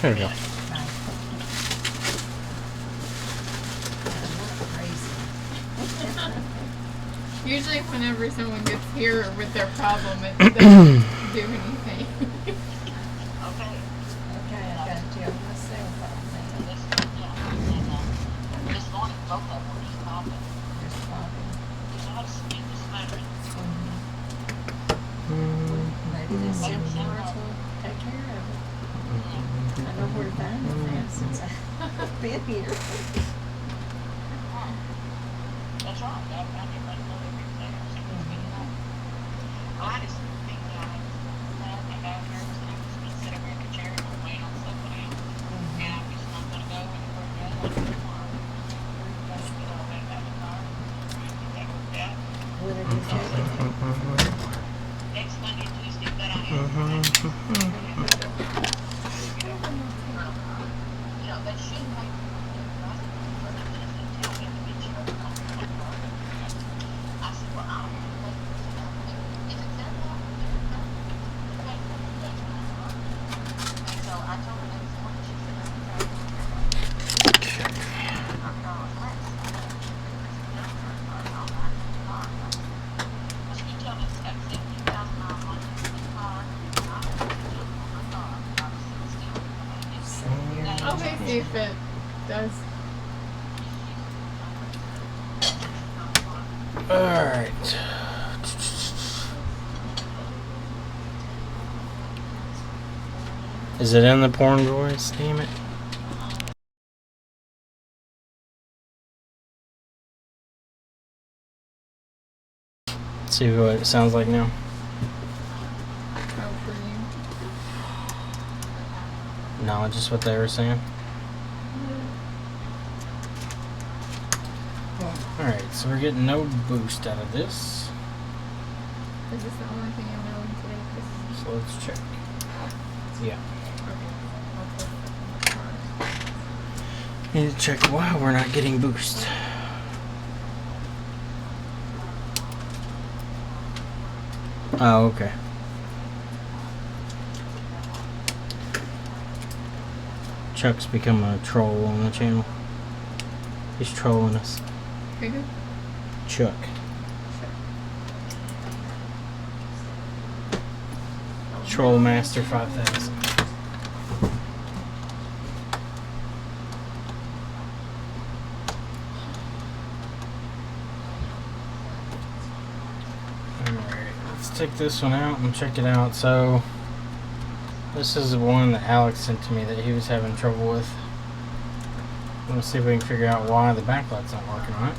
There we go. Usually whenever someone gets here with their problem, it doesn't do anything. Okay, I got you on my cell phone. This morning, both of them were just popping. Just popping. You know how to speak this matter? Maybe this similar will take care of it. I know where to find it now since I've been here. That's right. I get ready to know everything. So it's good to know. Well, I just think that I came out here and I was going to sit over in the chair and wait on somebody else. And I'm just not going to go anywhere else tomorrow. Just get all that out of the car. Try and get that worked out. When are you checking? Next Monday and Tuesday, but I have. You know, they should make I said, well, I don't know. Is it that long? And so I told her next morning, she said, I'm going less. You tell me it's got 70,000 miles on it in the car, and I don't know my car. Obviously, Okay, see if it does. Alright. Is it in the porn voice? Damn it. Let's see what it sounds like now. Oh, for you. No, just what they were saying. Alright, so we're getting no boost out of this. Is this the only thing I'm knowing today? So let's check. Yeah. Need to check why we're not getting boost. Oh, okay. Chuck's become a troll on the channel. He's trolling us. Okay, good. Chuck. Troll Master 5000. Alright, let's take this one out and check it out. So, this is the one that Alex sent to me that he was having trouble with. Let's see if we can figure out why the backlight's not working on it.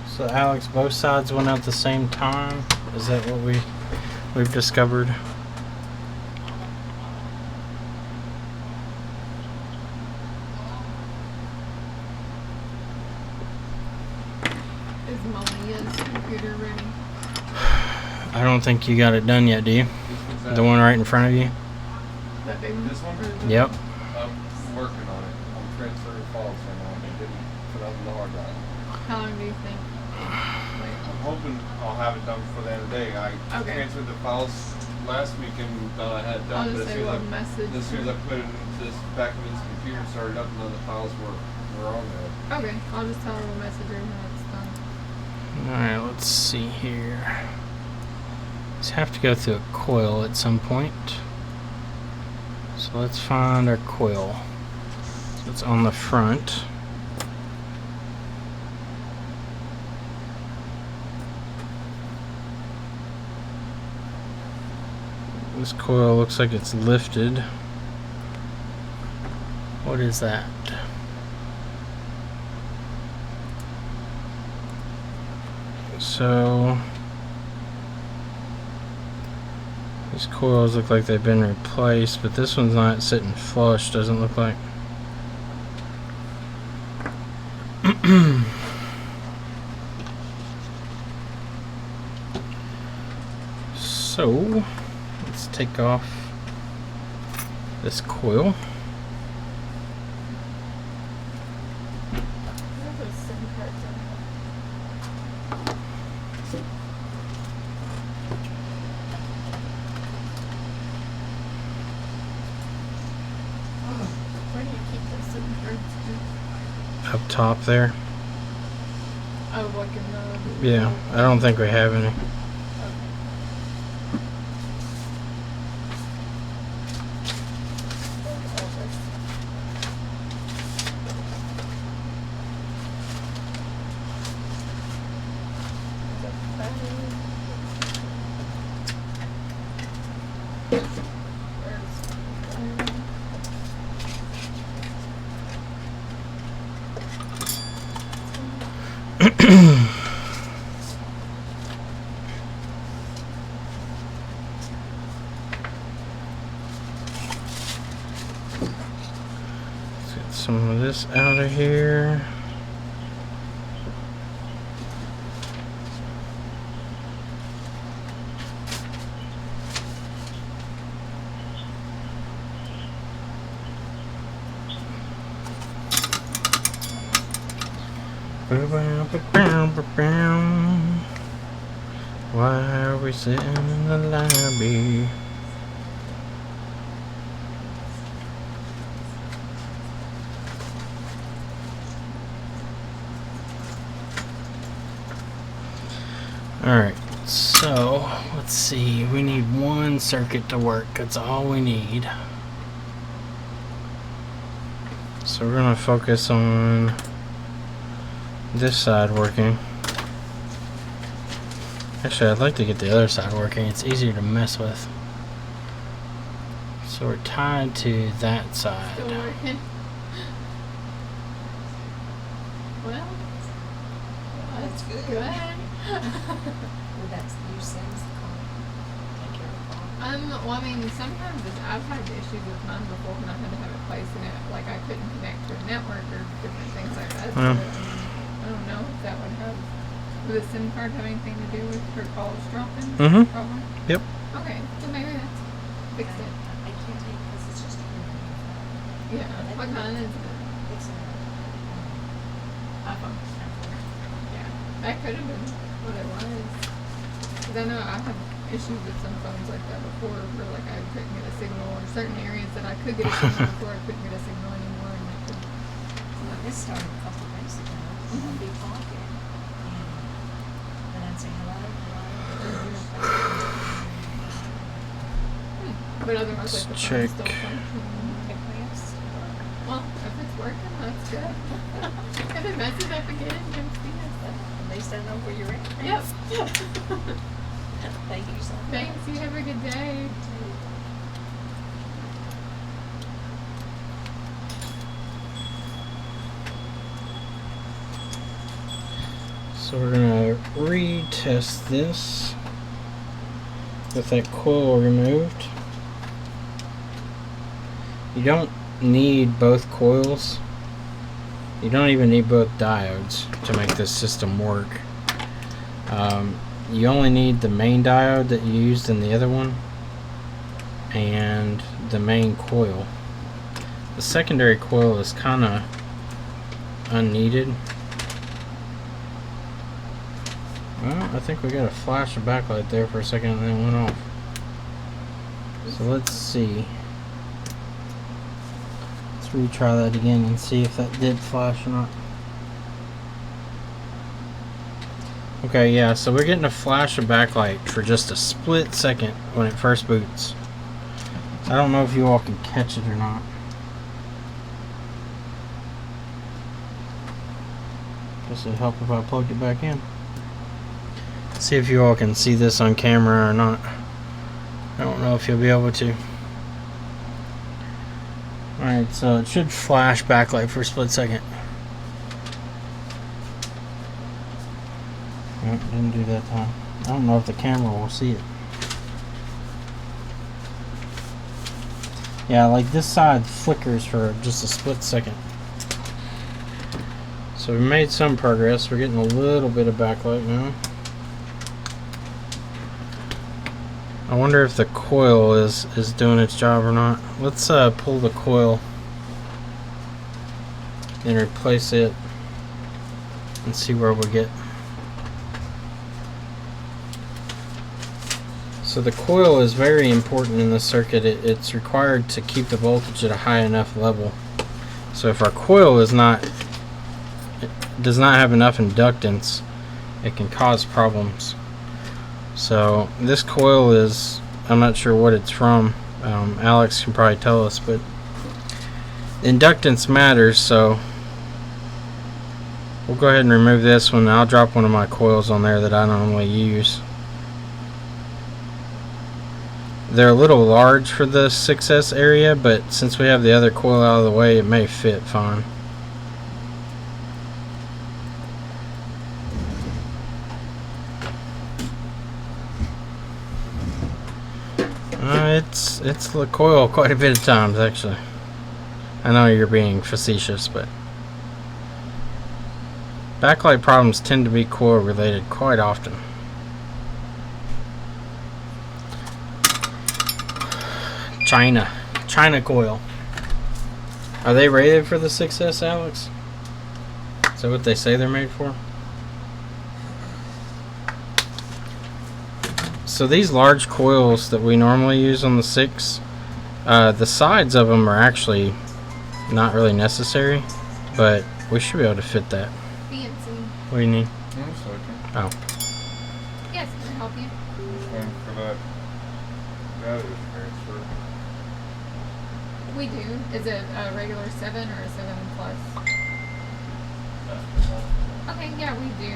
So Alex, both sides went out at the same time? Is that what we've discovered? Is Malia's computer ready? I don't think you got it done yet, do you? The one right in front of you? That big one? This one? Yep. I'm working on it. I'm transferring files right now. They didn't put up the hard drive. How long do you think? I'm hoping I'll have it done before the end of the day. I transferred the files last week and thought I had it done, I'll but just say what message. as soon as I put it in this back in this computer and started up, none of the files were on there. Okay, I'll just tell her what message her when it's done. Alright, let's see here. Just have to go through a coil at some point. So let's find our coil. So it's on the front. This coil looks like it's lifted. What is that? So these coils look like they've been replaced, but this one's not sitting flush, doesn't look like. So let's take off this coil. Those SIM cards in there. Where do you keep those SIM cards in? Up top there. Oh, like in the... Yeah, I don't think we have any. Let's get some of this out of here. Why are we sitting in the lobby? Alright, so let's see. We need one circuit to work. That's all we need. So we're going to focus on this side working. Actually, I'd like to get the other side working. It's easier to mess with. So we're tied to that side. Still working. Well, That's good. good. Well, that's the use things. Take care of it. Well, I mean, sometimes I've had issues with mine before when I had to have it placed in it. Like, I couldn't connect to a network or different things like that. So, I don't know if that would have... Would the SIM card have anything to do with her calls dropping? Mhm. Problem? Yep. Okay, so maybe that's fixed it. I can't tell you because it's just a Yeah. What kind is it? It's a iPhone. Yeah. That could have been what it was. Because I know I have issues with some phones like that before where like I couldn't get a signal or certain areas that I could get a signal before I couldn't get a signal anymore and I could... Well, this started a couple of days ago. I'd be talking, and I'd say hello, But otherwise, like, the Let's phone check. still functions. Well, if it's working, that's good. If it messes up again, you have to see it. At least I know where you're at. Yep. Thank you so much. Thanks. You have a good day. So we're gonna retest this with that coil removed. You don't need both coils. You don't even need both diodes to make this system work. You only need the main diode that you used in the other one and the main coil. The secondary coil is kind of unneeded. Well, I think we got a flash of backlight there for a second and then it went off. So let's see. Let's retry that again and see if that did flash or not. Okay, yeah, so we're getting a flash of backlight for just a split second when it first boots. I don't know if you all can catch it or not. Guess it'd help if I plugged it back in. See if you all can see this on camera or not. I don't know if you'll be able to. Alright, so it should flash backlight for a split second. Nope, didn't do that time. I don't know if the camera will see it. Yeah, like this side flickers for just a split second. So we made some progress. We're getting a little bit of backlight now. I wonder if the coil is doing its job or not. Let's pull the coil and replace it and see where we get. So the coil is very important in this circuit. It's required to keep the voltage at a high enough level. So if our coil does not have enough inductance, it can cause problems. So this coil is, I'm not sure what it's from. Alex can probably tell us, but inductance matters, so we'll go ahead and remove this one. I'll drop one of my coils on there that I normally use. They're a little large for the 6S area, but since we have the other coil out of the way, it may fit fine. It's the coil quite a bit of times, actually. I know you're being facetious, but backlight problems tend to be coil related quite often. China coil. Are they rated for the 6S, Alex? Is that what they say they're made for? So these large coils that we normally use on the 6, the sides of them are actually not really necessary, but we should be able to fit that. Fancy. What do you need? Oh. Yes, can I help you? One for that battery transfer. We do. Is it a regular 7 or a 7 plus? Okay, yeah, we do.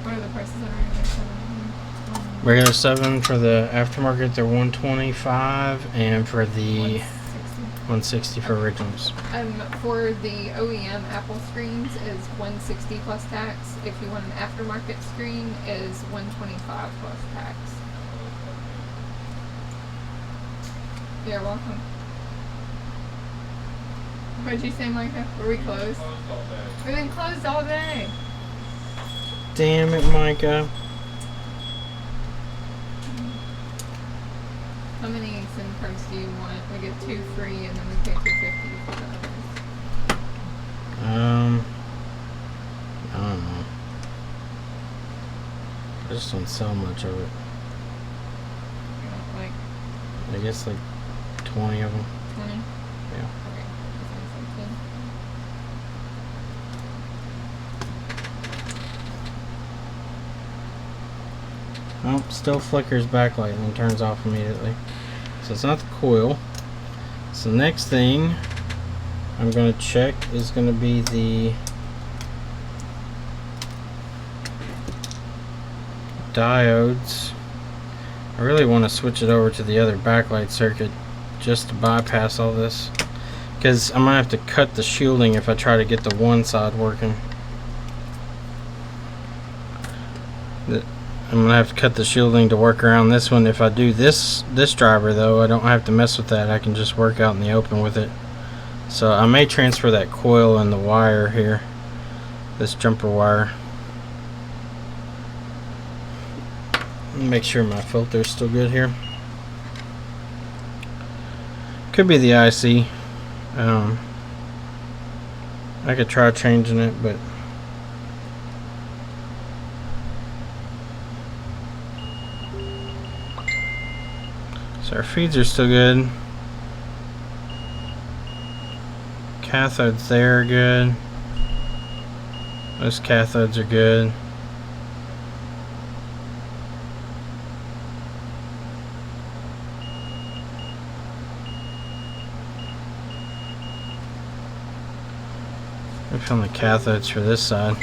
What are the prices on regular 7? Regular 7 for the aftermarket, they're $125, and for the 160 for originals. For the OEM Apple screens is $160 plus tax. If you want an aftermarket screen, is $125 plus tax. You're welcome. What'd you say, Micah? Were we closed? We've been closed all day. Damn it, Micah. How many SIM cards do you want? We get 2 free, and then we pay $250 for the others. I don't know. I just don't sell much of it. You want like I guess like 20 of them. 20? Yeah. Okay. That sounds like 10. Oh, still flickers backlight and then turns off immediately. So it's not the coil. So the next thing I'm going to check is going to be the diodes. I really want to switch it over to the other backlight circuit just to bypass all this, because I'm going to have to cut the shielding if I try to get the one side working. I'm going to have to cut the shielding to work around this one. If I do this driver though, I don't have to mess with that. I can just work out in the open with it. So I may transfer that coil and the wire here, this jumper wire. Make sure my filter is still good here. Could be the IC. I could try changing it, but so our feeds are still good. Cathodes there are good. Those cathodes are good. I found the cathodes for this side.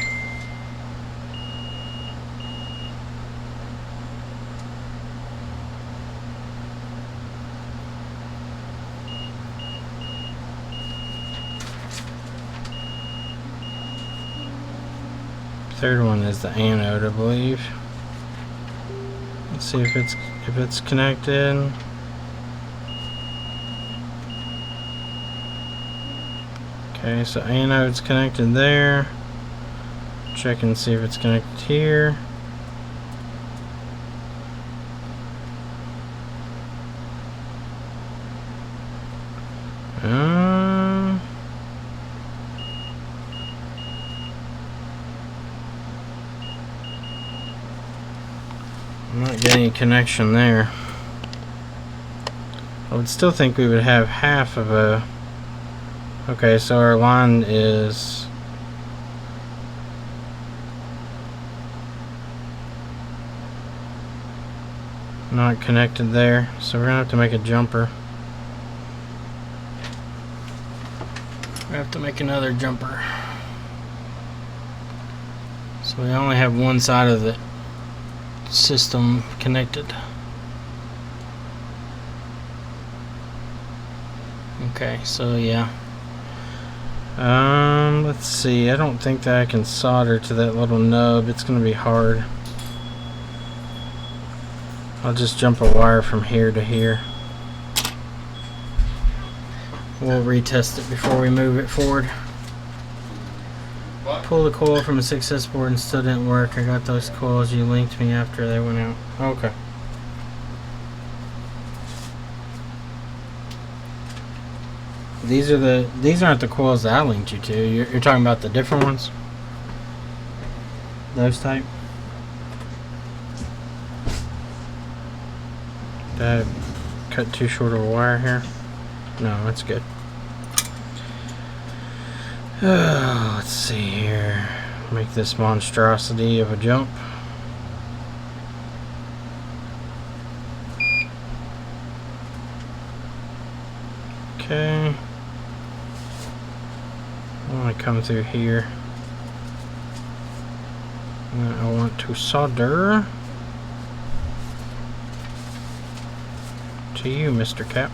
Third one is the anode, I believe. Let's see if it's connected. Okay, so anode's connected there. Check and see if it's connected here. I'm not getting any connection there. I would still think we would have half of a... Okay, so our line is... not connected there, so we're gonna have to make a jumper. We have to make another jumper. So we only have one side of the system connected. Okay, so yeah. Let's see. I don't think that I can solder to that little nub. It's gonna be hard. I'll just jump a wire from here to here. We'll retest it before we move it forward. What? Pull the coil from a 6S board and still didn't work. I got those coils you linked me after they went out. Okay. These aren't the coils that I linked you to. You're talking about the different ones? Those type? Did I cut too short of a wire here? No, that's good. Let's see here. Make this monstrosity of a jump. Okay. I want to come through here. And I want to solder to you, Mr. Cap.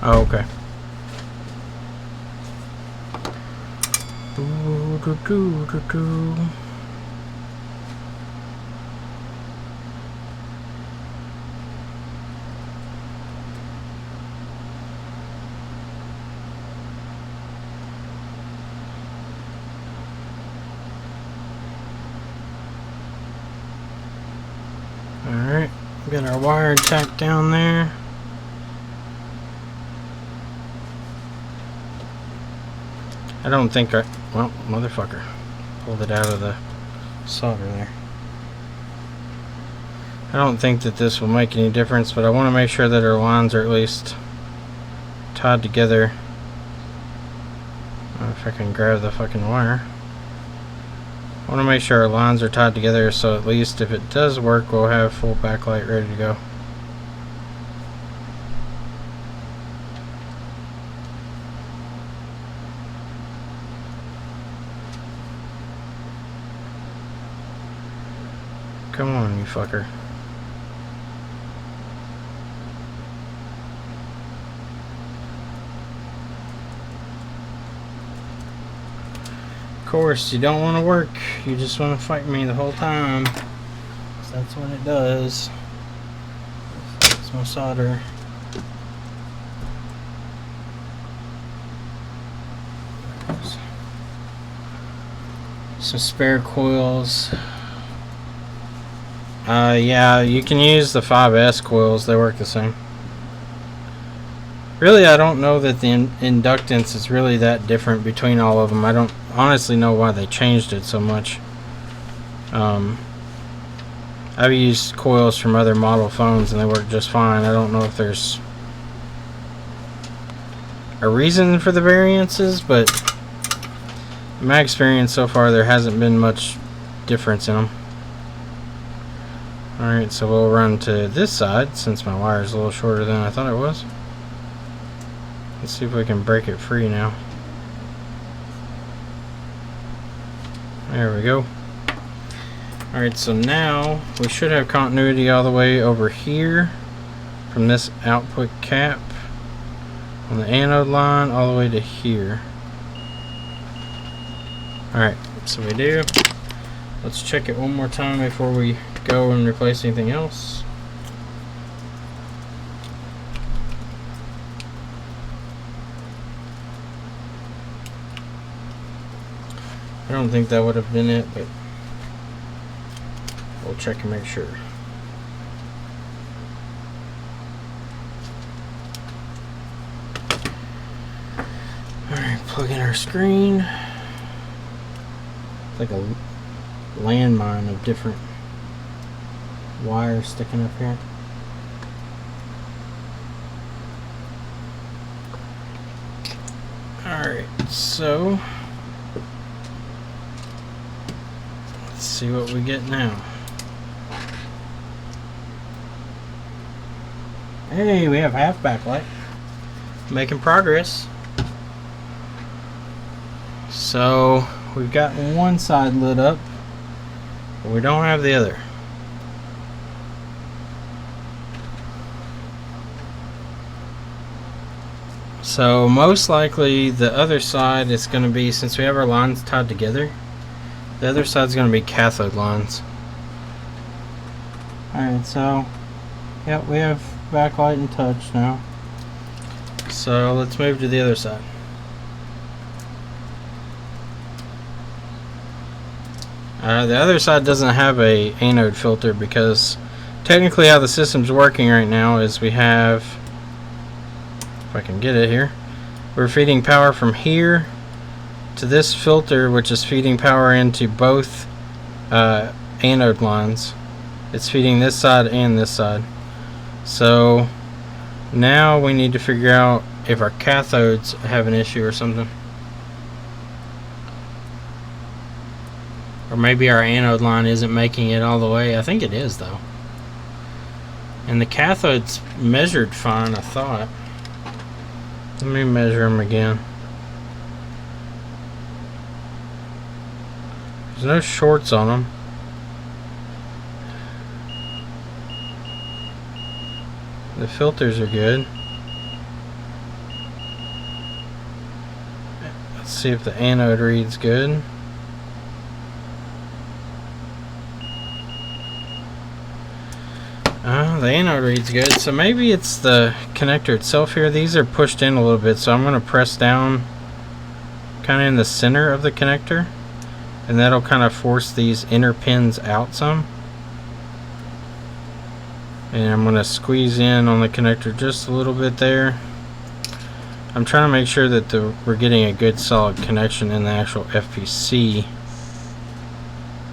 Oh, okay. Alright, we got our wire tacked down there. I don't think I... Well, motherfucker. Pulled it out of the solder there. I don't think that this will make any difference, but I want to make sure that our lines are at least tied together. I don't know if I can grab the fucking wire. I want to make sure our lines are tied together so at least if it does work, we'll have full backlight ready to go. Come on, you fucker. Of course, you don't want to work. You just want to fight me the whole time. So that's what it does. It's my solder. Some spare coils. Yeah, you can use the 5S coils. They work the same. Really, I don't know that the inductance is really that different between all of them. I don't honestly know why they changed it so much. I've used coils from other model phones and they work just fine. I don't know if there's a reason for the variances, but in my experience so far, there hasn't been much difference in them. Alright, so we'll run to this side since my wire is a little shorter than I thought it was. Let's see if we can break it free now. There we go. Alright, so now we should have continuity all the way over here from this output cap on the anode line all the way to here. Alright, so we do. Let's check it one more time before we go and replace anything else. I don't think that would have been it, but we'll check and make sure. Plug in our screen. It's like a landmine of different wires sticking up here. Alright, so let's see what we get now. Hey, we have half backlight. Making progress. So we've got one side lit up, but we don't have the other. So most likely the other side is going to be, since we have our lines tied together, the other side is going to be cathode lines. Alright, so yeah, we have backlight and touch now. So let's move to the other side. The other side doesn't have a anode filter because technically how the system's working right now is we have, if I can get it here, we're feeding power from here to this filter, which is feeding power into both anode lines. It's feeding this side and this side. So now we need to figure out if our cathodes have an issue or something. Or maybe our anode line isn't making it all the way. I think it is though. And the cathode's measured fine, I thought. Let me measure them again. There's no shorts on them. The filters are good. Let's see if the anode reads good. The anode reads good, so maybe it's the connector itself here. These are pushed in a little bit, so I'm going to press down kind of in the center of the connector, and that'll kind of force these inner pins out some. And I'm going to squeeze in on the connector just a little bit there. I'm trying to make sure that we're getting a good solid connection in the actual FPC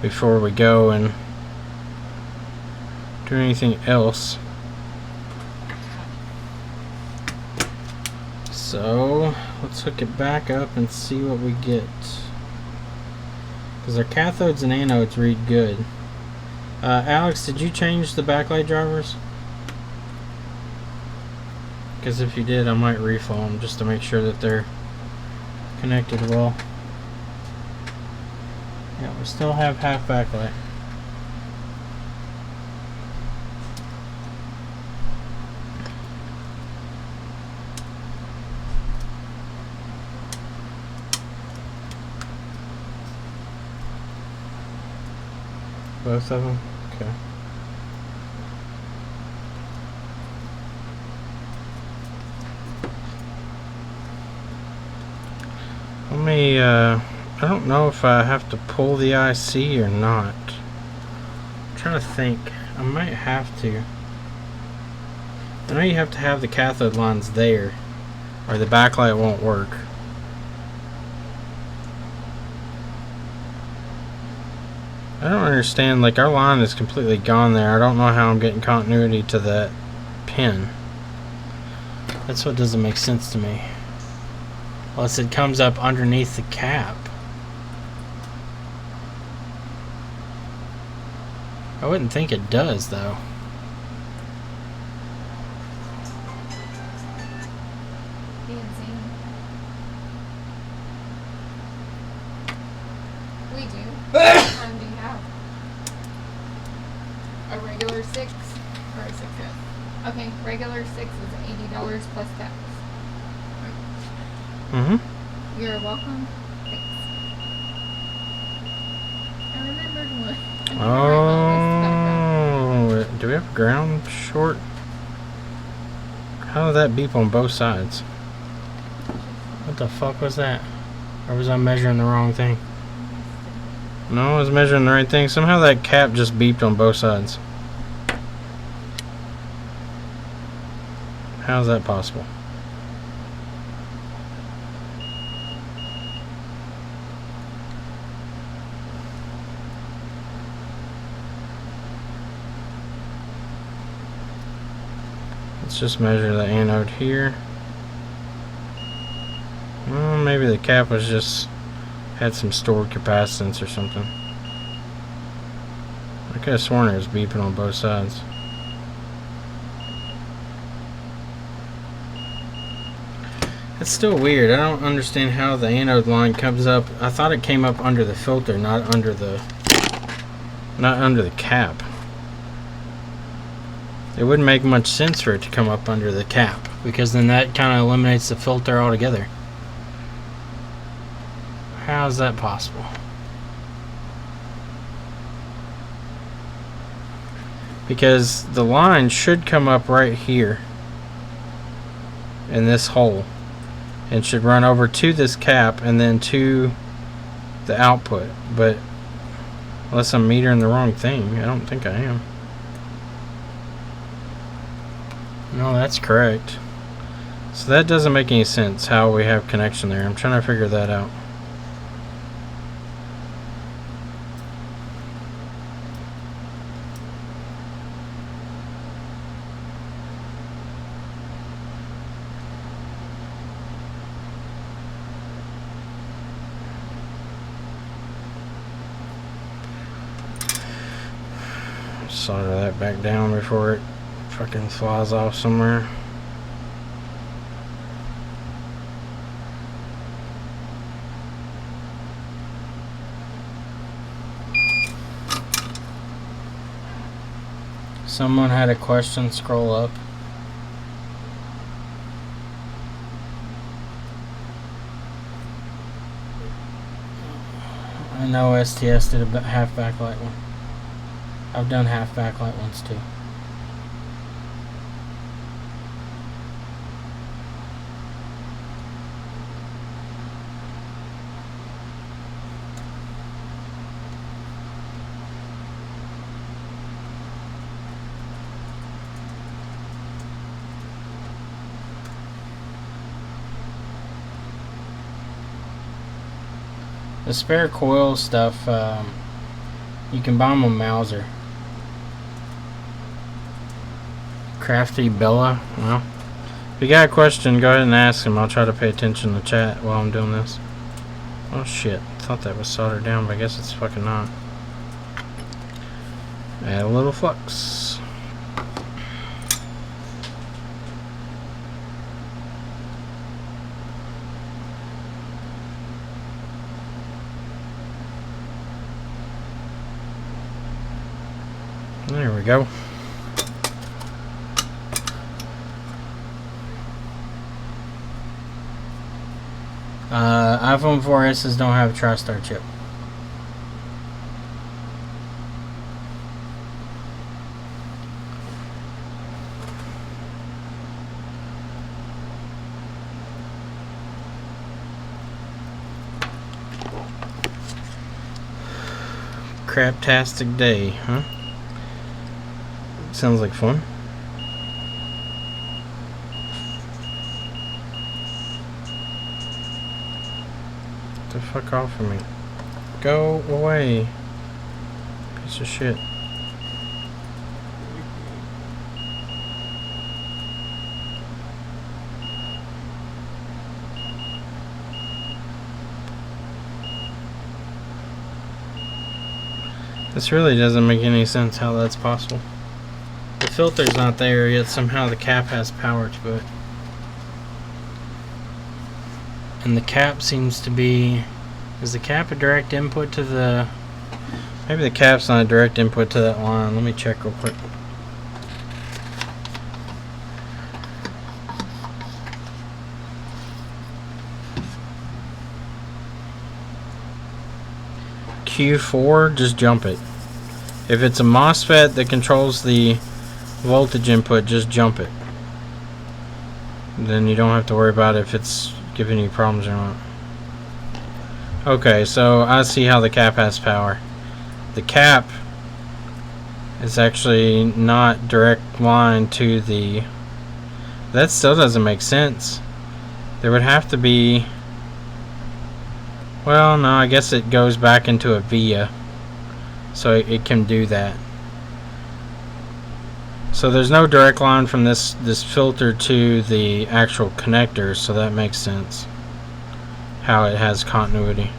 before we go and do anything else. So let's hook it back up and see what we get, because our cathodes and anodes read good. Alex, did you change the backlight drivers? Because if you did, I might refill them just to make sure that they're connected well. Yeah, we still have half backlight. Both of them? Okay. Let me, I don't know if I have to pull the IC or not. I'm trying to think. I might have to. I know you have to have the cathode lines there, or the backlight won't work. I don't understand, like our line is completely gone there. I don't know how I'm getting continuity to that pin. That's what doesn't make sense to me. Unless it comes up underneath the cap. I wouldn't think it does though. We do. What time do you have? A regular 6 or a 6F? Okay, regular 6 is $80 plus tax. Mm-hmm. You're welcome. Thanks. I remembered one. Oh, do we have ground short? How did that beep on both sides? What the fuck was that? Or was I measuring the wrong thing? No, I was measuring the right thing. Somehow that cap just beeped on both sides. How's that possible? Let's just measure the anode here. Well, maybe the cap was just had some stored capacitance or something. I could have sworn it was beeping on both sides. It's still weird. I don't understand how the anode line comes up. I thought it came up under the filter, not under the cap. It wouldn't make much sense for it to come up under the cap, because then that kind of eliminates the filter altogether. How is that possible? Because the line should come up right here in this hole and should run over to this cap and then to the output. But unless I'm metering the wrong thing, I don't think I am. No, that's correct. So that doesn't make any sense how we have connection there. I'm trying to figure that out. Solder that back down before it fucking flies off somewhere. Someone had a question, scroll up. I know STS did a half backlight one. I've done half backlight ones too. The spare coil stuff, you can buy them on Mauser. Crafty Bella. Well, if you got a question, go ahead and ask him. I'll try to pay attention to chat while I'm doing this. Oh shit, thought that was soldered down, but I guess it's fucking not. Add a little flux. There we go. iPhone 4S's don't have a TriStar chip. Craptastic day, huh? Sounds like fun. Get the fuck off of me. Go away. Piece of shit. This really doesn't make any sense how that's possible. The filter's not there, yet somehow the cap has power to it. And the cap seems to be... Is the cap a direct input to the... Maybe the cap's not a direct input to that line. Let me check real quick. Q4, just jump it. If it's a MOSFET that controls the voltage input, just jump it. Then you don't have to worry about if it's giving you problems or not. Okay, so I see how the cap has power. The cap is actually not direct line to the... That still doesn't make sense. There would have to be... Well, no, I guess it goes back into a via. So it can do that. So there's no direct line from this filter to the actual connector, so that makes sense. How it has continuity.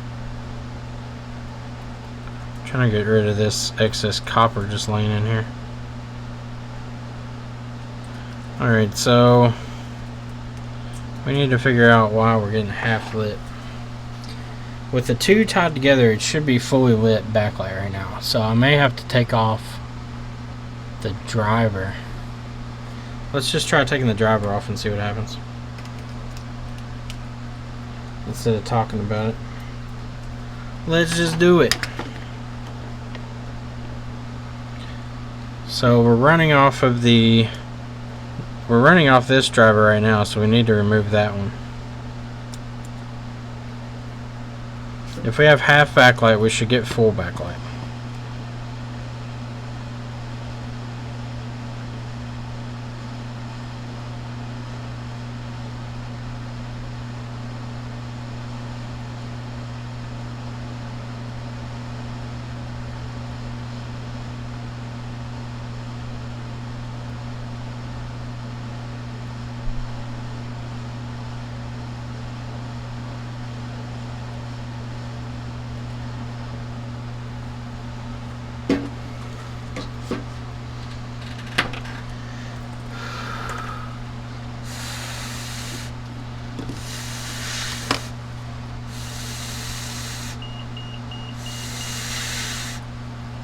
I'm trying to get rid of this excess copper just laying in here. Alright, so we need to figure out why we're getting half lit. With the two tied together, it should be fully lit backlight right now. So I may have to take off the driver. Let's just try taking the driver off and see what happens, instead of talking about it. Let's just do it. So we're running off of this driver right now, so we need to remove that one. If we have half backlight, we should get full backlight.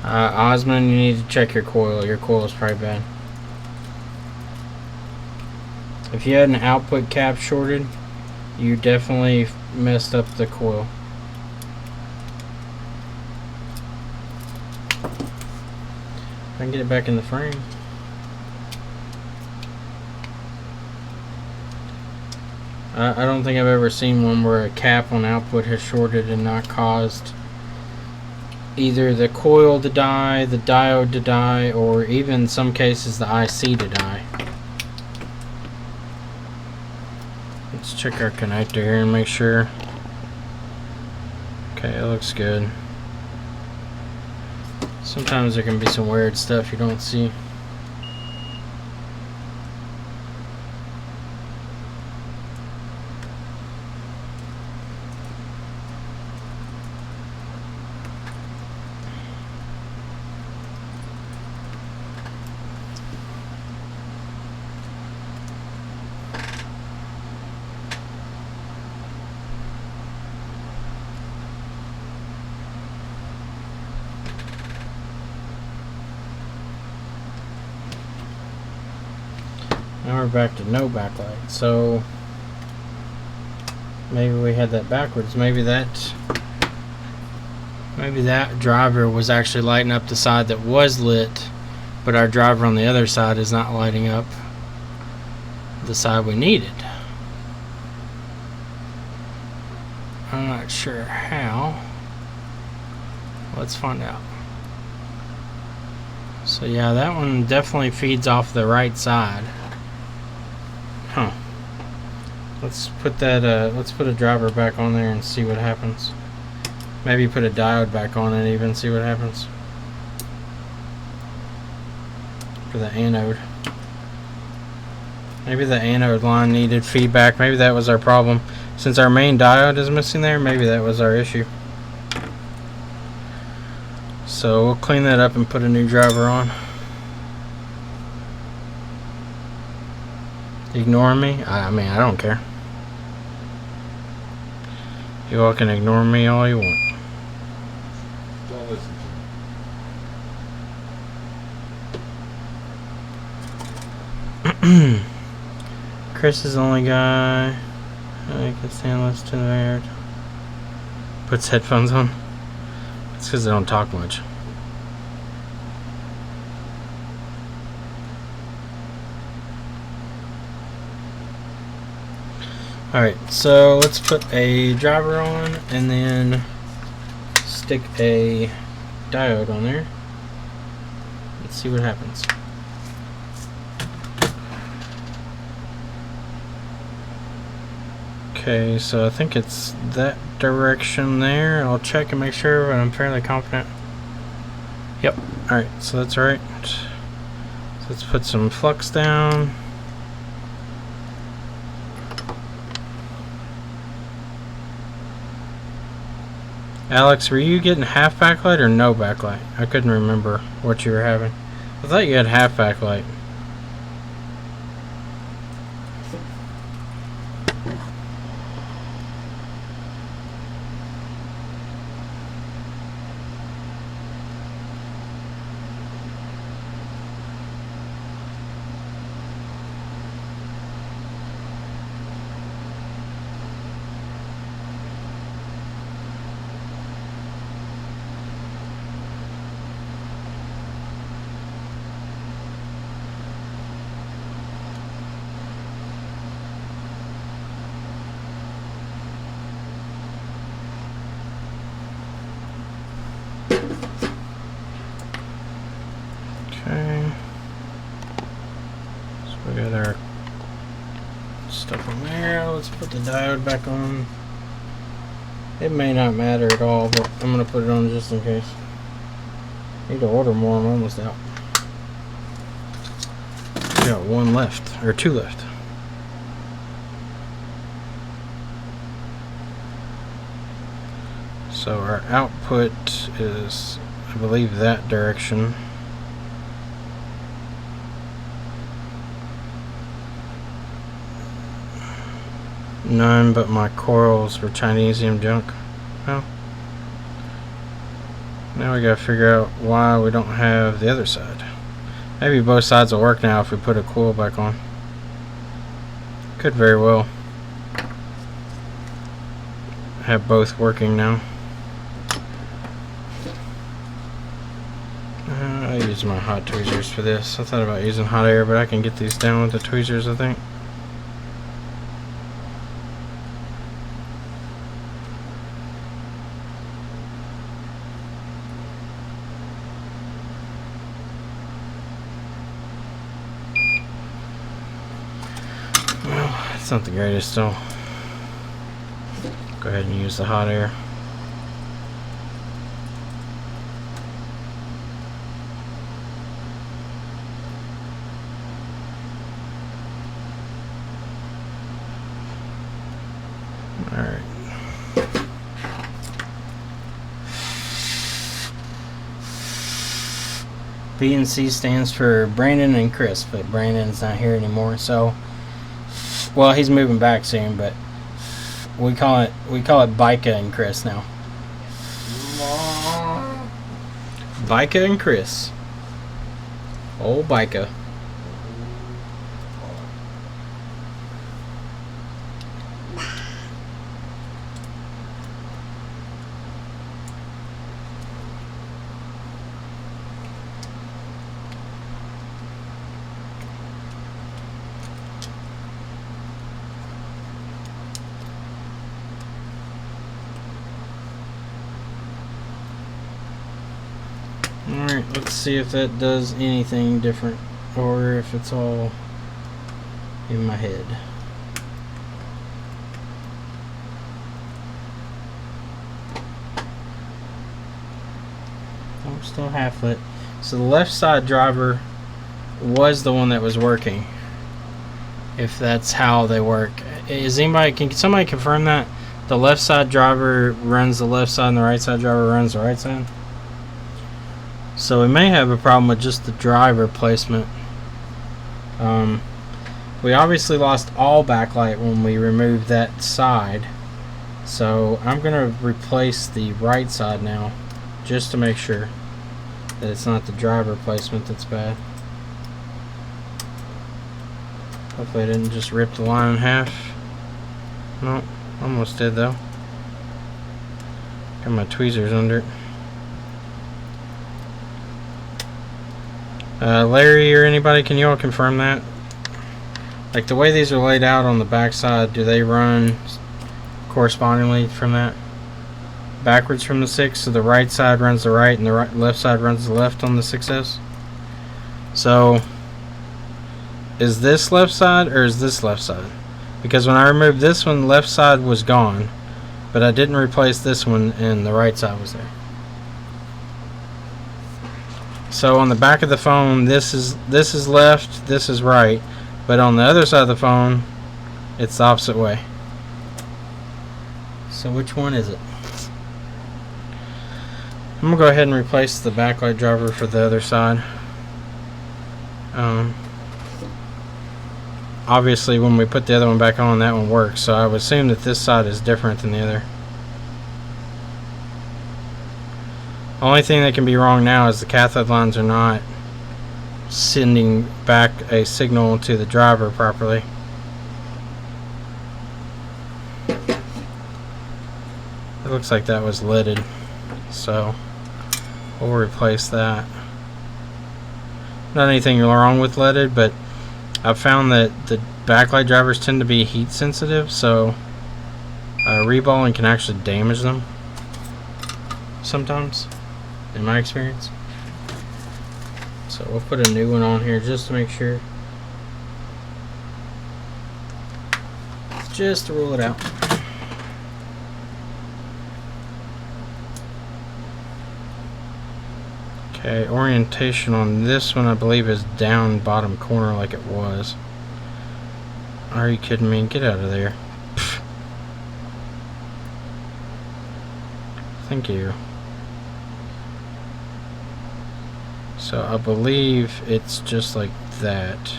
Osmond, you need to check your coil. Your coil is probably bad. If you had an output cap shorted, you definitely messed up the coil. If I can get it back in the frame. I don't think I've ever seen one where a cap on output has shorted and not caused either the coil to die, the diode to die, or even in some cases the IC to die. Let's check our connector here and make sure. Okay, it looks good. Sometimes there can be some weird stuff you don't see. Now we're back to no backlight. So maybe we had that backwards. Maybe that driver was actually lighting up the side that was lit, but our driver on the other side is not lighting up the side we needed. I'm not sure how. Let's find out. So yeah, that one definitely feeds off the right side. Huh. Let's put that. Let's put a driver back on there and see what happens. Maybe put a diode back on it, even see what happens. For the anode. Maybe the anode line needed feedback. Maybe that was our problem. Since our main diode is missing there, maybe that was our issue. So we'll clean that up and put a new driver on. Ignore me? I mean, I don't care. You all can ignore me all you want. Don't listen to me. Chris is the only guy I can stand listen to the air. Puts headphones on. It's because they don't talk much. Alright, so let's put a driver on and then stick a diode on there. Let's see what happens. Okay, so I think it's that direction there. I'll check and make sure, but I'm fairly confident. Yep, alright, so that's right. So let's put some flux down. Alex, were you getting half backlight or no backlight? I couldn't remember what you were having. I thought you had half backlight. Okay. So we got our stuff on there. Let's put the diode back on. It may not matter at all, but I'm going to put it on just in case. Need to order more. I'm almost out. We got one left, or two left. So our output is, I believe, that direction. None but my coils were Chinesium junk. Well, now we gotta figure out why we don't have the other side. Maybe both sides will work now if we put a coil back on. Could very well have both working now. I use my hot tweezers for this. I thought about using hot air, but I can get these down with the tweezers, I think. Well, it's not the greatest, so go ahead and use the hot air. Alright. B and C stands for Brandon and Chris, but Brandon's not here anymore, so well, he's moving back soon, but we call it Bika and Chris now. Bika and Chris. Old Bika. Alright, let's see if that does anything different or if it's all in my head. Oh, still half lit. So the left side driver was the one that was working. If that's how they work. Can somebody confirm that? The left side driver runs the left side and the right side driver runs the right side? So we may have a problem with just the driver placement. We obviously lost all backlight when we removed that side. So I'm going to replace the right side now, just to make sure that it's not the driver placement that's bad. Hopefully I didn't just rip the line in half. No, almost did though. Got my tweezers under it. Larry or anybody, can you all confirm that? Like the way these are laid out on the back side, do they run correspondingly from that? Backwards from the 6, so the right side runs the right and the left side runs the left on the 6S? So, is this left side or is this left side? Because when I removed this one, left side was gone, but I didn't replace this one and the right side was there. So on the back of the phone, this is left, this is right, but on the other side of the phone, it's the opposite way. So which one is it? I'm gonna go ahead and replace the backlight driver for the other side. Obviously, when we put the other one back on, that one works. So I would assume that this side is different than the other. Only thing that can be wrong now is the cathode lines are not sending back a signal to the driver properly. It looks like that was leaded, so we'll replace that. Not anything wrong with leaded, but I've found that the backlight drivers tend to be heat sensitive, so reballing can actually damage them sometimes, in my experience. So we'll put a new one on here just to make sure, just to rule it out. Okay, orientation on this one I believe is down bottom corner like it was. Are you kidding me? Get out of there. Pfft. Thank you. So I believe it's just like that,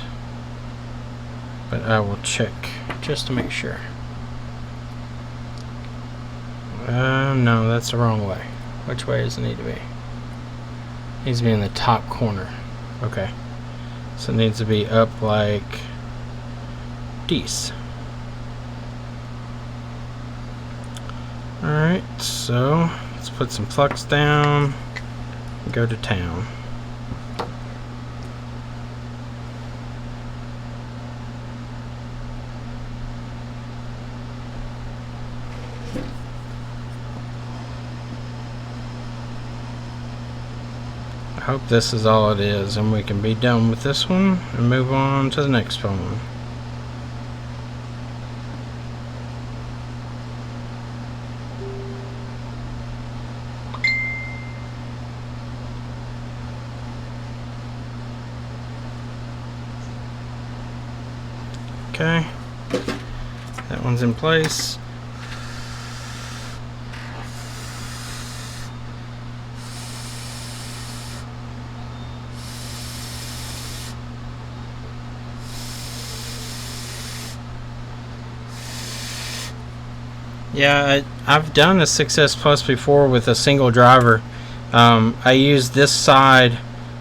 but I will check just to make sure. No, that's the wrong way. Which way does it need to be? Needs to be in the top corner. Okay. So it needs to be up like this. Alright, so let's put some flux down and go to town. I hope this is all it is and we can be done with this one and move on to the next phone. Okay, that one's in place. Yeah, I've done a 6S Plus before with a single driver. I used this side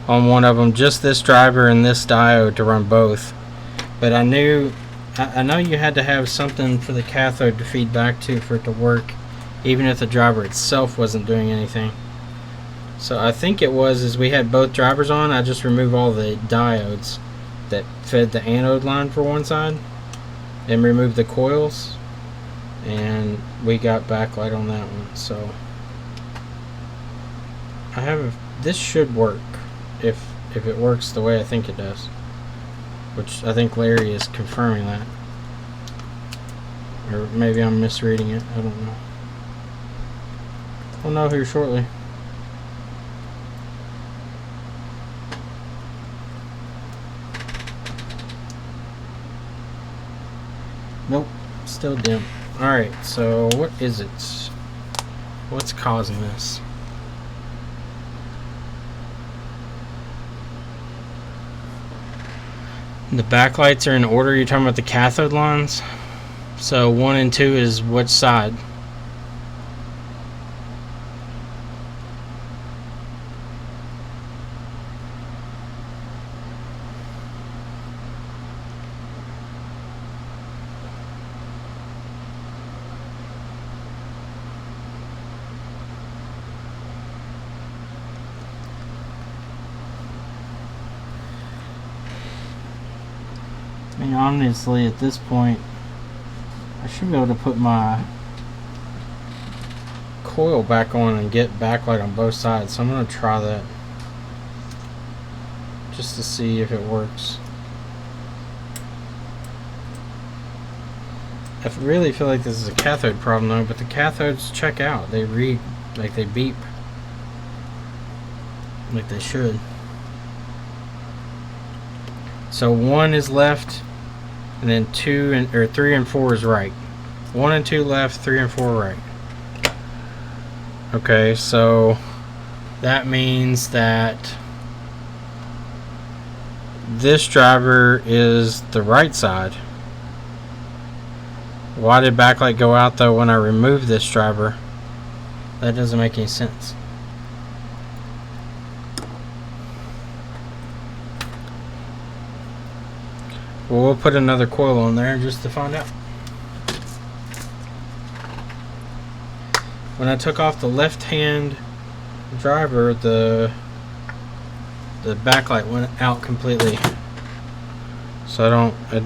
on one of them, just this driver and this diode to run both. But I know you had to have something for the cathode to feed back to for it to work, even if the driver itself wasn't doing anything. So I think it was, as we had both drivers on, I just removed all the diodes that fed the anode line for one side and removed the coils, and we got backlight on that one. So this should work if it works the way I think it does, which I think Larry is confirming that, or maybe I'm misreading it. I don't know. We'll know here shortly. Nope, still dim. Alright, so what is it? What's causing this? The backlights are in order. You're talking about the cathode lines? So 1 and 2 is which side? I mean, honestly, at this point, I should be able to put my coil back on and get backlight on both sides. So I'm going to try that just to see if it works. I really feel like this is a cathode problem though, but the cathodes check out. They read, like they beep, like they should. So 1 is left, and then 3 and 4 is right. 1 and 2 left, 3 and 4 right. Okay, so that means that this driver is the right side. Why did backlight go out though when I removed this driver? That doesn't make any sense. Well, we'll put another coil on there just to find out. When I took off the left-hand driver, the backlight went out completely. So it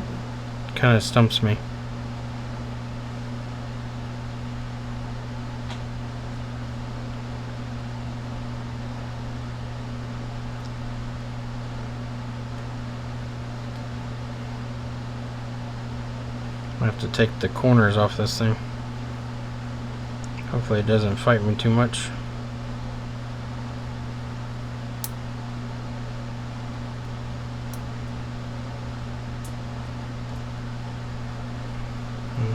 kind of stumps me. I have to take the corners off this thing. Hopefully it doesn't fight me too much.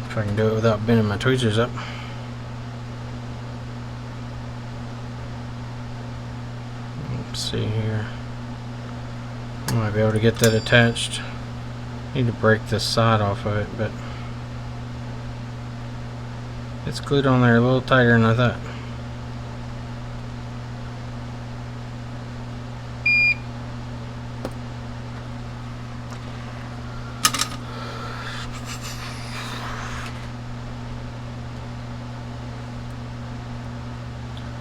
If I can do it without bending my tweezers up. Let's see here. I might be able to get that attached. Need to break this side off of it, but it's glued on there a little tighter than I thought.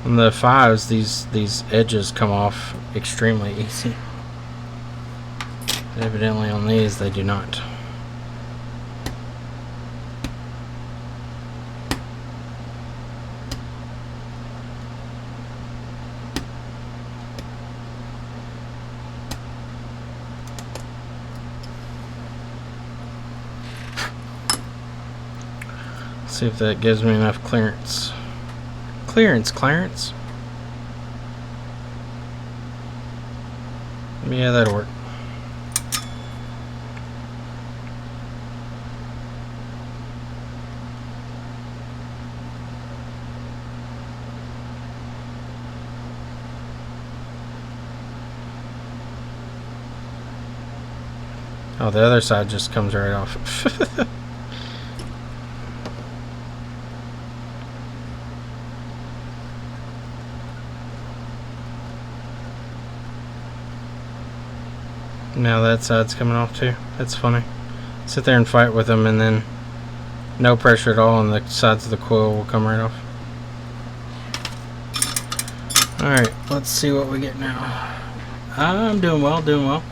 On the 5s, these edges come off extremely easy. Evidently on these they do not. See if that gives me enough clearance. Clarence. Yeah, that'll work. Oh, the other side just comes right off. Now that side's coming off too. That's funny. Sit there and fight with them and then no pressure at all and the sides of the coil will come right off. Alright, let's see what we get now. I'm doing well,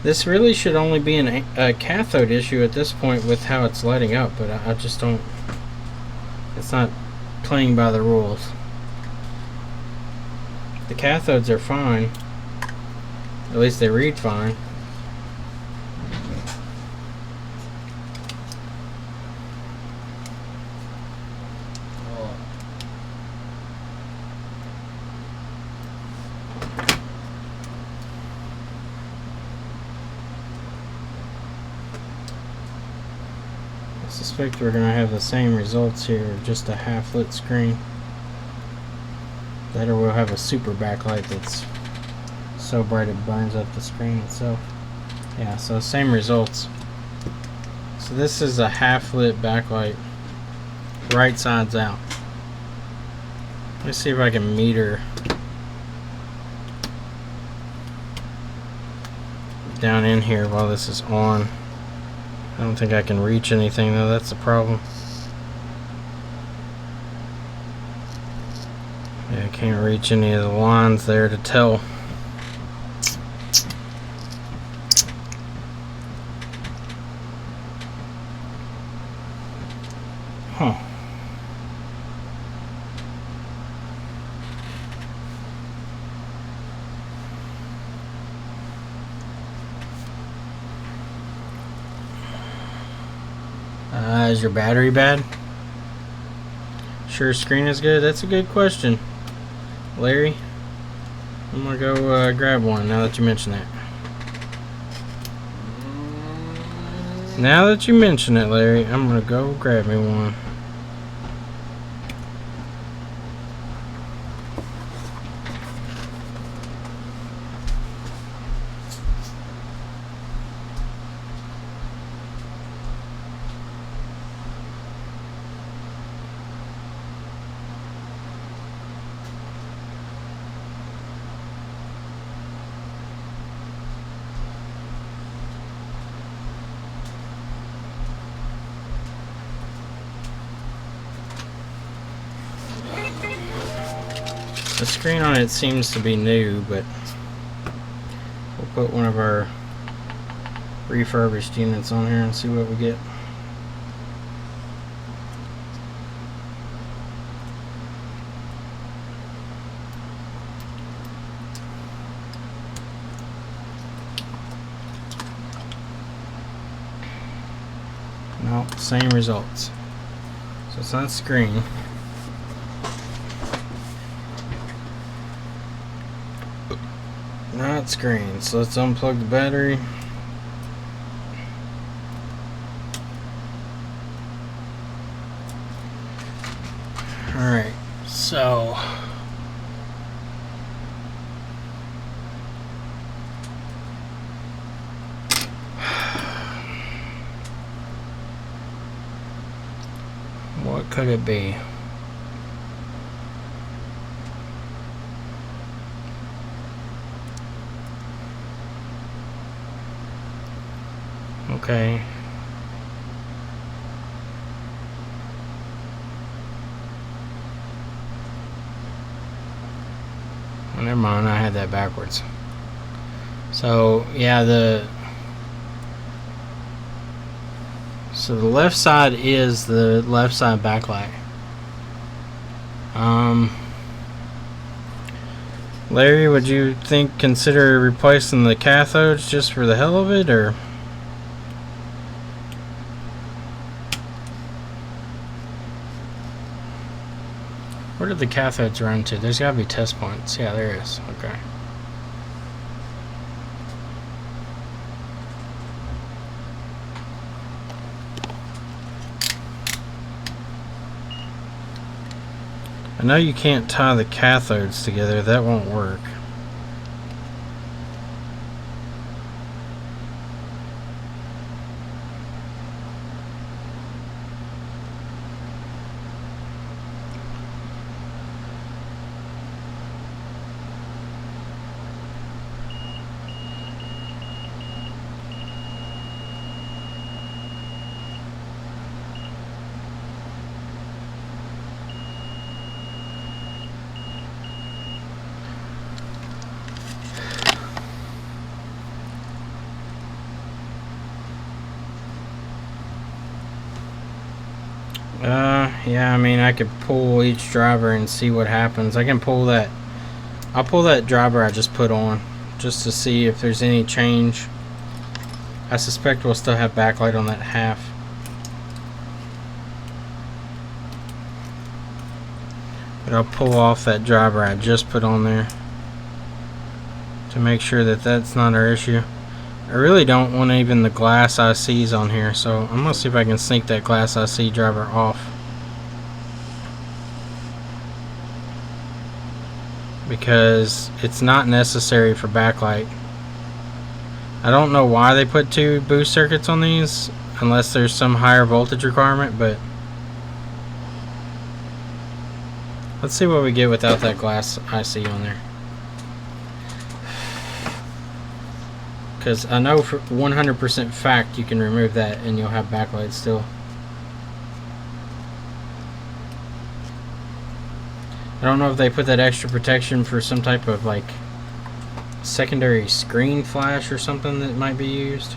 This really should only be a cathode issue at this point with how it's lighting up, but I just don't... It's not playing by the rules. The cathodes are fine. At least they read fine. I suspect we're going to have the same results here, just a half lit screen. That or we'll have a super backlight that's so bright it burns up the screen itself. Yeah, so same results. So this is a half lit backlight, right sides out. Let's see if I can meter down in here while this is on. I don't think I can reach anything though, that's the problem. Yeah, I can't reach any of the lines there to tell. Huh. Is your battery bad? Sure, screen is good. That's a good question, Larry. I'm gonna go grab one now that you mention that. Now that you mention it, Larry, I'm gonna go grab me one. The screen on it seems to be new, but we'll put one of our refurbished units on here and see what we get. No, same results. So it's not screen. Not screen. So let's unplug the battery. Alright, so what could it be? Okay. Well, never mind, I had that backwards. So, yeah, the left side is the left side backlight. Larry, would you consider replacing the cathodes just for the hell of it, or? Where did the cathodes run to? There's gotta be test points. Yeah, there is. Okay. I know you can't tie the cathodes together. That won't work. Yeah, I mean, I could pull each driver and see what happens. I can pull that. I'll pull that driver I just put on just to see if there's any change. I suspect we'll still have backlight on that half. But I'll pull off that driver I just put on there to make sure that that's not our issue. I really don't want even the glass ICs on here, so I'm going to see if I can sneak that glass IC driver off. Because it's not necessary for backlight. I don't know why they put 2 boost circuits on these, unless there's some higher voltage requirement, but let's see what we get without that glass IC on there. Because I know for 100% fact you can remove that and you'll have backlight still. I don't know if they put that extra protection for some type of like secondary screen flash or something that might be used.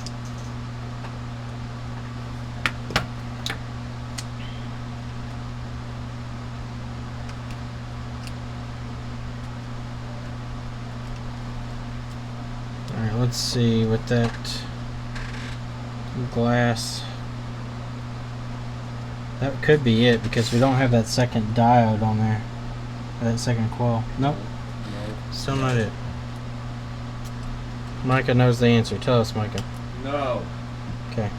Alright, let's see what that glass. That could be it because we don't have that second diode on there. That second coil. Nope. No. Still not it. Micah knows the answer. Tell us, Micah. No. Okay.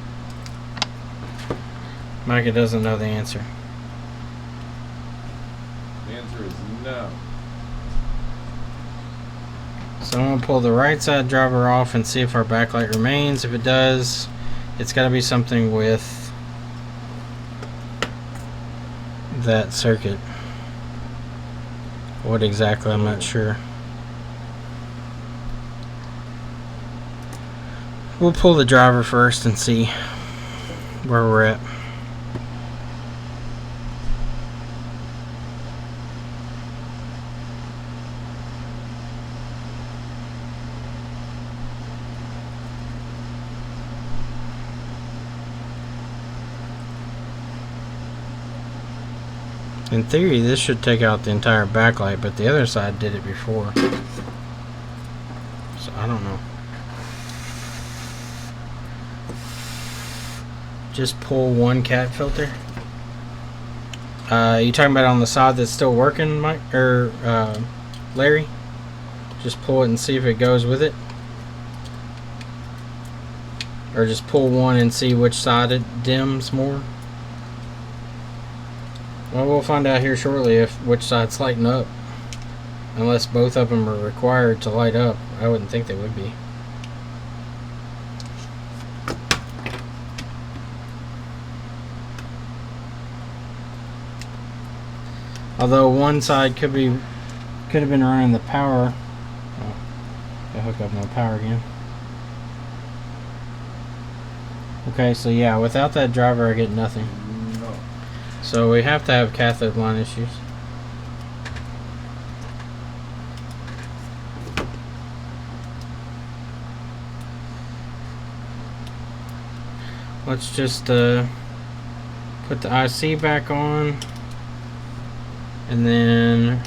Micah doesn't know the answer. The answer is no. So I'm going to pull the right side driver off and see if our backlight remains. If it does, it's got to be something with that circuit. What exactly, I'm not sure. We'll pull the driver first and see where we're at. In theory, this should take out the entire backlight, but the other side did it before. So I don't know. Just pull one cat filter. You talking about on the side that's still working, Mike or Larry? Just pull it and see if it goes with it. Or just pull one and see which side it dims more. Well, we'll find out here shortly if which side's lighting up. Unless both of them are required to light up. I wouldn't think they would be. Although one side could have been running the power. Oh, I hook up no power again. Okay, so yeah, without that driver I get nothing. No. So we have to have cathode line issues. Let's just put the IC back on and then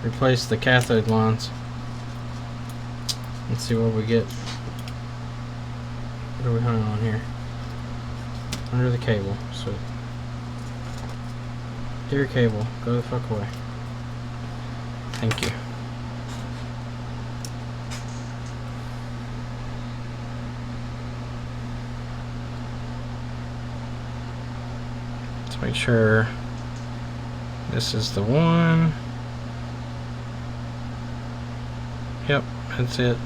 replace the cathode lines. Let's see what we get. What are we hung on here? Under the cable. Sweet. Dear cable, go the fuck away. Thank you. Let's make sure this is the one. Yep, that's it.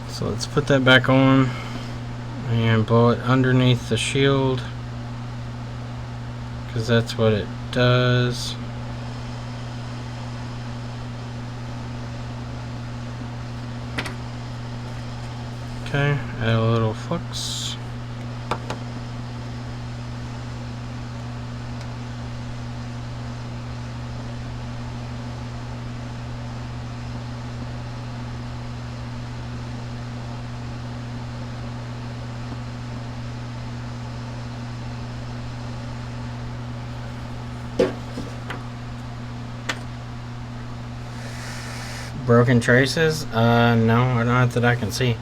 So let's put that back on and blow it underneath the shield, because that's what it does. Okay, add a little flux. Broken traces? No, not that I can see.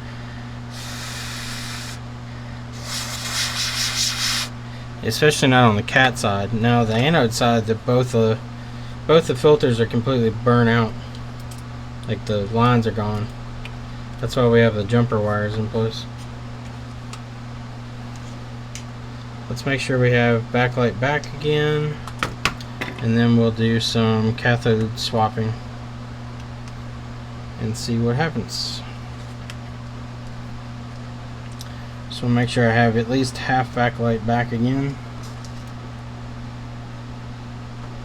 Especially not on the cat side. Now the anode side, both the filters are completely burnt out. Like the lines are gone. That's why we have the jumper wires in place. Let's make sure we have backlight back again, and then we'll do some cathode swapping and see what happens. So make sure I have at least half backlight back again.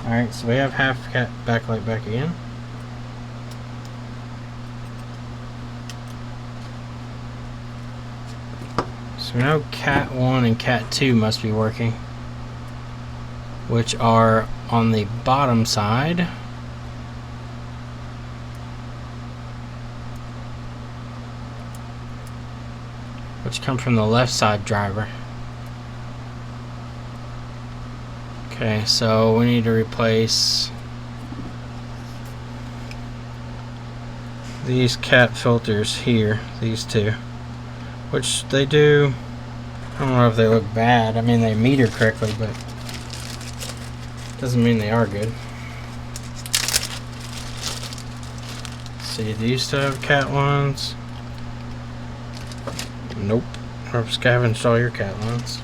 Alright, so we have half backlight back again. So now Cat 1 and Cat 2 must be working, which are on the bottom side. Which come from the left side driver. Okay, so we need to replace these cat filters here, these two, which they do. I don't know if they look bad. I mean, they meter correctly, but doesn't mean they are good. See, do you still have cat lines? Nope. Or scavenged all your cat lines.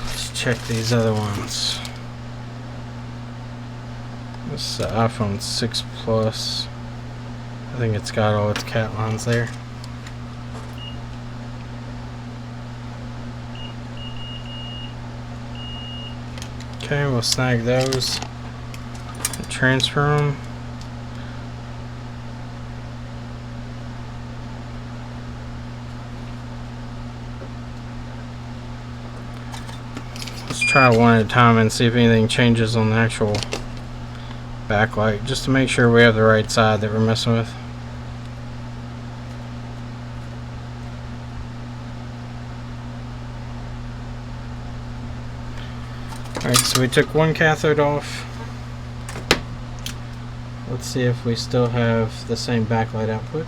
Let's check these other ones. This is the iPhone 6 Plus. I think it's got all its cat lines there. Okay, we'll snag those and transfer them. Let's try one at a time and see if anything changes on the actual backlight, just to make sure we have the right side that we're messing with. Alright, so we took one cathode off. Let's see if we still have the same backlight output.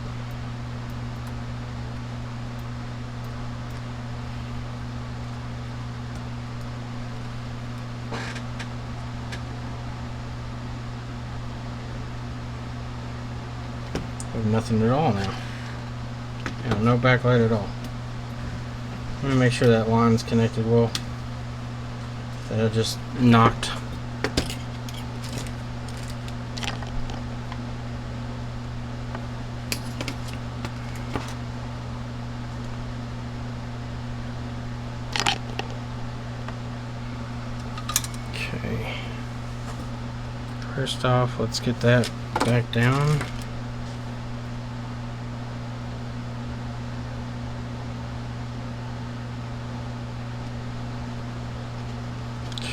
We have nothing at all now. Yeah, no backlight at all. Let me make sure that line's connected well. That I just knocked. Okay. First off, let's get that back down.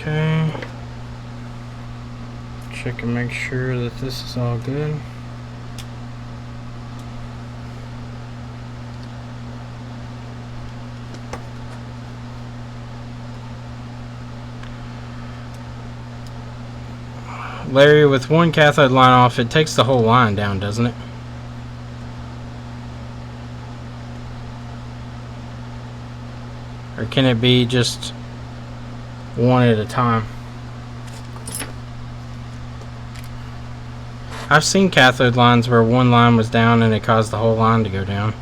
Okay. Check and make sure that this is all good. Larry, with one cathode line off, it takes the whole line down, doesn't it? Or can it be just one at a time? I've seen cathode lines where one line was down and it caused the whole line to go down.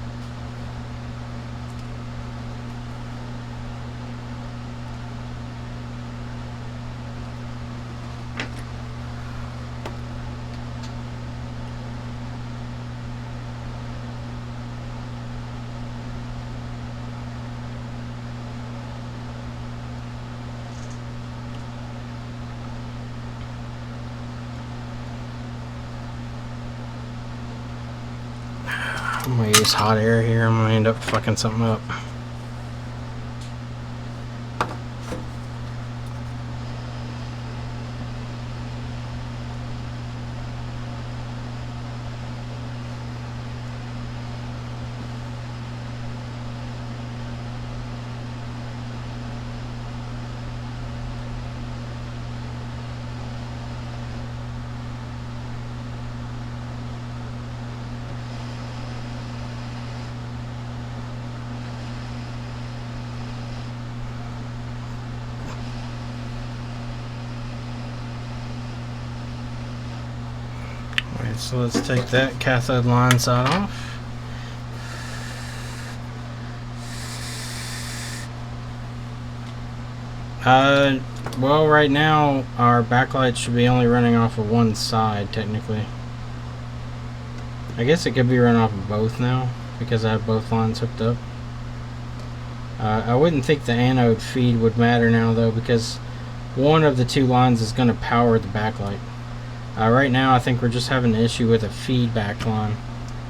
I'm gonna use hot air here. I'm gonna end up fucking something up. So let's take that cathode line side off. Well, right now our backlight should be only running off of one side technically. I guess it could be running off of both now because I have both lines hooked up. I wouldn't think the anode feed would matter now though, because one of the two lines is going to power the backlight. Right now I think we're just having an issue with a feedback line,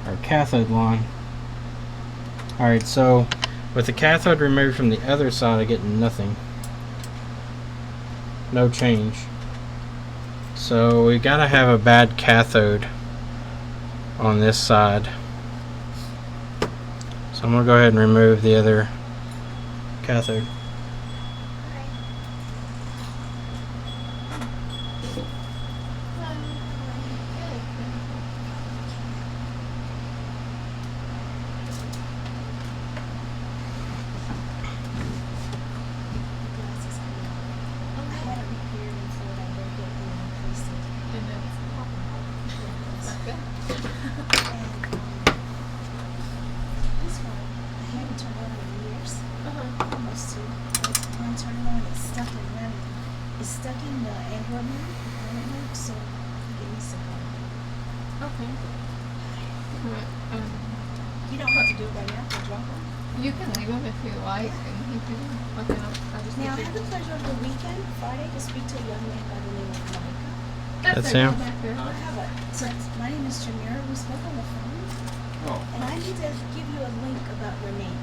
or cathode line. Alright, so with the cathode removed from the other side I get nothing. No change. So we gotta have a bad cathode on this side. So I'm gonna go ahead and remove the other cathode. This one, I haven't turned on in years. Almost two. When I turn it on, it's stuck in memory. It's stuck in the Android mode, so give me some help. Okay. But, You don't have to do it right now, to drop them. you can leave him if you like, and he can look it up. I just Now, I need had the pleasure of the weekend, Friday, to speak to a young man by the name of Micah. That's okay, him? back there. I have a text. My name is Jamira. We spoke on the phone, Oh. and I need to give you a link about your name.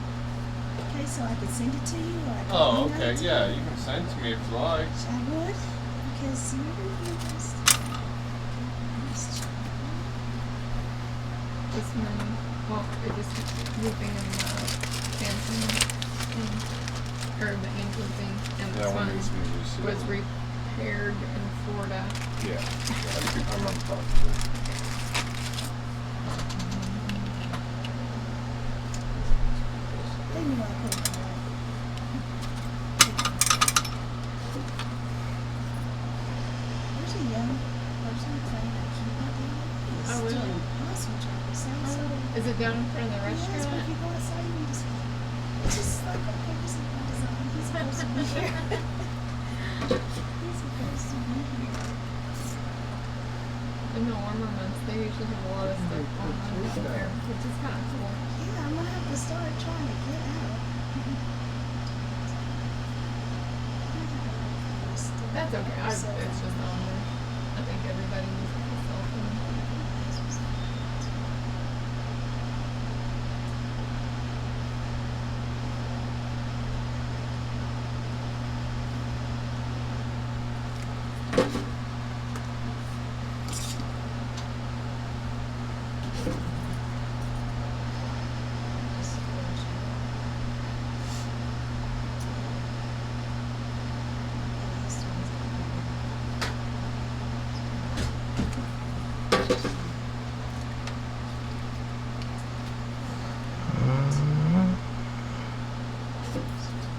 Okay, so I can send it to you, or I can Oh, email okay. it to Yeah, you. you can send it to me if you like. I would, because you're going to be interested. This morning, well, it just looping in the Samsung thing, or the Android thing, and this one was repaired in Florida. Yeah. I'm on top of They knew I couldn't call it. There's a young person playing a keyboard there. He's Oh, really? doing an awesome job. It sounds so Is it down in front of the yes, but if restaurant? you go outside, you can just, it's just like, okay, this is my design. He's supposed to be here. He's supposed to be here. In the warmer months, they usually have a lot of stuff on out there, which is kind of cool. Yeah, I'm gonna have to start trying to get out. That's okay. It's just on there. I think everybody uses a cell phone.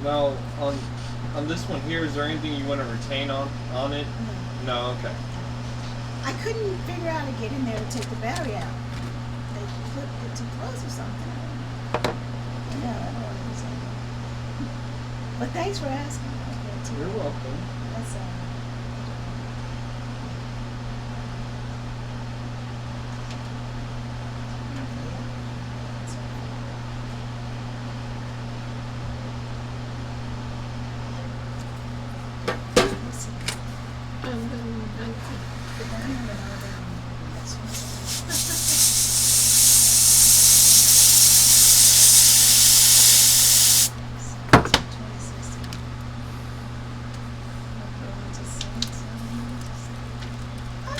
Now, on this one here, is there anything you want to retain on it? No. Okay. I couldn't figure out how to get in there to take the battery out. They clipped it too close or something. No, I don't want to do something. But thanks for asking. Okay, You're welcome. That's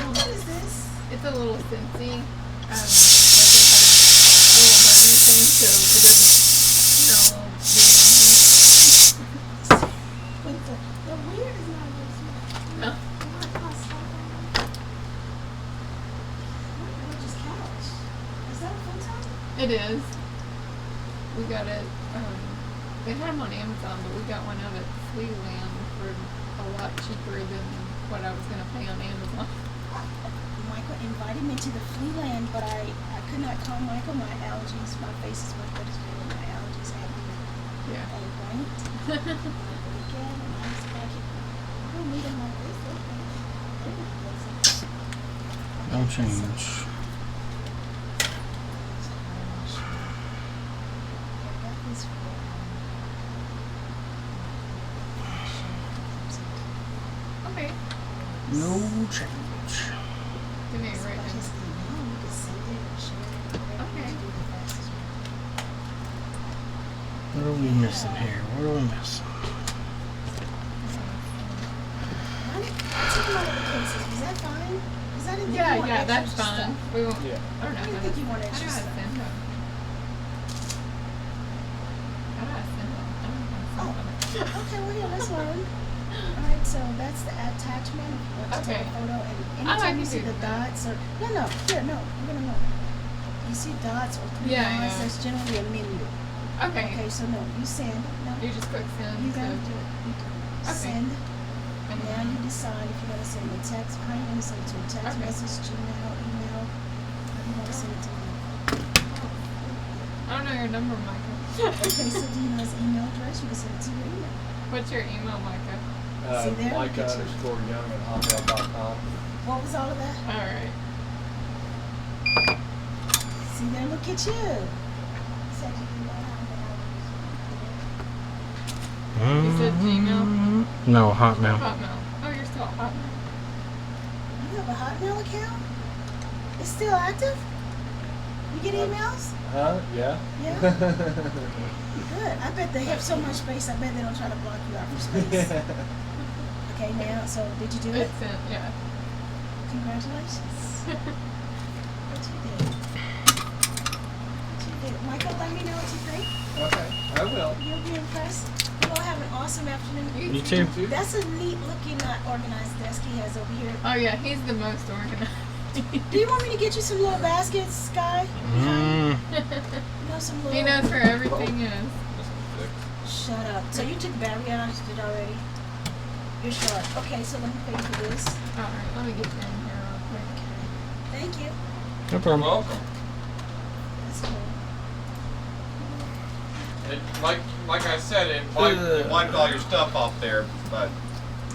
what is this? It's a little Scentsy, like it has a little burner thing, so it doesn't smell Wait, the weird is not this. No. Gorgeous couch. Is that a futon? It is. We got it, they had them on Amazon, but we got one out at Flealand for a lot cheaper than what I was going to pay on Amazon. Michael invited me to the Flealand, but I could not call Michael. My allergies, my face is what is feeling. My allergies have me Yeah. all right. Weekend, and I was like, I don't need them like this. Okay. No change. Okay. No change. Give me a right now. Okay. What are we missing here? What are we missing? Is that fine? Because I didn't think you Yeah, want yeah, extra that's fine. stuff. We won't. Yeah. I don't know. I didn't think you want I extra know how to stuff. send them. How do I send them? I don't know how to send them. Okay, well, yeah, let's learn. Alright, so that's the attachment. Let's take Okay. a photo. And I anytime like you to see do the that. dots or we're gonna know. You see dots or three Yeah, lines, yeah. that's generally a menu. Okay. Okay, so no, you send. No, You just click send. you gotta so- do it. You do it. Okay. Send. And Now you decide if you're gonna send a text. How you gonna send it to a text Okay. message, Gmail, email. How you want to send it to me? I don't know your number, Micah. Okay, so do you know his email address? You can send it to your email. What's your email, Micah? See there? Micah_young@hotmail.com. What was all of that? Alright. See there, look at you. Said you didn't know You said Gmail? No, Hotmail. Hotmail. Oh, you're still at Hotmail. You have a Hotmail account? It's still active? You get emails? Huh? Yeah. Yeah. Good. I bet they have so much space. I bet they don't try to block you out for space. Okay, now, so did you do it? It's sent, yeah. Congratulations. What you did? What you did? Michael, let me know what you think. Okay, I will. You'll be impressed. You'll have an awesome afternoon. You too. That's a neat looking, organized desk he has over here. Oh, yeah, he's the most organized. Do you want me to get you some little baskets, Sky? You know, some little... He knows where everything is. Shut up. So you took the battery out, I did already. You're sharp. Okay, so let me pay for this. Alright, let me get you in here real quick. Thank you. No problem. Welcome. That's cool. It, like I said, it wiped all your stuff off there, but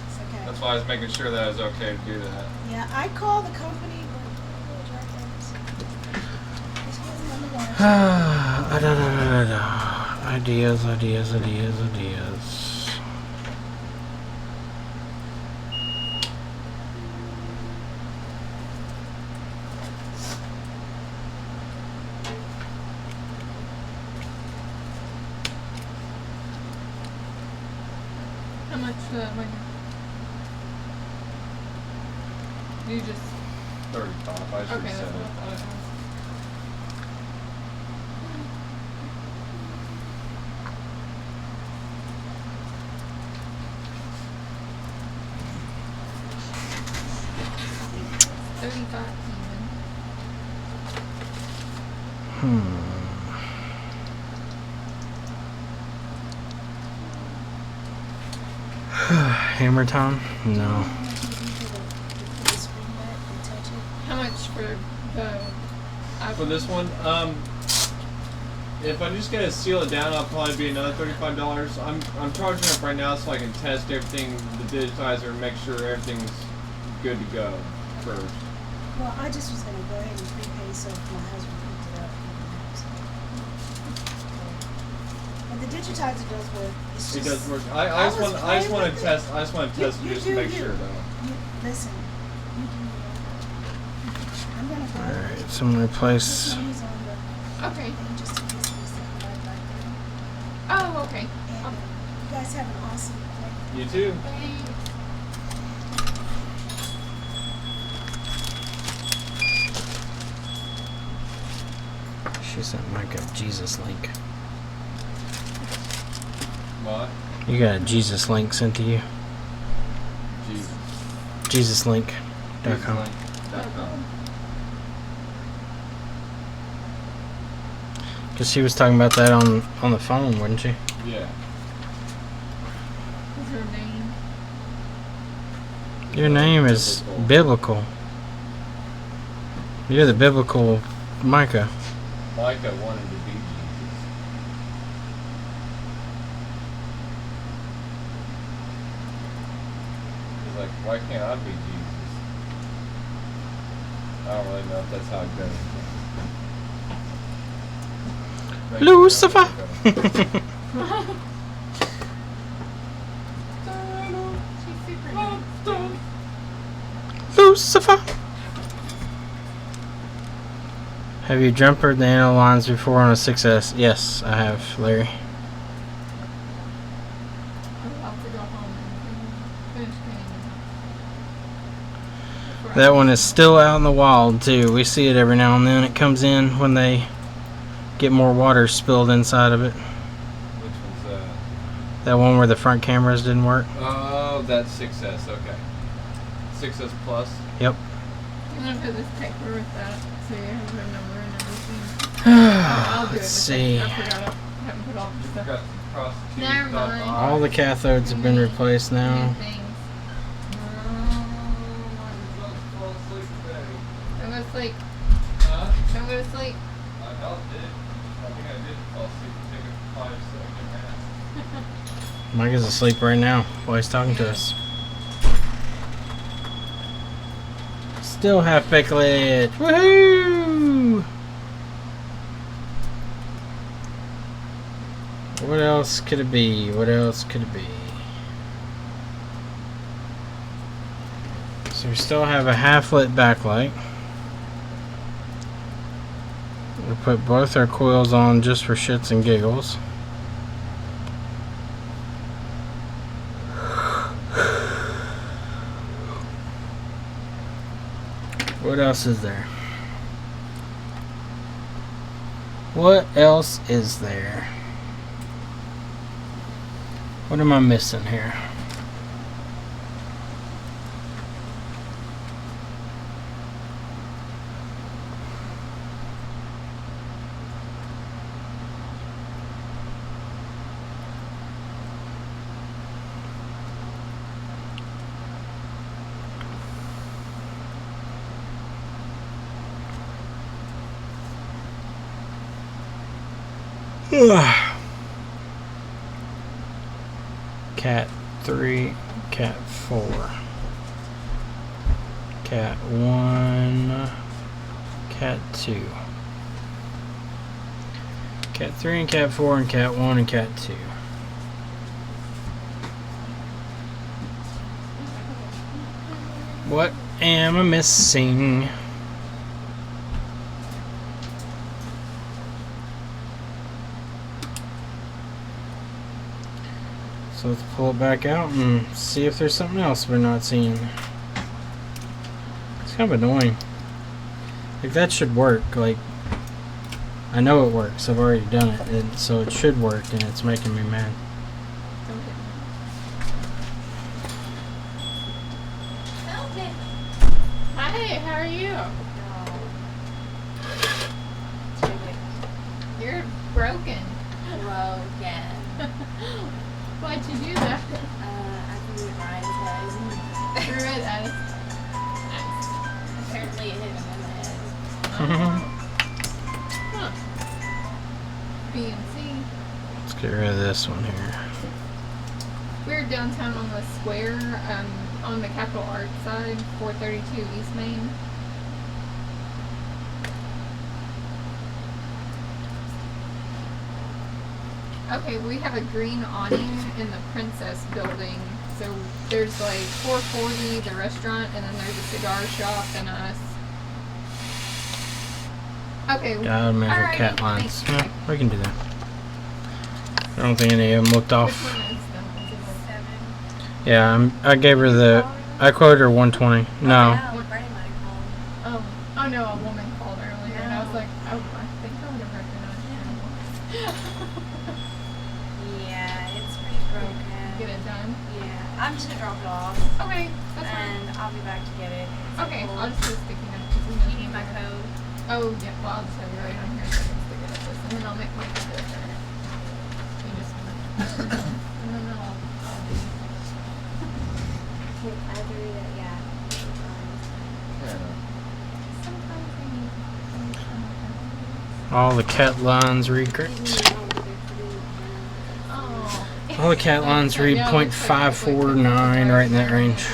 It's okay. that's why I was making sure that it was okay to do that. Yeah, I called the company, but we'll drive this wasn't on the warranty. Ideas. How much, Micah? You just... 35. I should Okay, have that's said what I it. thought it was. $35 even. Hammer time? No. How much did you do for the screen back and touch it? How much for the iPhone? For this one, if I just gotta seal it down, I'll probably be another $35. I'm charging up right now so I can test everything, the digitizer, and make sure everything's good to go first. Well, I just was going to go ahead and prepay so if my husband picked it up. But the digitizer does work. It's just, It does work. I just was want playing to with it. test. I just want to test You just do to make you. sure though. Listen, you do you. I'm going to go. Alright, so I'm gonna replace. This one is on the Okay. thing just in case there's something right back there. Oh, okay. And you guys have an awesome day. You too. Thanks. She sent Mike a Jesus link. What? You got a Jesus link sent to you? Jesus. JesusLink.com. Because she was talking about that on the phone, wasn't she? Yeah. What's her name? Your name is biblical. You're the biblical Micah. Micah wanted to be Jesus. He's like, why can't I be Jesus? I don't really know if that's how it goes. Maybe Lucifer. She's super nice. Lucifer. Have you jumpered the anal lines before on a 6S? Yes, I have, Larry. I'm about to go home and finish painting. That one is still out in the wild too. We see it every now and then. It comes in when they get more water spilled inside of it. Which one's that? That one where the front cameras didn't work. Oh, that's 6S, okay. 6S Plus? Yep. I'm gonna put this paper with that so you have her number and everything. I'll do it. Let's see. I forgot. I haven't put all the stuff. Got cross the T's, Never dot the mind. I. All the cathodes have been replaced now. Things. Fall asleep today. It was like, Huh? no asleep? I felt it. I think I did fall asleep. Take a 5 second nap. Mike is asleep right now while he's talking to us. Still have backlight. Woohoo! What else could it be? What else could it be? So we still have a half-lit backlight. We'll put both our coils on just for shits and giggles. What else is there? What else is there? What am I missing here? Cat 3, Cat 4, Cat 1, Cat 2, Cat 3 and Cat 4 and Cat 1 and Cat 2. What am I missing? So let's pull it back out and see if there's something else we're not seeing. It's kind of annoying. Like, that should work. Like, I know it works. I've already done it. And so it should work, and it's making me mad. Hi, how are you? You're broken. Why'd you do that? I threw it right at his head. Threw it at us. Apparently it hit him in the head. Huh. BNC. Let's get rid of this one here. We're downtown on the square, on the Capital Arts side, 432 East Main. Okay, we have a green awning in the Princess building. So there's like 440, the restaurant, and then there's a cigar shop and us. Okay. Gotta measure alrighty, cat lines. thanks. Yeah, we can do that. I don't think any of them looked Which off. one is them? Is it like 7. Yeah, I gave her the. I quoted her 120. No. Yeah, what Brady might have called. oh no, a woman called earlier, and I was like, oh, I think I would have recognized her. Yeah, it's pretty broken. Get it done. Yeah, I'm just gonna drop it off. Okay, that's fine. And I'll be back to get it. It's Okay, cool. I'll just go sticky note. You need my code. Oh, yeah, well, I'll just have you right on here so I can stick it up this, and then I'll make my code there. You just, and then I'll do. I have to read it, yeah. Sometimes I need All the cat lines read correct. Oh. All the cat lines read Yeah, it looks like it's like 0.549, right in that range.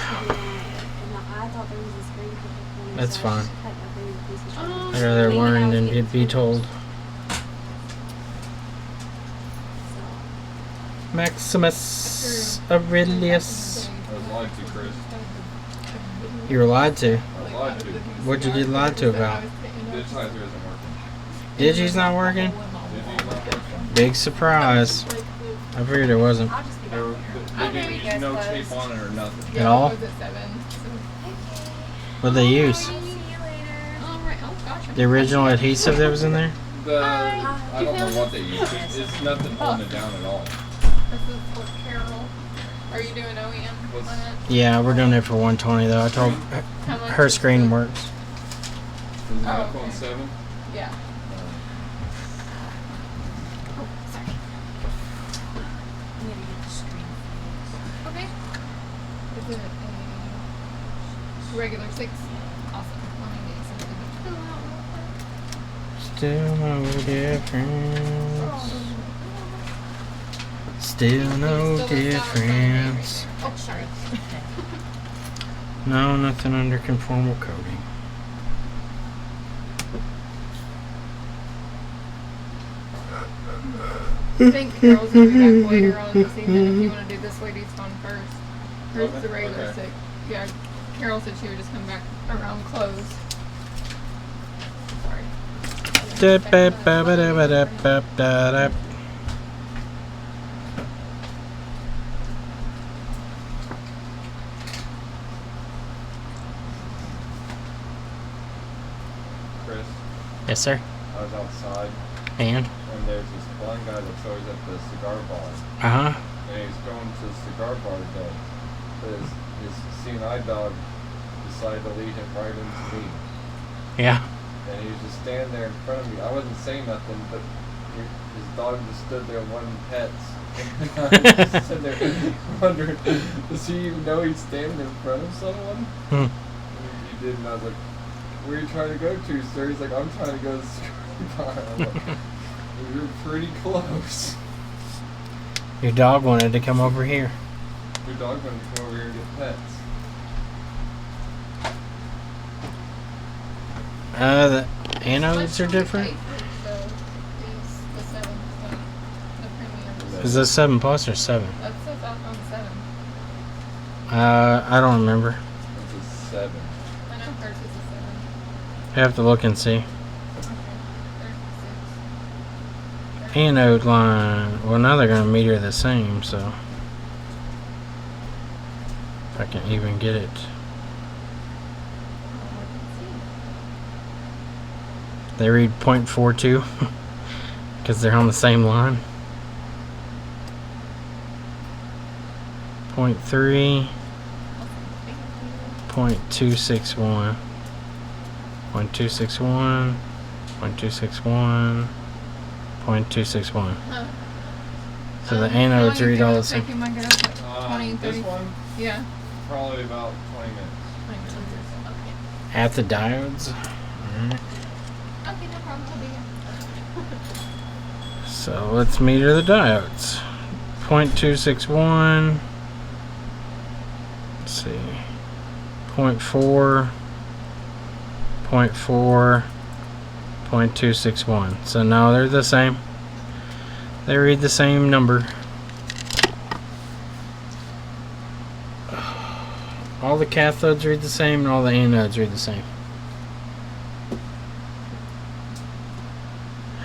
That's That's fine. Oh. I'd rather learn than be told. Maximus Aurelius. I was lied to, Chris. You were lied to. I was lied to. What'd you get lied to about? Digitizer isn't working. Digi's not working? Digi's not working. Big surprise. I figured it wasn't. I'll just be There, back they here. didn't Okay. use no Guys tape closed. on it or nothing. At all? It was at 7. So. What'd they use? See you later. All right. Oh gosh. The original adhesive that was in there? I don't know what they use. It's nothing holding it down at all. This is for Carol. Are you doing OEM What's- on it? Yeah, we're doing it for 120 though. I told How much her is screen the- works. Is it Oh, iPhone okay. 7? Yeah. Oh, sorry. I'm gonna get the screen fixed. Okay. Is it a regular 6? Awesome. Let me get something to fill out real quick. Still no difference. Still no difference. Oh, sorry. No, nothing under conformal coating. I think Carol's gonna be back later on this evening if you want to do this lady's one first. Here's Okay, the regular okay. sick. Yeah, Carol said she would just come back around close. Sorry. Da-ba-ba-ba-da-ba-da-ba-da. Chris, Yes, sir. I was outside, And? and there's this one guy that's always at the cigar bar, Uh-huh. and he's going to the cigar bar today. But his CNI dog decided to lead him right into me. Yeah. And he was just standing there in front of me. I wasn't saying nothing, but his dog just stood there wanting pets. And I was just sitting there wondering, does he even know he's standing in front of someone? Hmm. And he did, and I was like, where are you trying to go to, sir? He's like, I'm trying to go to the cigar bar. I'm like, you're pretty close. Your dog wanted to come over here. Your dog wanted to come over here and get pets. The anodes are different. The 7, the premium. Is this 7 plus or 7? That says on 7. I don't remember. It's a 7. I know hers is a 7. I have to look and see. Okay. There's the 6. Anode line. Well, now they're going to meter the same, so. If I can even get it. They read 0.42 because they're on the same line. 0.3, 0.261, 0.261, 0.261, 0.261. Huh. So the anodes read all the same. You might get up like 20, 30. This one, Yeah. probably about 20 minutes. 22 years. Okay. At the diodes. Alright. Okay, no problem. I'll be here. So let's meter the diodes. 0.261. Let's see. 0.4. 0.4. 0.261. So no, they're the same. They read the same number. All the cathodes read the same, and all the anodes read the same.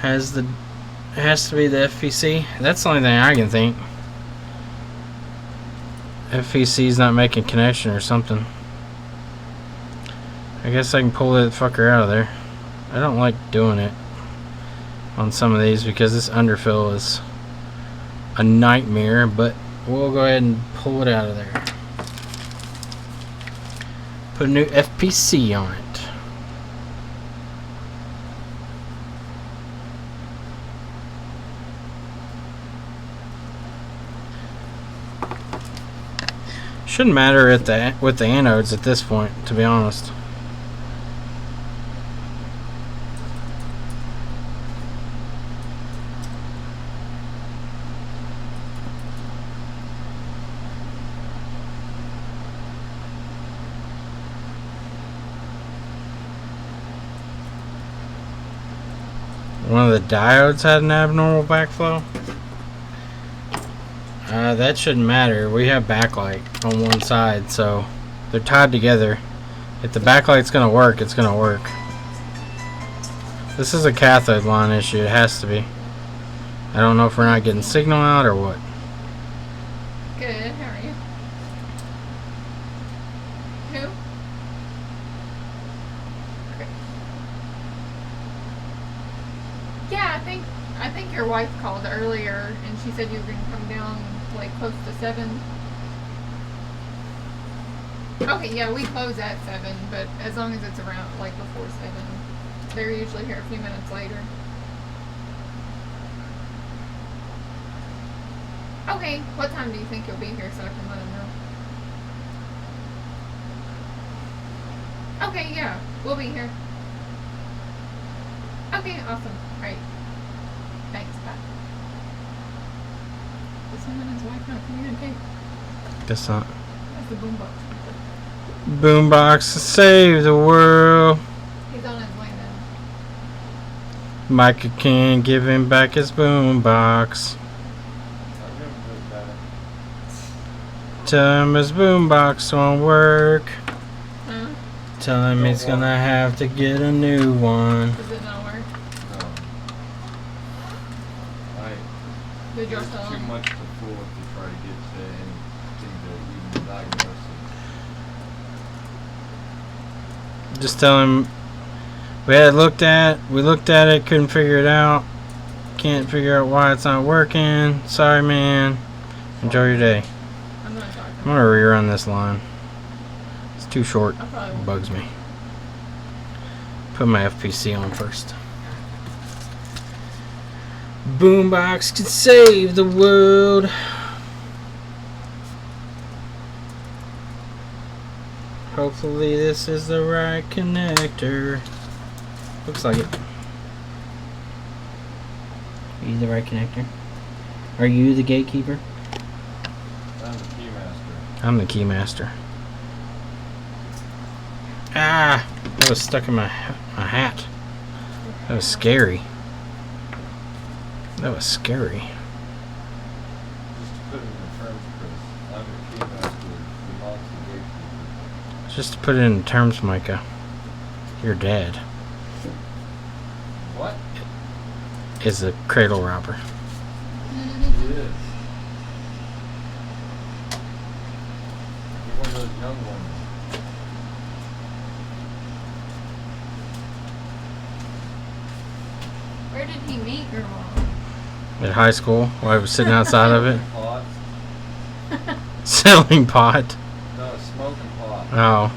It has to be the FPC. That's the only thing I can think. FPC's not making connection or something. I guess I can pull that fucker out of there. I don't like doing it on some of these because this underfill is a nightmare, but we'll go ahead and pull it out of there. Put a new FPC on it. Shouldn't matter with the anodes at this point, to be honest. One of the diodes had an abnormal backflow. That shouldn't matter. We have backlight on one side, so they're tied together. If the backlight's gonna work, it's gonna work. This is a cathode line issue. It has to be. I don't know if we're not getting signal out or what. Good. How are you? Who? Great. Yeah, I think your wife called earlier and she said you were gonna come down like close to 7. Okay, yeah, we close at 7, but as long as it's around like before 7, they're usually here a few minutes later. Okay, what time do you think you'll be here so I can let them know? Okay, yeah, we'll be here. Okay, awesome. Alright. Thanks, bye. Does him and his wife not communicate? Guess not. That's the boombox. Boombox to save the world. He's on his way now. Micah can't give him back his boombox. I'm gonna do it better. Tell him his boombox won't work. Huh? Tell him he's gonna have to get a new one. Does it not work? No. Did you There's tell too him? much to fool if you try to get to anything to even diagnose it. Just tell him we looked at it, couldn't figure it out. Can't figure out why it's not working. Sorry, man. Enjoy your day. I'm not talking. I'm gonna rerun this line. It's too short. I probably won't. Bugs me. Put my FPC on first. Boombox could save the world. Hopefully this is the right connector. Looks like it. Are you the right connector? Are you the gatekeeper? I'm the keymaster. I'm the keymaster. Ah! That was stuck in my hat. That was scary. That was scary. Just to put it in the terms, Chris, I'm the keymaster. You're not the gatekeeper. Just to put it in terms, Micah. Your dad What? is a cradle robber. He is. You're one of those young ones. Where did he meet your mom? At high school, while I was sitting outside of it, Pot? selling pot. No, smoking pot. Oh,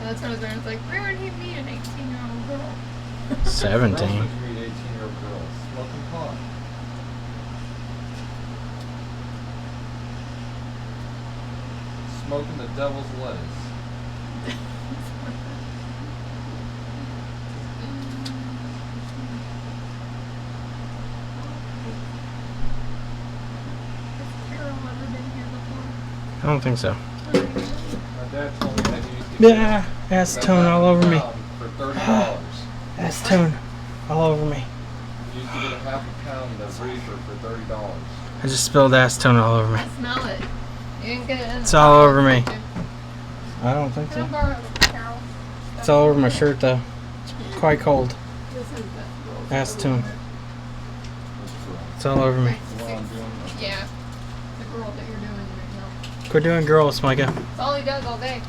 That's what I was there. It's like, where would he meet an 18-year-old girl? 17. Where else would you meet 18-year-old girls? Smoking pot. Smoking the devil's lettuce. Has Carol ever been here before? I don't think so. My dad told me that he used to get Yeah, acetone all over me. for $30. Acetone all over me. You used to get a half a pound of reefer for $30. I just spilled acetone all over me. I smell it. You didn't get it in It's the all bottle, over me. did you? I don't think Can I so. borrow it, Carol? It's all over my shirt though. It's quite cold. This is the Acetone. That's correct. It's all over me. What I'm doing, Yeah. The girl that you're doing right now. Quit doing girls, Micah. That's all he does all day.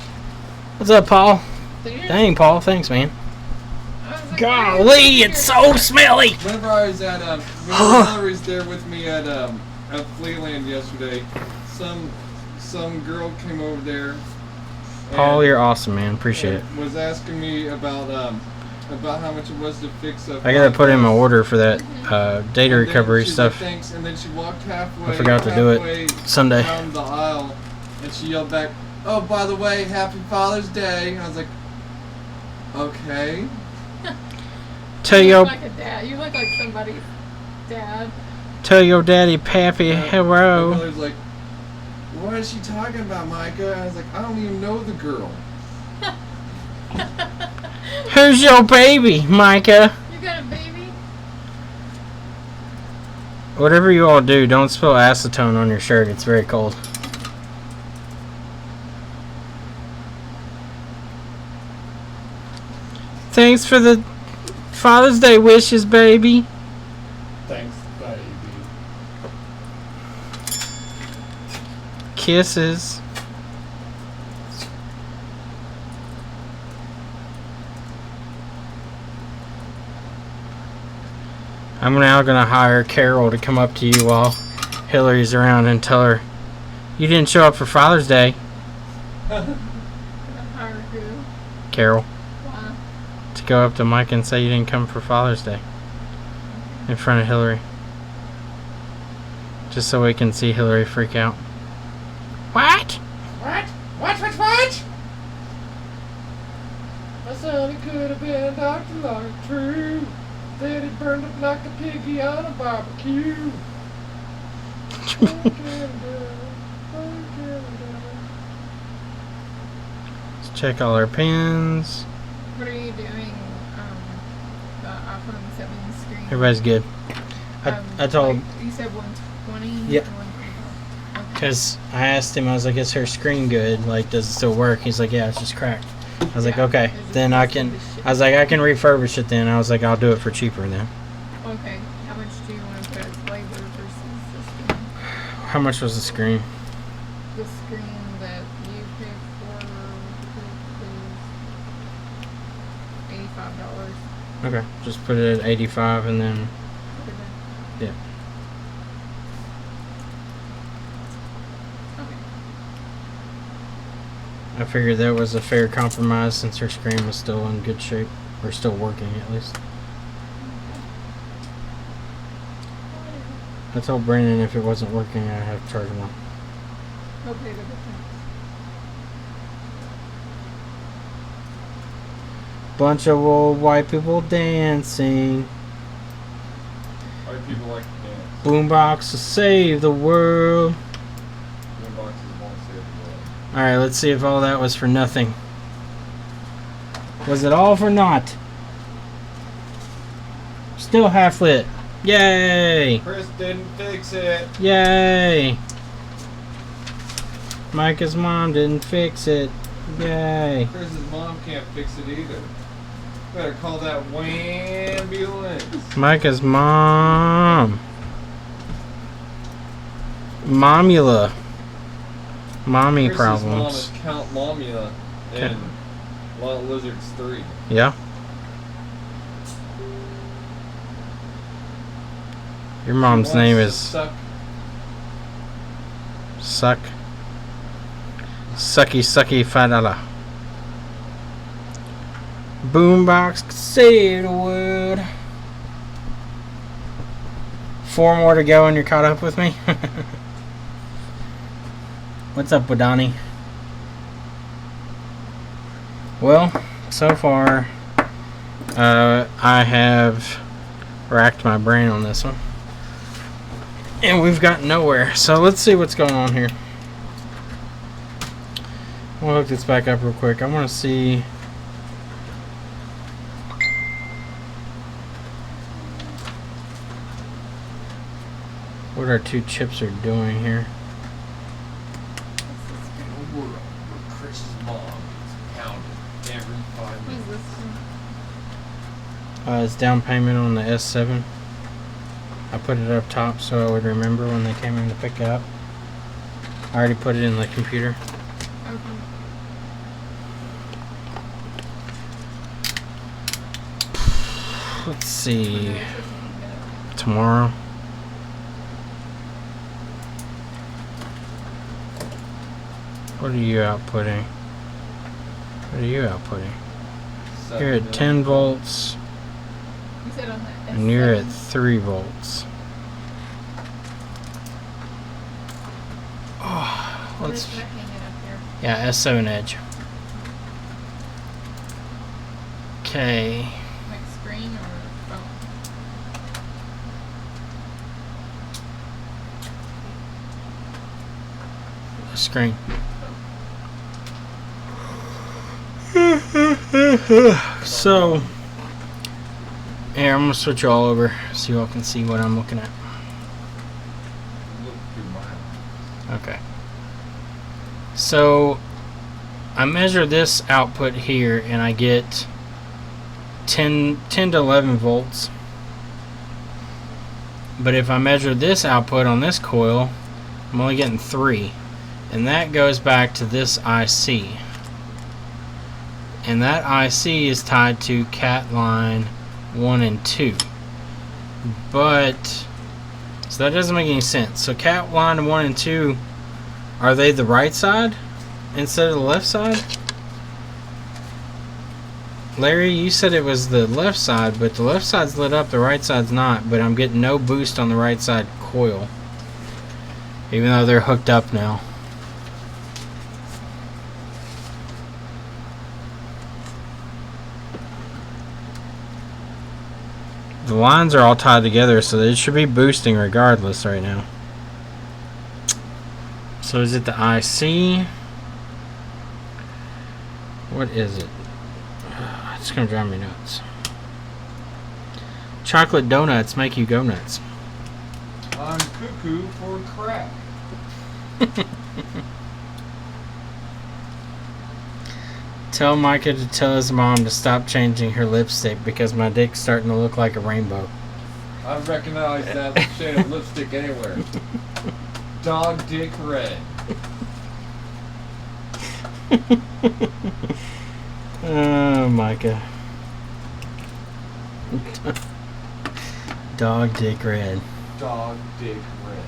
What's up, Paul? Did you Dang, Paul. Thanks, man. I was like, Golly, it's so smelly. Whenever I was at whenever Hillary's there with me at Fleeland yesterday, some girl came over there. Paul, and- you're awesome, man. Appreciate it. and was asking me about how much it was to fix up. I gotta put in my order for that data And then recovery she's stuff. Like, thanks, and then she walked halfway. I forgot to do it halfway Sunday. Down the aisle, and she yelled back, "Oh, by the way, Happy Father's Day!" And I was like, "Okay." Tell You your look like a dad. You look like somebody's dad. tell your daddy, Pappy, My hello. mother's like, "What is she talking about, Micah?" And I was like, "I don't even know the girl." Who's your baby, Micah? You got a baby? Whatever you all do, don't spill acetone on your shirt. It's very cold. Thanks for the Father's Day wishes, baby. Thanks, baby. Kisses. I'm now gonna hire Carol to come up to you while Hillary's around and tell her you didn't show up for Father's Day, Gonna hire who? Carol. Why? To go up to Mike and say you didn't come for Father's Day in front of Hillary. Just so we can see Hillary freak out. What? What? What? What's son, it could have been Dr. Lark, true. That he burned up like a piggy on a barbecue. Let's check all our pins. What are you doing? The iPhone 7 screen. Everybody's good. I told, Like, you said 120. Yep. 125. Okay. because I asked him, I was like, is her screen good? Like, does it still work? He's like, yeah, it's just cracked. I was like, Yeah, okay, it's just then I can. I was like, I can refurbish it then. I was like, I'll do it for cheaper then. Okay. How much do you want to put as labor versus the screen? How much was the screen? The screen that you paid for is $85. Okay, just put it at 85 and then, yeah. Okay. I figured that was a fair compromise since her screen was still in good shape, or still working at least. I told Brandon if it wasn't working, I'd have to charge him. They'll pay the difference. Bunch of old white people dancing. White people like to dance. Boombox will save the world. Boomboxes won't save the world. Alright, let's see if all that was for nothing. Was it all for naught? Still half lit. Yay! Chris didn't fix it. Yay! Micah's mom didn't fix it. Yay! Chris's mom can't fix it either. Better call that ambulance. Micah's mom. Momula. Mommy Chris's problems. mom is Count Momula in Lot Lizards 3. Yeah? Your mom's She name wants is to suck. Sucky Fadala. Boombox can save the world. 4 more to go and you're caught up with me? What's up, Wadani? Well, so far, I have racked my brain on this one. And we've gotten nowhere. So let's see what's going on here. We'll hook this back up real quick. I want to see. What our 2 chips are doing here. In a world where Chris's mom is pounded every 5 What is minutes. this one? It's down payment on the S7. I put it up top so I would remember when they came in to pick it up. I already put it in the computer. Okay. Let's see. Tomorrow. What are you outputting? What are you outputting? You're at 10 volts. You said on the S7. And you're at 3 volts. Oh, let's. Should I hang it up here? Yeah, S7 Edge. Okay. Like screen or phone? Screen. So, here, I'm gonna switch all over so you all can see what I'm looking at. Look through mine. Okay. So, I measure this output here and I get 10 to 11 volts. But if I measure this output on this coil, I'm only getting 3. And that goes back to this IC. And that IC is tied to cat line 1 and 2. But, so that doesn't make any sense. So cat line 1 and 2, are they the right side instead of the left side? Larry, you said it was the left side, but the left side's lit up, the right side's not. But I'm getting no boost on the right side coil, even though they're hooked up now. The lines are all tied together, so it should be boosting regardless right now. So is it the IC? What is it? It's gonna drive me nuts. Chocolate donuts make you go nuts. I'm cuckoo for crack. Tell Micah to tell his mom to stop changing her lipstick because my dick's starting to look like a rainbow. I recognize that shade of lipstick anywhere. Dog dick red. Oh, Micah. Dog dick red. Dog dick red.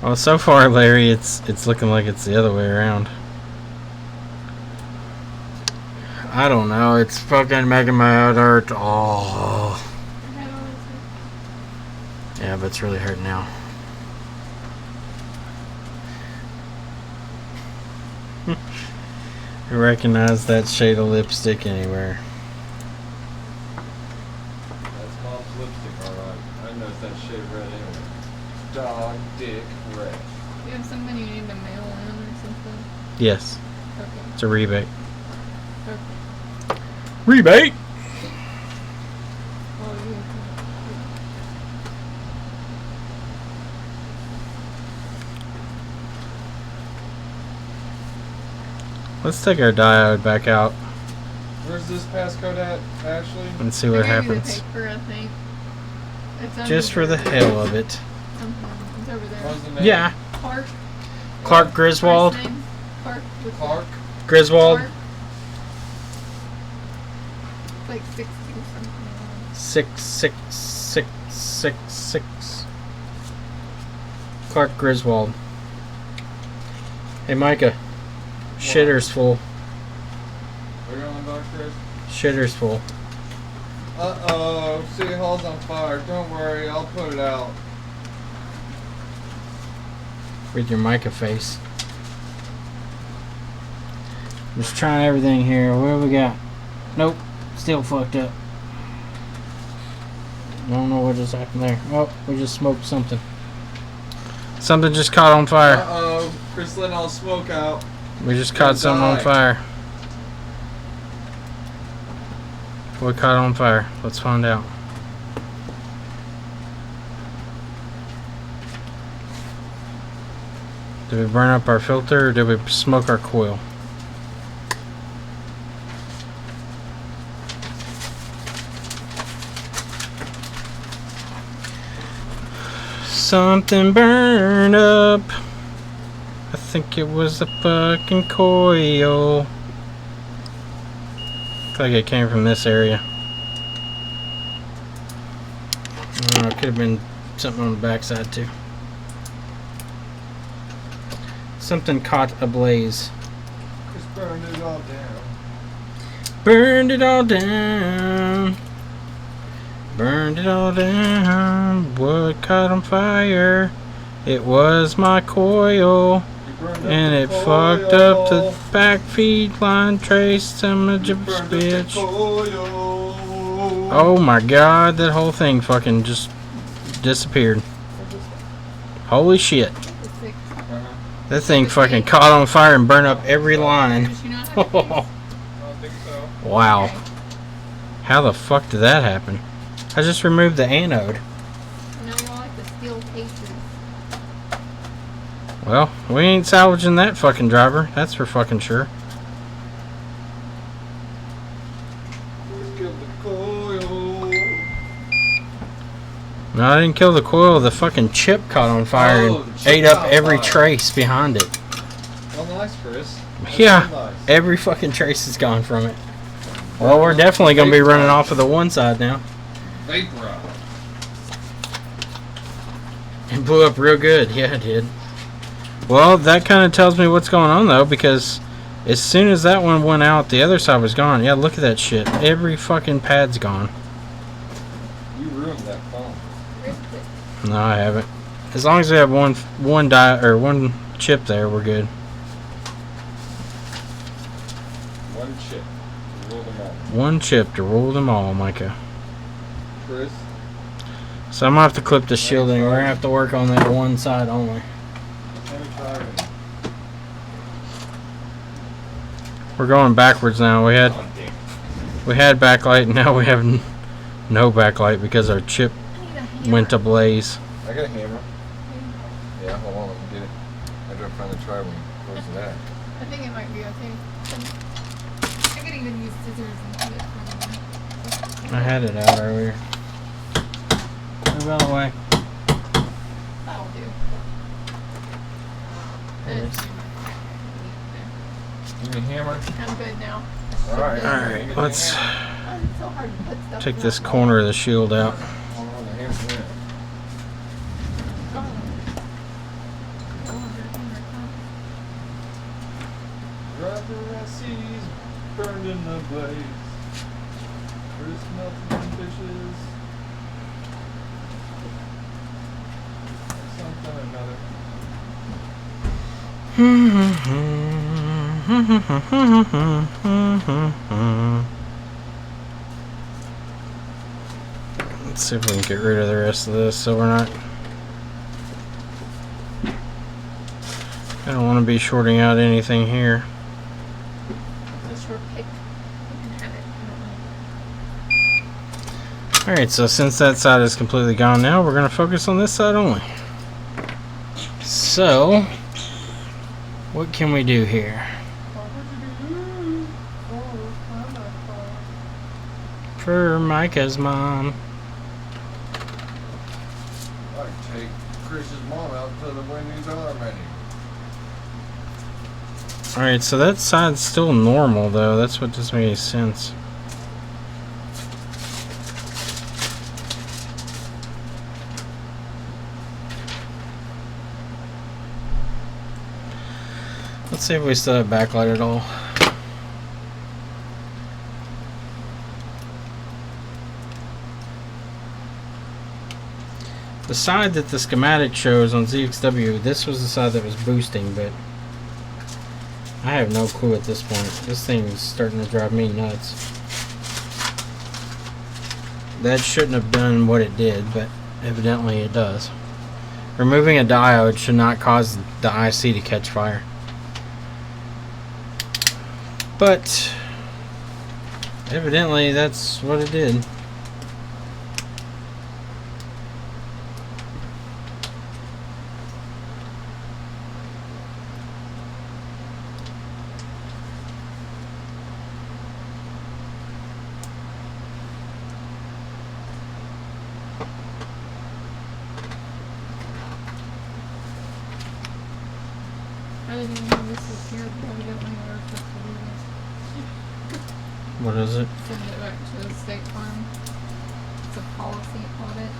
Well, so far, Larry, it's looking like it's the other way around. I don't know. It's fucking making my head hurt. Oh. Yeah, but it's really hurting now. I recognize that shade of lipstick anywhere. That's mom's lipstick, alright. I know that shade red anyway. Dog dick red. Do you have something you need to mail in or something? Yes, Okay. it's a rebate. Okay. Rebate? Well, you can. Let's take our diode back out Where's this passcode at, Ashley? and see what I gave you happens. the paper, I think. It's under Just for the hell of it. something. It's over there. What's the name? Yeah, Clark. Clark Griswold. First name? Clark. with the- Clark? Griswold. Clark. It's like 60 something. 66666. Clark Griswold. Hey, Micah. Shitter's full. We're going, Dr. Chris? Shitter's full. Uh-oh. City Hall's on fire. Don't worry. I'll put it out. With your Micah face. Just trying everything here. What do we got? Nope. Still fucked up. I don't know what just happened there. Oh, we just smoked something. Something just caught on fire. Uh-oh. Chris letting all the smoke out. We just caught something on Die. fire. What caught on fire? Let's find out. Did we burn up our filter or did we smoke our coil? Something burned up. I think it was the fucking coil. Looks like it came from this area. I don't know, it could have been something on the backside too. Something caught ablaze. Chris burned it all down. Burned it all down. Burned it all down. What caught on fire? It was my coil. And it fucked up the back feed line trace to my bitch. Oh my god, that whole thing fucking just disappeared. Holy shit. The 6. That thing fucking caught on fire and burned up every line. Does she not have these? I don't think so. Wow. Okay. How the fuck did that happen? I just removed the anode. Now you all like the steel cases. Well, we ain't salvaging that fucking driver. That's for fucking sure. Chris killed the coil. No, I didn't kill the coil. The fucking chip caught on fire Oh, the and chip ate up caught every fire. trace behind it. Well, nice, Chris. That's Yeah. so nice. Every fucking trace is gone from it. Well, we're definitely going to be running off of the one side now. Vaporize. It blew up real good. Yeah, it did. Well, that kind of tells me what's going on, though, because as soon as that one went out, the other side was gone. Yeah, look at that shit. Every fucking pad's gone. You ruined that phone. Ripped it. No, I haven't. As long as we have one chip there, we're good. One chip. Roll them all. One chip to rule them all, Micah. Chris. So I'm gonna have to clip the shielding. We're gonna have to work on that one side only. We're going backwards now. We had backlight, and now we have no backlight because our chip went ablaze. I got a hammer. Yeah, hold on, let me get it. I gotta find the traveling. Where's that? I think it might be okay. I could even use scissors and cut it from I had it out earlier. Move out of the way. That'll do. Give me a hammer. I'm good now. Alright. Alright, let's Oh, it's so hard to put stuff take in this that corner of the shield out. Hold on, the hammer's in. Rubber I seas burned in the blaze. First melting fishes. Something or another. Let's see if we can get rid of the rest of this so we're not. I don't want to be shorting out anything here. It's a short pick. You can have it. Alright, so since that side is completely gone now, we're going to focus on this side only. So, what can we do here? For Micah's mom. I can take Chris's mom out to the Wendy's other menu. Alright, so that side's still normal though. That's what doesn't make any sense. Let's see if we still have backlight at all. The side that the schematic shows on ZXW, this was the side that was boosting, but I have no clue at this point. This thing is starting to drive me nuts. That shouldn't have done what it did, but evidently it does. Removing a diode should not cause the IC to catch fire. But evidently that's what it did. I didn't even know this was here, but evidently we're supposed to do this. What is it? Send it back to the State Farm. It's a policy audit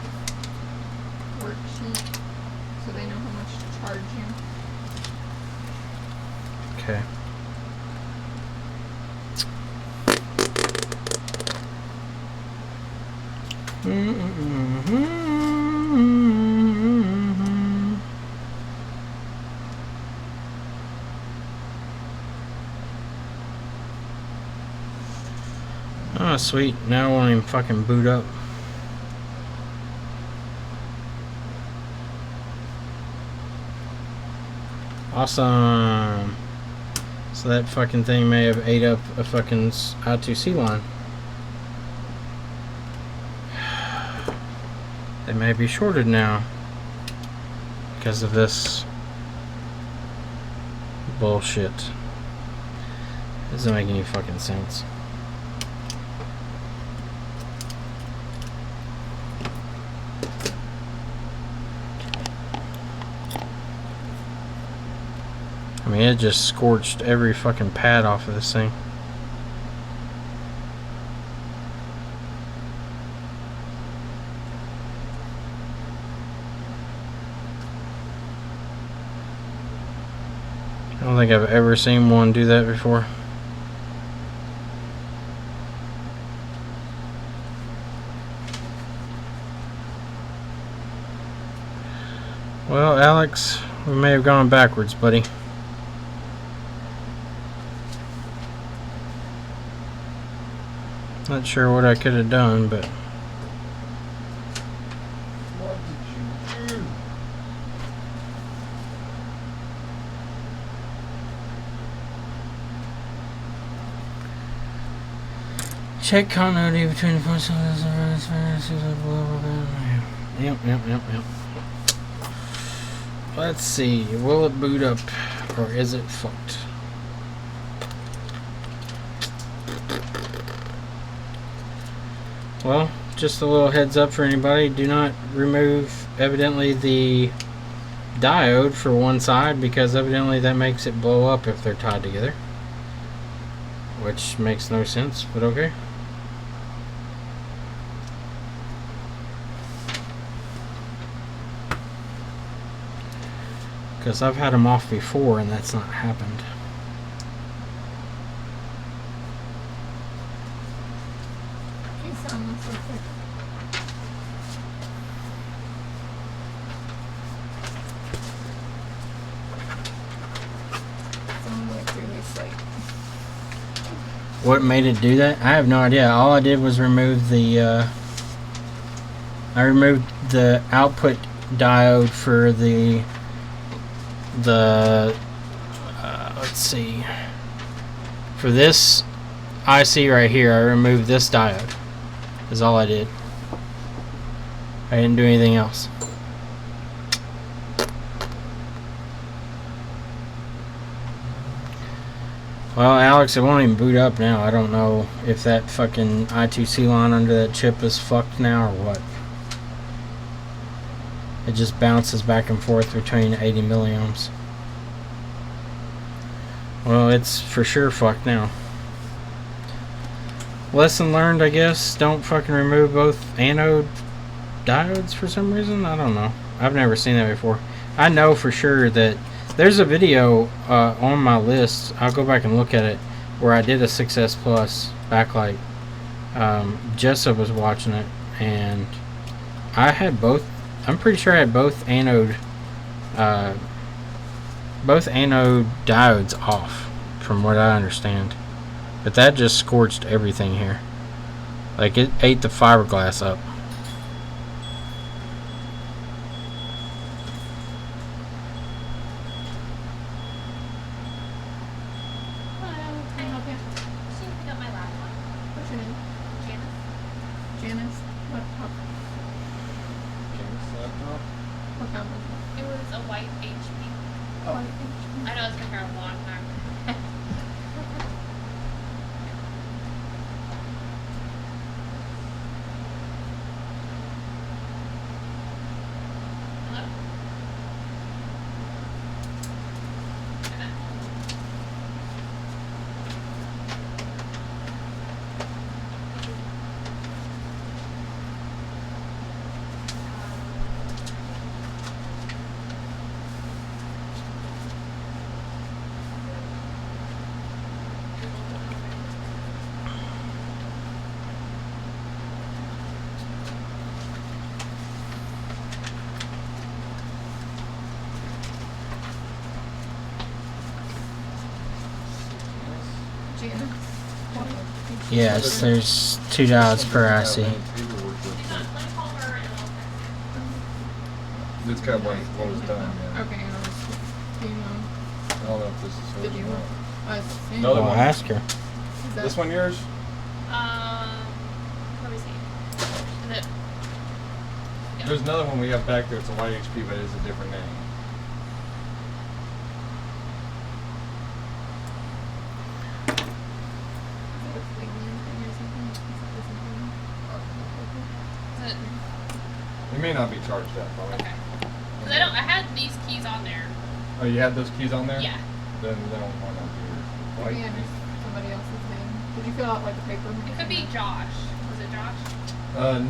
worksheet, so they know how much to charge you. Okay. Oh, sweet. Now I won't even fucking boot up. Awesome. So that fucking thing may have ate up a fucking I2C line. They may be shorted now because of this bullshit. Doesn't make any fucking sense. I mean, it just scorched every fucking pad off of this thing. I don't think I've ever seen one do that before. Well, Alex, we may have gone backwards, buddy. Not sure what I could have done, but What did you do? check continuity between the points. Yep. Let's see. Will it boot up, or is it fucked? Well, just a little heads up for anybody. Do not remove, evidently, the diode for one side, because evidently that makes it blow up if they're tied together. Which makes no sense, but okay. Because I've had them off before and that's not happened. Okay, so I'm gonna flip it. It's only like 3 weeks late. What made it do that? I have no idea. All I did was remove the I removed the output diode for the let's see, for this IC right here. I removed this diode is all I did. I didn't do anything else. Well, Alex, it won't even boot up now. I don't know if that fucking I2C line under that chip is fucked now or what. It just bounces back and forth between 80 milliamps. Well, it's for sure fucked now. Lesson learned, I guess. Don't fucking remove both anode diodes for some reason. I don't know. I've never seen that before. I know for sure that there's a video on my list. I'll go back and look at it where I did a 6S Plus backlight. Jessa was watching it, and I had both. I'm pretty sure I had both anode diodes off, from what I understand. But that just scorched everything here. Like, it ate the fiberglass up. Hello, can I help you? See if you got my laptop. What's your name? Janice. Janice? What kind was It was a white HP. it? Oh. I know it's been here a long time. Hello? Janice? Yes, there's 2 diodes per IC. She's on. Let me call her and I'll text It's kind of what was done, yeah. Okay, do you know? I don't know if this is hers Did you or want? not. Another Well, one. ask her. Is that, This one yours? her. Let me see. Is it? Yeah. There's another one we have back there. It's a white HP, but it's a different name. Is it? It may not be charged up. Probably. Okay. Because I had these keys on there. Oh, you had those keys on there? Yeah. Then that one might not be yours. White. Yeah, just somebody else's name. Did you fill out like a paper? It could be Josh. Was it Josh?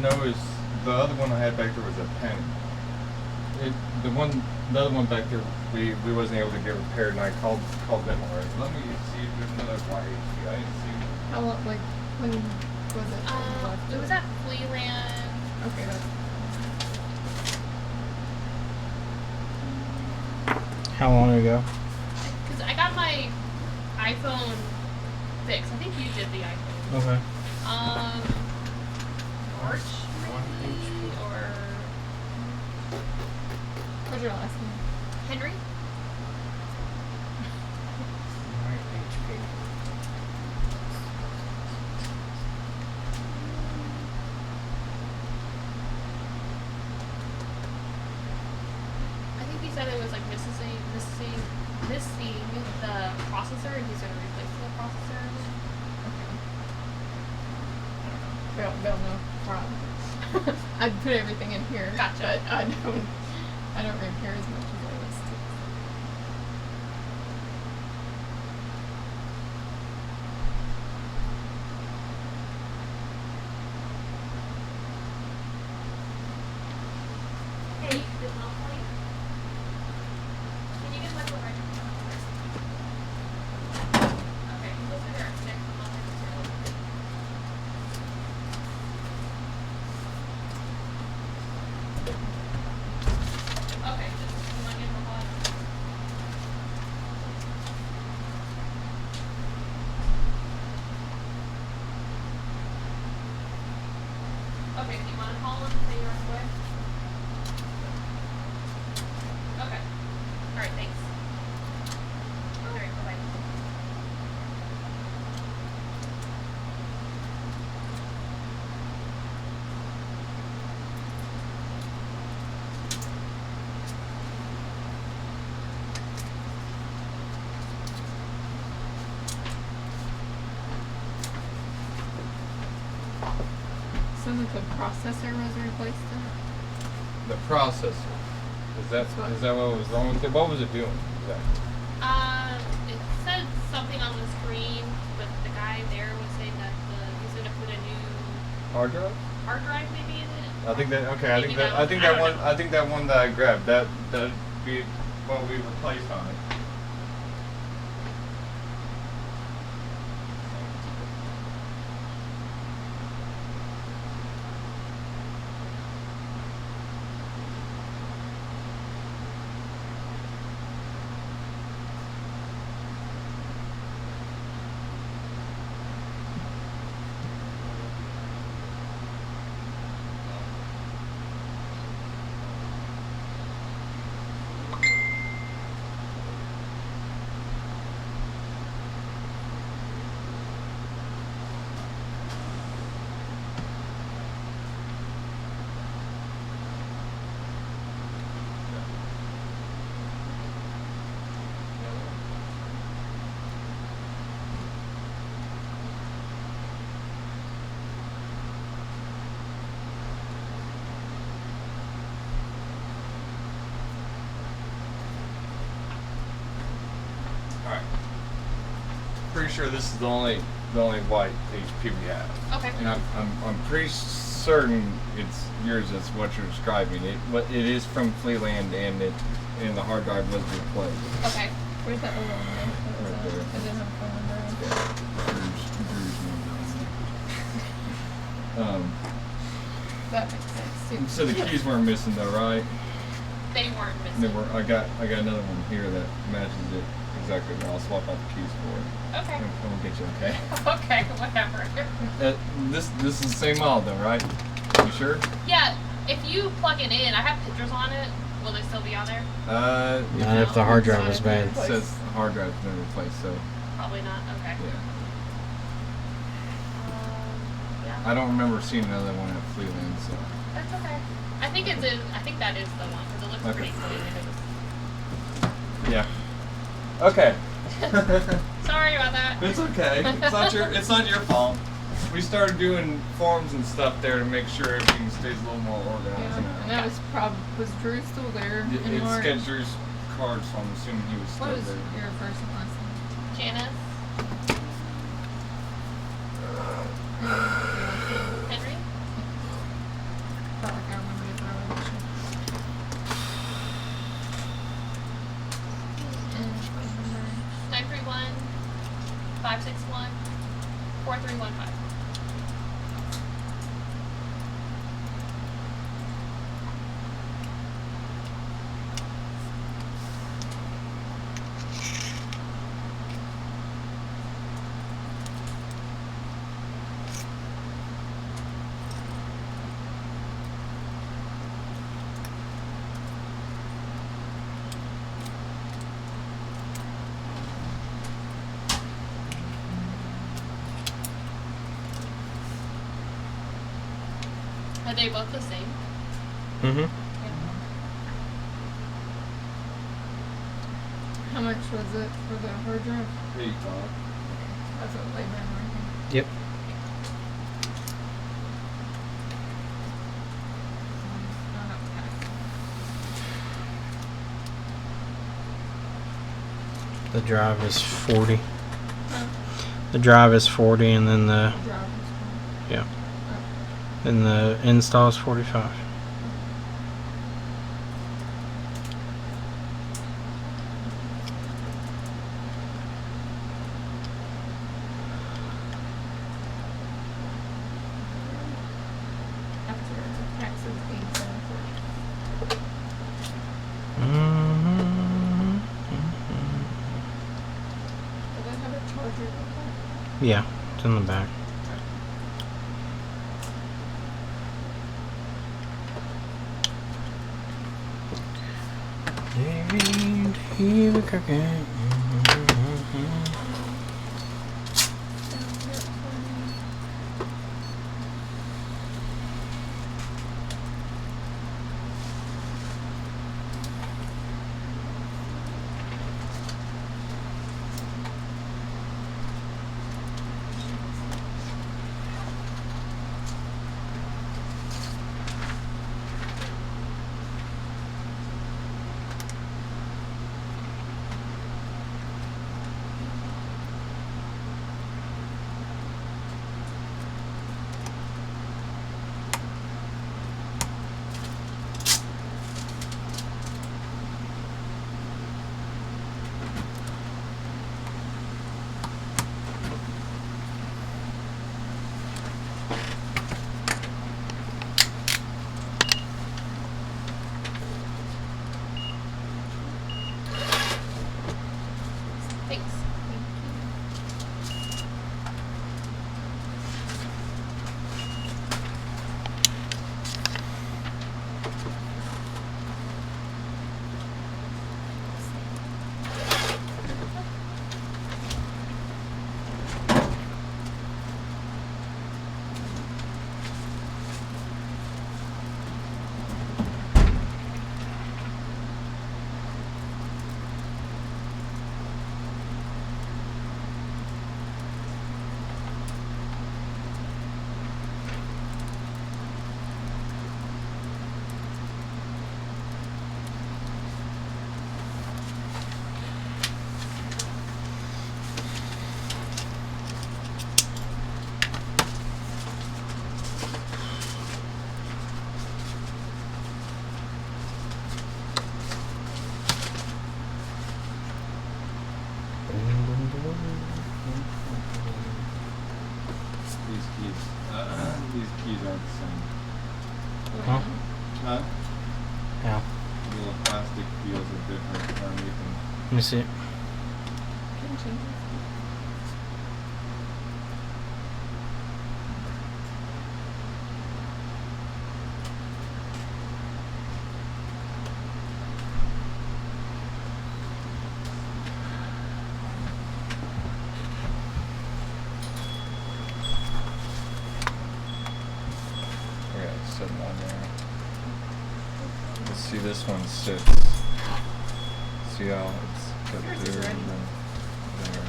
No, it's the other one I had back there was a pen. The other one back there, we wasn't able to get repaired, and I called them already. Let me see if there's another white HP. I didn't see. How long, like, when was it? It was at Fleeland. Okay, that's. How long ago? Because I got my iPhone fixed. I think you did the iPhone. Okay. March, maybe, or what's your last name? Henry? I think he said it was like missing the processor, and he's gonna replace the processor. They'll know. I'd put everything in here. Gotcha. But I don't repair as much as I used to. Hey, good mom point. Can you get my phone right now? Okay, those are next to mom point. Okay, just you want to get my phone? Okay, do you want to call him and say you're on the way? Okay. Alright, thanks. Alright, bye-bye. So that the processor was replaced then? The processor. Is that what was wrong with it? What was it doing exactly? It said something on the screen, but the guy there was saying that he's gonna put a new Hard drive? hard drive maybe in it. I think that okay. Maybe I think that don't one. know. I think that one that I grabbed that'd be what we replaced on it. Pretty sure this is the only white HP we have. Okay. And I'm pretty certain it's yours. That's what you're describing. It is from Fleeland, and the hard drive was replaced. Okay. Where's that other one? Right there. It didn't have a phone number. That makes sense too. So the keys weren't missing though, right? They weren't missing. They were. I got another one here that matches it exactly. I'll swap out the keys for it. Okay. And we'll get you okay. Okay, whatever. This is the same model though, right? You sure? Yeah, if you plug it in, I have pictures on it. Will they still be on there? Not if the hard drive was bad. It says the hard drive's been replaced, so Probably not. Okay. yeah. Yeah. I don't remember seeing another one at Fleeland, so. That's okay. I think it's in. I think that is the one because it looks Okay. pretty clean. Yeah. Okay. Sorry about that. It's okay. It's not your fault. We started doing forms and stuff there to make sure everything stays a little more organized. Yeah, and that was Drew still there in It's March? got Drew's card, so I'm assuming he was still What was there. your first and last name? Janice. Henry. Felt like I remembered it, but I wasn't sure. And phone number. 931-561-4315. Are they both the same? Mm-hmm. How much was it for the hard drive? 85. That's what labor and marketing. Yep. The drive is 40. The drive is 40, and then the yeah, and the install is 45. After taxes, $87.40. Does that have a charger with that? Yeah, it's in the back. Thanks. These keys aren't the same. Huh? Huh? How? The little plastic wheels are different underneath them. Let me see it. Can you change it? Yeah, it's sitting on there. Let's see, this one sits. See how it's got Yours is there ready. and then there.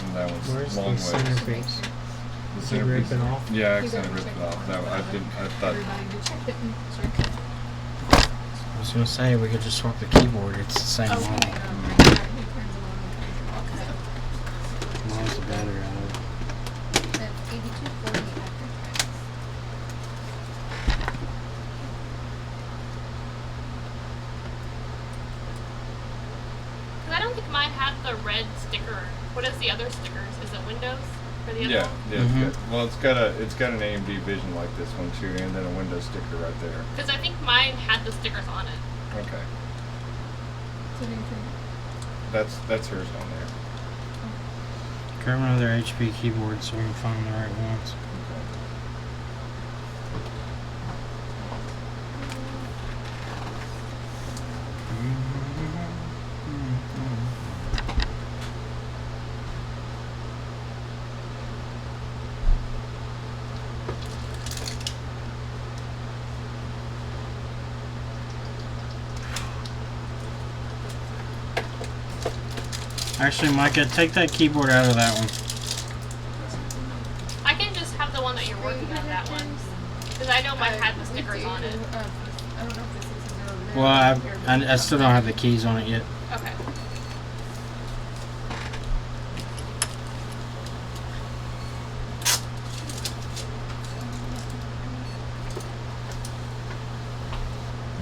And that was Where's long the center ways. piece? The Did you rip centerpiece- it off? Yeah, I You accidentally gotta ripped check it off. it. That I didn't. I thought. Everybody who checked it and checked it. I was gonna say we could just swap the keyboard. It's the same Okay. model. He turns them on and turns them off. Mine's the battery out of it. That's 8240 after tax. Because I don't think mine had the red sticker. What is the other stickers? Is it Windows for the other Yeah, one? yeah. Mhm. It's got, well, it's got an AMD Vision like this one too, and then a Windows sticker right there. Because I think mine had the stickers on it. Okay, So you can- that's hers on there. Grab another HP keyboard so we can find the right ones. Actually, Micah, take that keyboard out of that one. I can just have the one that you're working on, that one. Because I know mine had the stickers on it. I don't know if this is over there. Well, I still don't have the keys on it yet. Okay.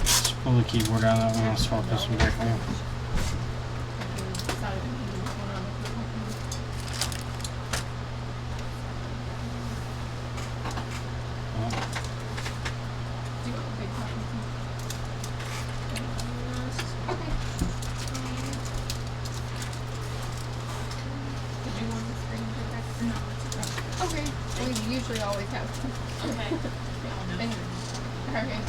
Just pull the keyboard out of that one. I'll swap this one back in. Okay, we usually always have. Okay. Okay.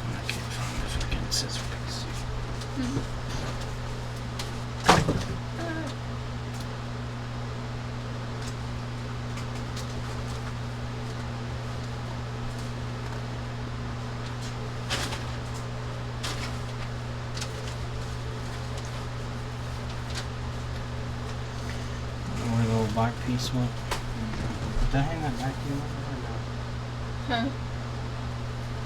I can't find the fucking scissor piece. Where the little black piece went. Did I hang that back in or no? Huh? I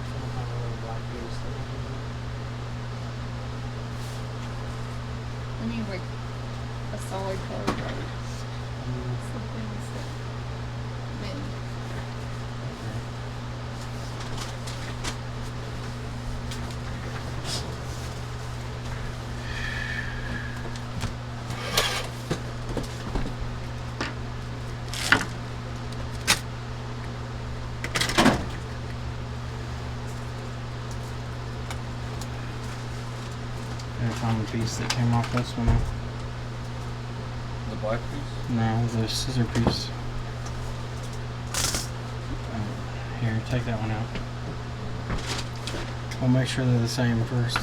don't have a little black piece there. I mean, like a solid color, right? Something that men. I found the piece that came off this one. The black piece? No, the scissor piece. Here, take that one out. We'll make sure they're the same first.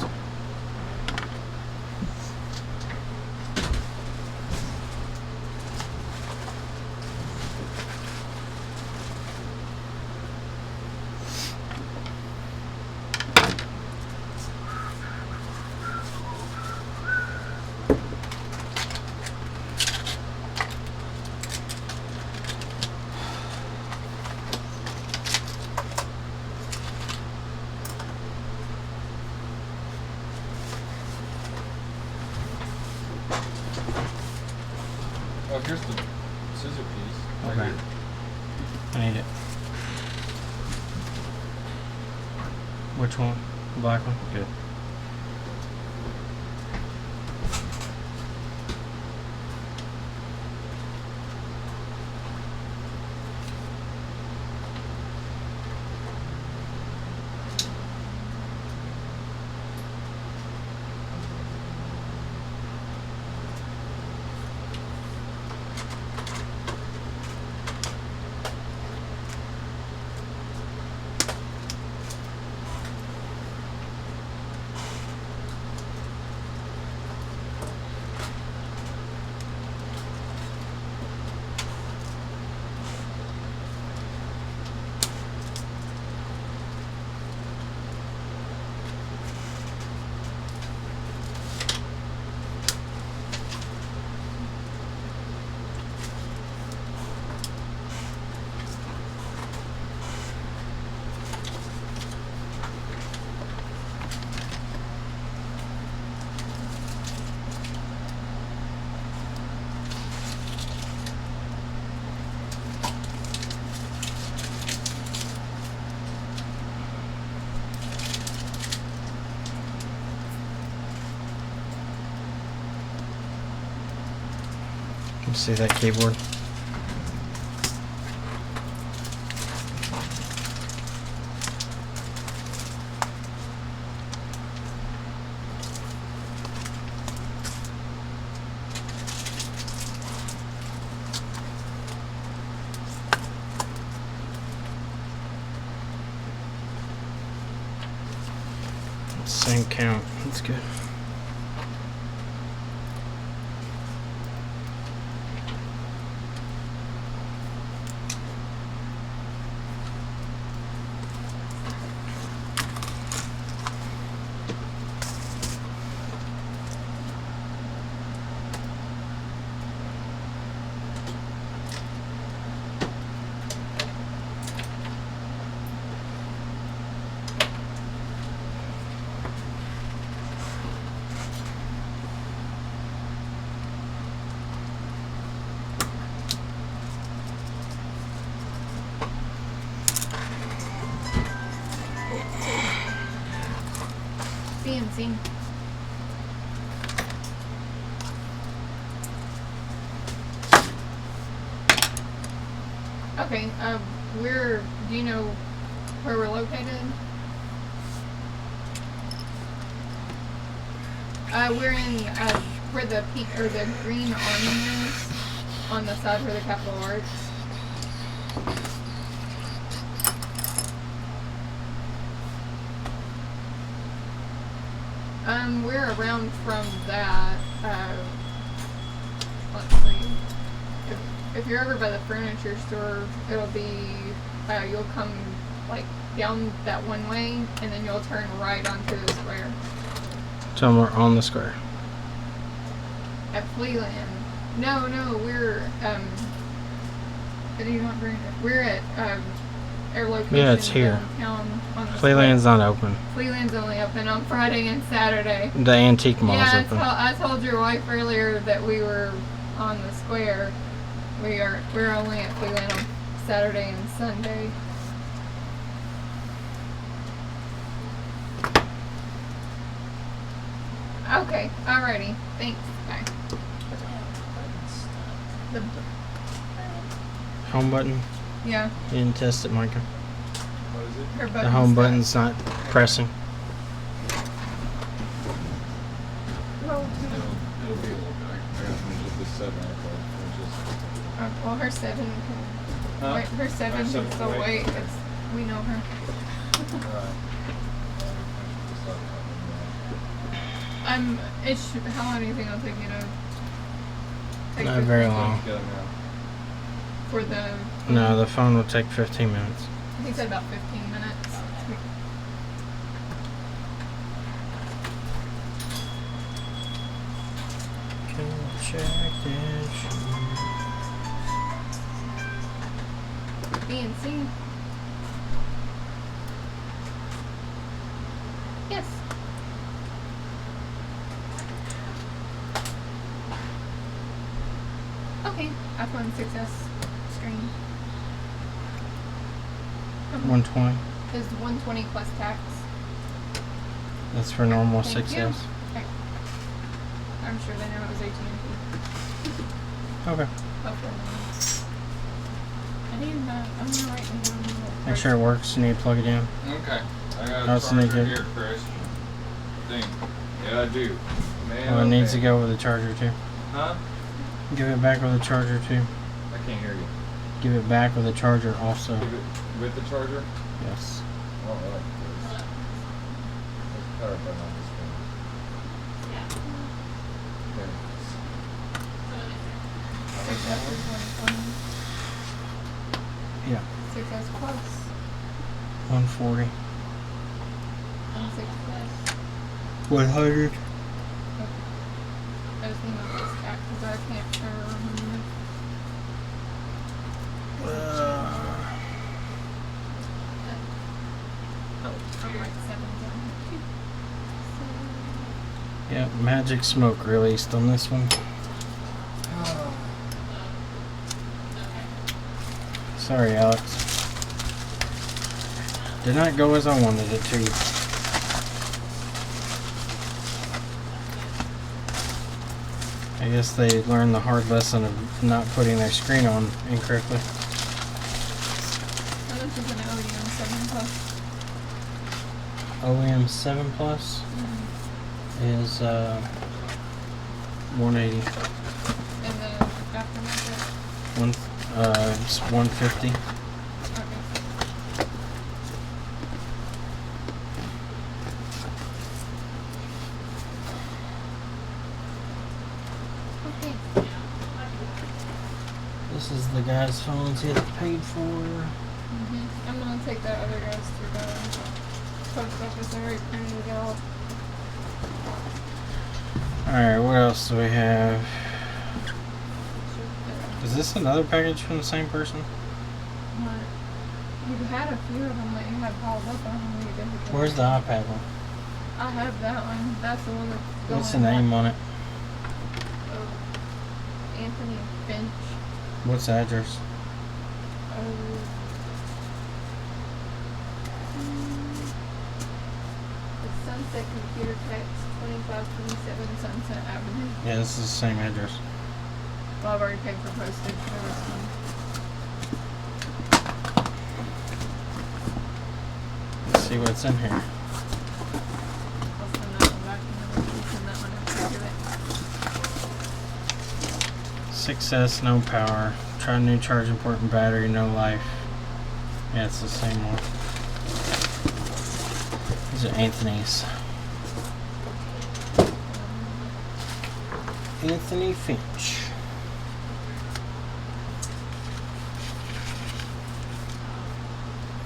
Oh, here's the scissor piece. Right Okay. here. I need it. Which one? The black one? Good. You see that keyboard? Let's Same count. That's good. CNC. Okay, do you know where we're located? We're in, where the peak, or the green awning is, on the side where the Capitol Arts. We're around from that, let's see. If you're over by the furniture store, it'll be, you'll come, like, down that one way, and then you'll turn right onto the square. Somewhere on the square. At Fleeland. No, we're, we're at, our location Yeah, it's here. downtown on the Fleeland's not open. Fleeland's only open on Friday and Saturday. The antique mall's Yeah, open. I told your wife earlier that we were on the square. We're only at Fleeland on Saturday and Sunday. Okay, alrighty. Thanks. Bye. The, Home button. yeah, You didn't test it, Micah. What is it? her The home button's button's not pressing. Well, It'll be a little bit. I gotta finish up this 7 o'clock. well, her 7 can. Huh? Wait, her 7 Her can 7 still can wait. wait. We know her. How long do you think it'll take you to take Not this very picture long. Together now. For the. No, the phone will take 15 minutes. He said about 15 minutes. BNC. Yes. Okay. iPhone 6s screen. 120. Is 120 plus tax. That's for normal Thank 6S. you. Okay. I'm sure they know it was AT&T. Okay. Hopefully. I need I'm gonna write them down. Make sure it works. You need to plug it in. Okay. I got a That's charger naked. here, Chris. Thing. Yeah, I do. Man, Oh, it needs to okay. go with the charger too. Huh? Give it back with the charger too. I can't hear you. Give it back with the charger also. Give it with the charger? Yes. Oh, right. There's a power button on this thing. There it is. 6S is 120. Yeah. 6S plus. 140. And 6S. 100. I just need my face back because I can't remember. I'm like 7 down. Yeah, magic smoke released on this one. Sorry, Alex. Did not go as I wanted it to. I guess they learned the hard lesson of not putting their screen on incorrectly. So this is an OEM 7 plus. OEM 7 Plus is 180. And the aftermarket. It's 150. Okay. This is the guy's phones he had paid for. I'm gonna take that other guy's to the post office. I already printed it out. Alright, what else do we have? Is this another package from the same person? What? You had a few of them that you had piled up on when you did it. Where's the iPad one? I have that one. That's the one that's going. What's the name on it? Oh, Anthony Finch. What's the address? The Sunset Computer Text, 2527 Sunset Avenue. Yeah, this is the same address. Well, I've already paid for postage for this one. Let's see what's in here. I'll send that one back and then we can send that one after it. 6S, no power. Try new charging port and battery, no life. Yeah, it's the same one. These are Anthony's. Anthony Finch.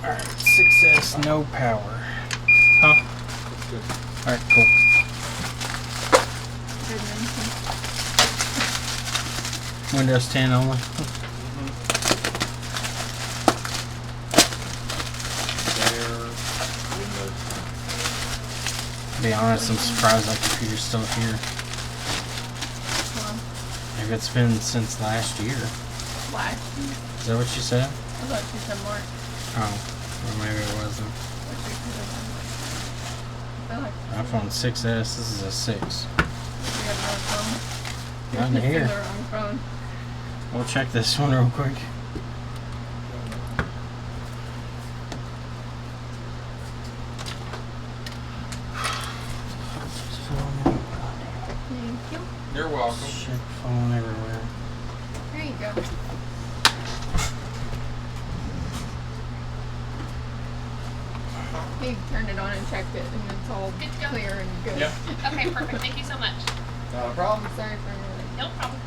Alright, 6S, no power. Huh? Alright, cool. Good mention. Windows 10 only. To be honest, I'm surprised that computer's still here. Well, If it's been since last year. last year. Is that what you said? I thought you said March. Oh, or maybe it wasn't. What you could have done. I feel like iPhone 6S, this is a 6. you have no phone. Not in You're here. the wrong phone. We'll check this one real quick. Thank you. You're welcome. Check phone everywhere. There you go. He turned it on and checked it, and it's all Good to go. clear and good. Yep. Okay, perfect. Thank you so much. Not a problem. Sorry for your No problem.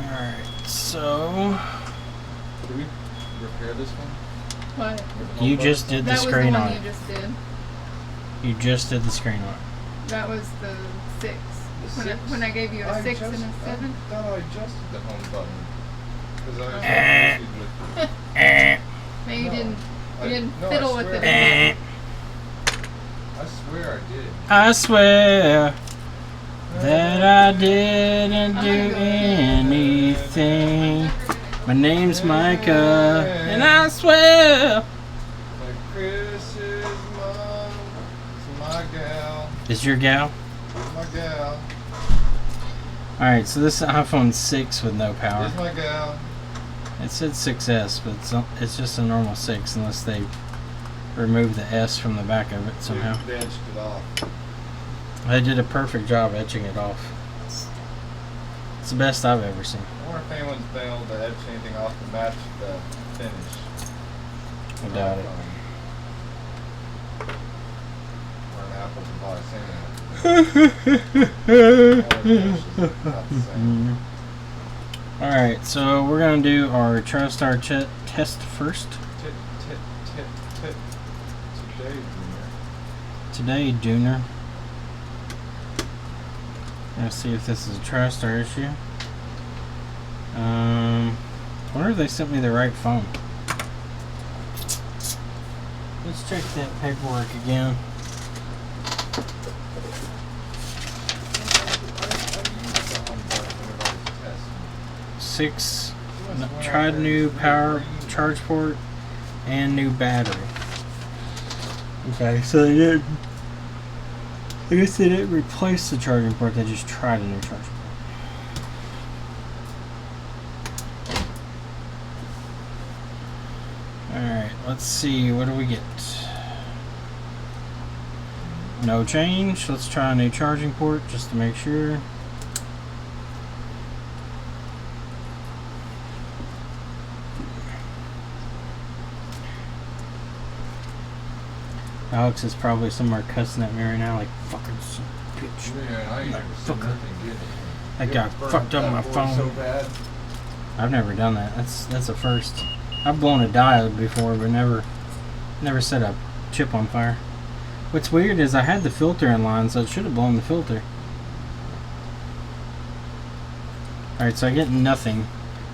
Alright, so Did we repair this one? What? you just did the That was the screen one on you it. just did. You just did the screen on it. That was the 6. The When I, 6? when I gave you a 6 and a 7. I thought I adjusted the home button. Because I was Eh. with No, you No, didn't. You didn't no, I fiddle with swear. it. Eh, I swear I did. I swear that I didn't do anything. My name's Micah, and I swear. Like Chris's mom is my gal. Is your gal? My gal. Alright, so this is iPhone 6 with no power. Is my gal. It said 6S, but it's just a normal 6 unless they remove the S from the back of it somehow. They etched it off. They did a perfect job etching it off. It's the best I've ever seen. I wonder if anyone's been able to etch anything off to match the finish. I doubt it. Or an Apple device, anyway. Alright, so we're going to do our TriStar test first. Tit. Today, Today, Junior. Dooner. Let's see if this is a TriStar issue. I wonder if they sent me the right phone. Let's check that paperwork again. Six, tried new power charge port and new battery. Okay, so they did. I guess they didn't replace the charging port, they just tried a new charging port. Alright, let's see, what do we get? No change. Let's try a new charging port just to make sure. Alex is probably somewhere cussing at me right now, like, fucking son of a bitch. Man, I ain't never seen nothing good. That guy fucked up my phone. So bad. I've never done that. That's a first. I've blown a diode before, but never set a chip on fire. What's weird is I had the filter in line, so it should have blown the filter. Alright, so I get nothing.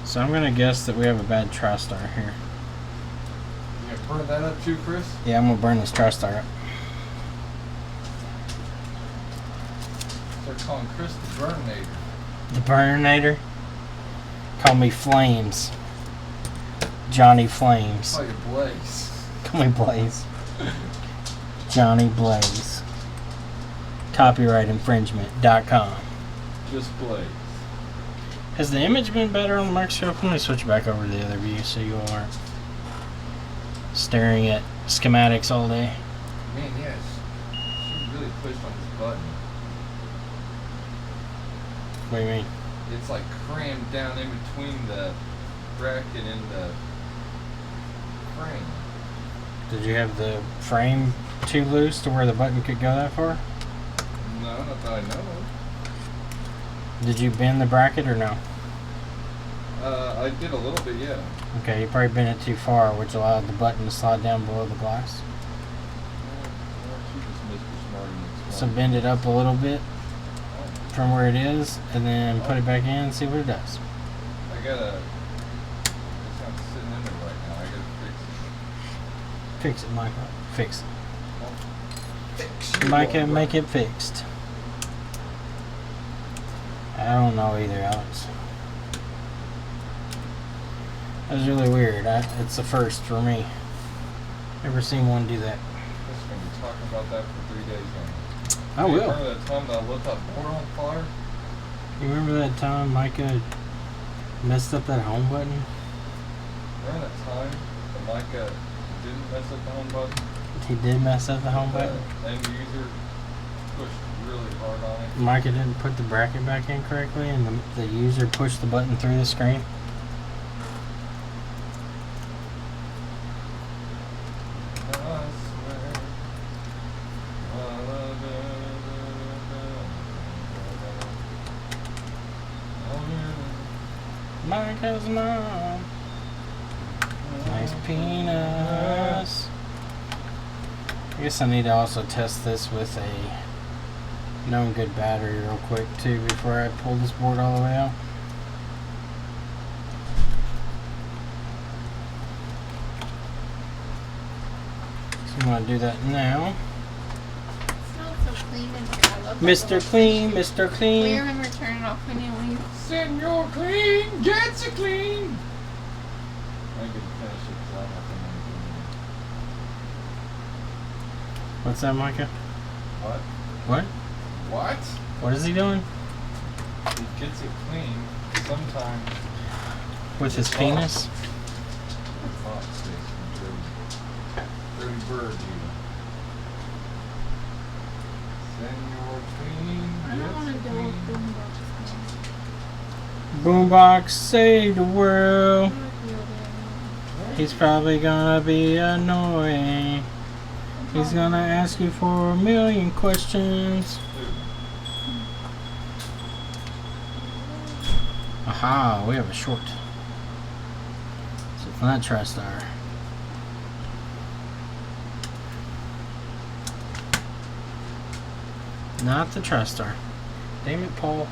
So I'm gonna guess that we have a bad TriStar here. You gonna burn that up too, Chris? Yeah, I'm gonna burn this TriStar up. They're calling Chris the Burninator. The Burninator? Call me Flames. Johnny Flames. Call you Blaze. Call me Blaze. Johnny Blaze. Copyrightinfringement.com. Just Blaze. Has the image been better on the microscope? Let me switch back over to the other view so you all aren't staring at schematics all day. Man, yes. She really pushed on this button. What do you mean? It's like crammed down in between the bracket and the frame. Did you have the frame too loose to where the button could go that far? No, not that I know of. Did you bend the bracket or no? I did a little bit, yeah. Okay, you probably bent it too far, which allowed the button to slide down below the glass. She just missed her smarty So bend it up a little bit from where it is, and then put it back in and see what it does. I gotta. It's not sitting in there right now. I gotta fix Fix it, Micah. Fix it. Fix it. Micah, make it fixed. I don't know either, Alex. That was really weird. It's the first for me. Never seen one do that. Just gonna be talking about that for 3 days now. I will. Remember that time that I lit that board on fire? You remember that time Micah messed up that home button? Remember that time that Micah didn't mess up the home button? He did mess up the home button? End user pushed really hard on it. Micah didn't put the bracket back in correctly and the user pushed the button through the screen? I swear. Micah's mom. Nice penis. I guess I need to also test this with a known good battery real quick too before I pull this board all the way out. So I'm going to do that now. It smells so clean in here. I love that Mr. little- Clean, Mr. We Clean. remember turning it off when you leave. Senor Clean gets it clean. I can finish it 'cause I have to What's that, Micah? What? What? What? What is he doing? He gets it clean sometimes. With his penis? Fox face dirty bird, you. Senor Clean I don't want to gets it deal with clean. Boombox save the world. boombox. He's probably gonna be annoying. He's gonna ask you for a million questions. Aha, we have a short. So it's not TriStar. Not the TriStar. Damn it, Paul.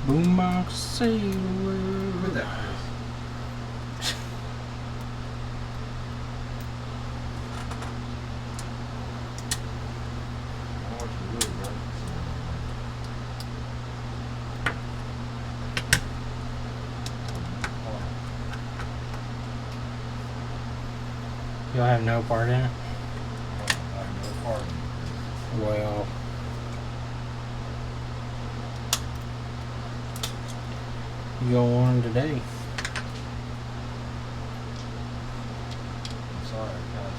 Boombox save the world. Look at that, Chris. I have no part in it? No part. Well, you go on today. I'm sorry, guys.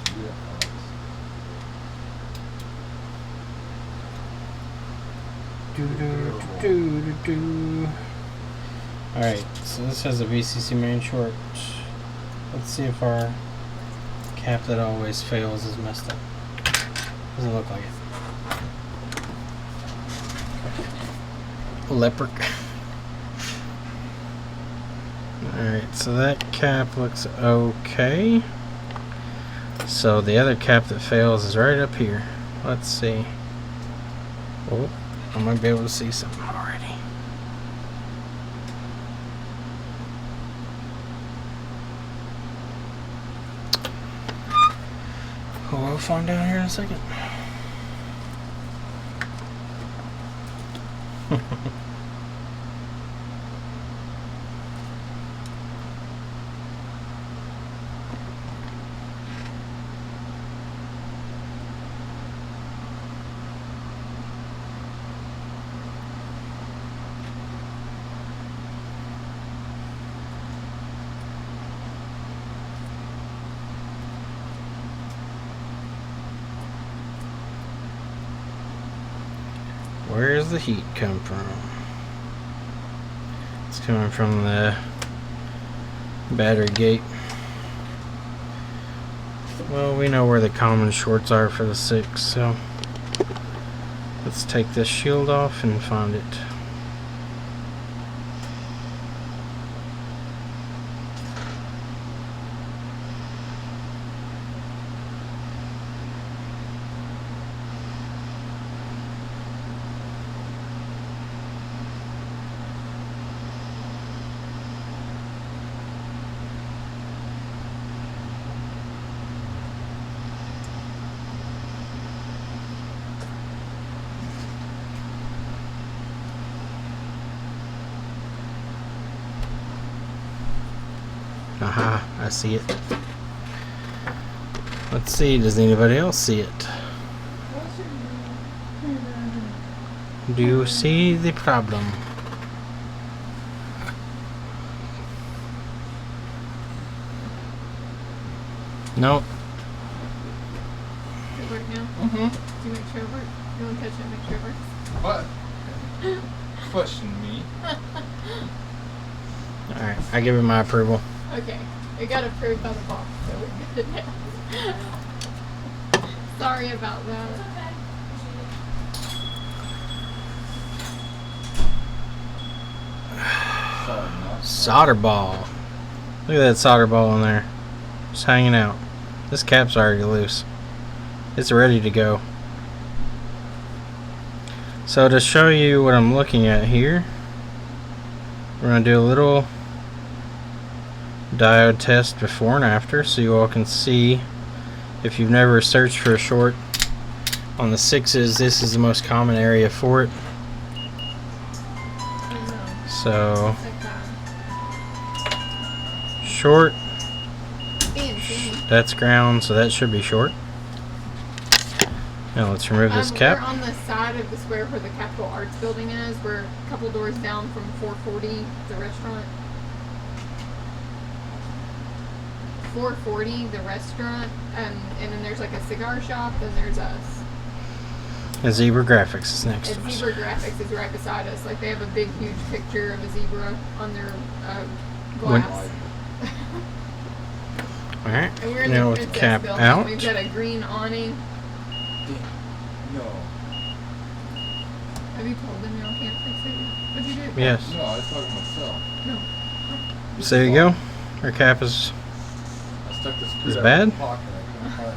You Alright, so this has a VCC main short. Let's see if our cap that always fails is messed up. Doesn't look like it. Leopard. Alright, so that cap looks okay. So the other cap that fails is right up here. Let's see. Oh, I might be able to see something already. Oh, we'll find out here in a second. Where does the heat come from? It's coming from the battery gate. Well, we know where the common shorts are for the 6, so let's take this shield off and find it. Aha, I see it. Let's see, does anybody else see it? Do you see the problem? Nope. Does it work now? Mm-hmm. Do you make sure it works? You want to touch it, make sure it works? What? Question me. Alright, I give it my approval. Okay, it got approved by the boss, so we're good now. Sorry about that. Sorry, not. Solder ball. Look at that solder ball in there. Just hanging out. This cap's already loose. It's ready to go. So to show you what I'm looking at here, we're going to do a little diode test before and after so you all can see. If you've never searched for a short on the 6s, this is the most common area for it. So short, that's ground, so that should be short. Now let's remove this cap. We're on the side of the square where the Capitol Arts building is. We're a couple doors down from 440, the restaurant. 440, the restaurant, and then there's like a cigar shop, then there's us. And Zebra Graphics is next And to us. Zebra Graphics is right beside us. Like they have a big, huge picture of a zebra on their glass. Alright, And we're in now the with the princess cap building. out. We've got a green awning. No. Have you told them y'all can't fix it? What'd you do? Yes. No, I was talking to myself. No. So there you go. Our cap is... I stuck the Is screwdriver bad? in my pocket. I couldn't find it.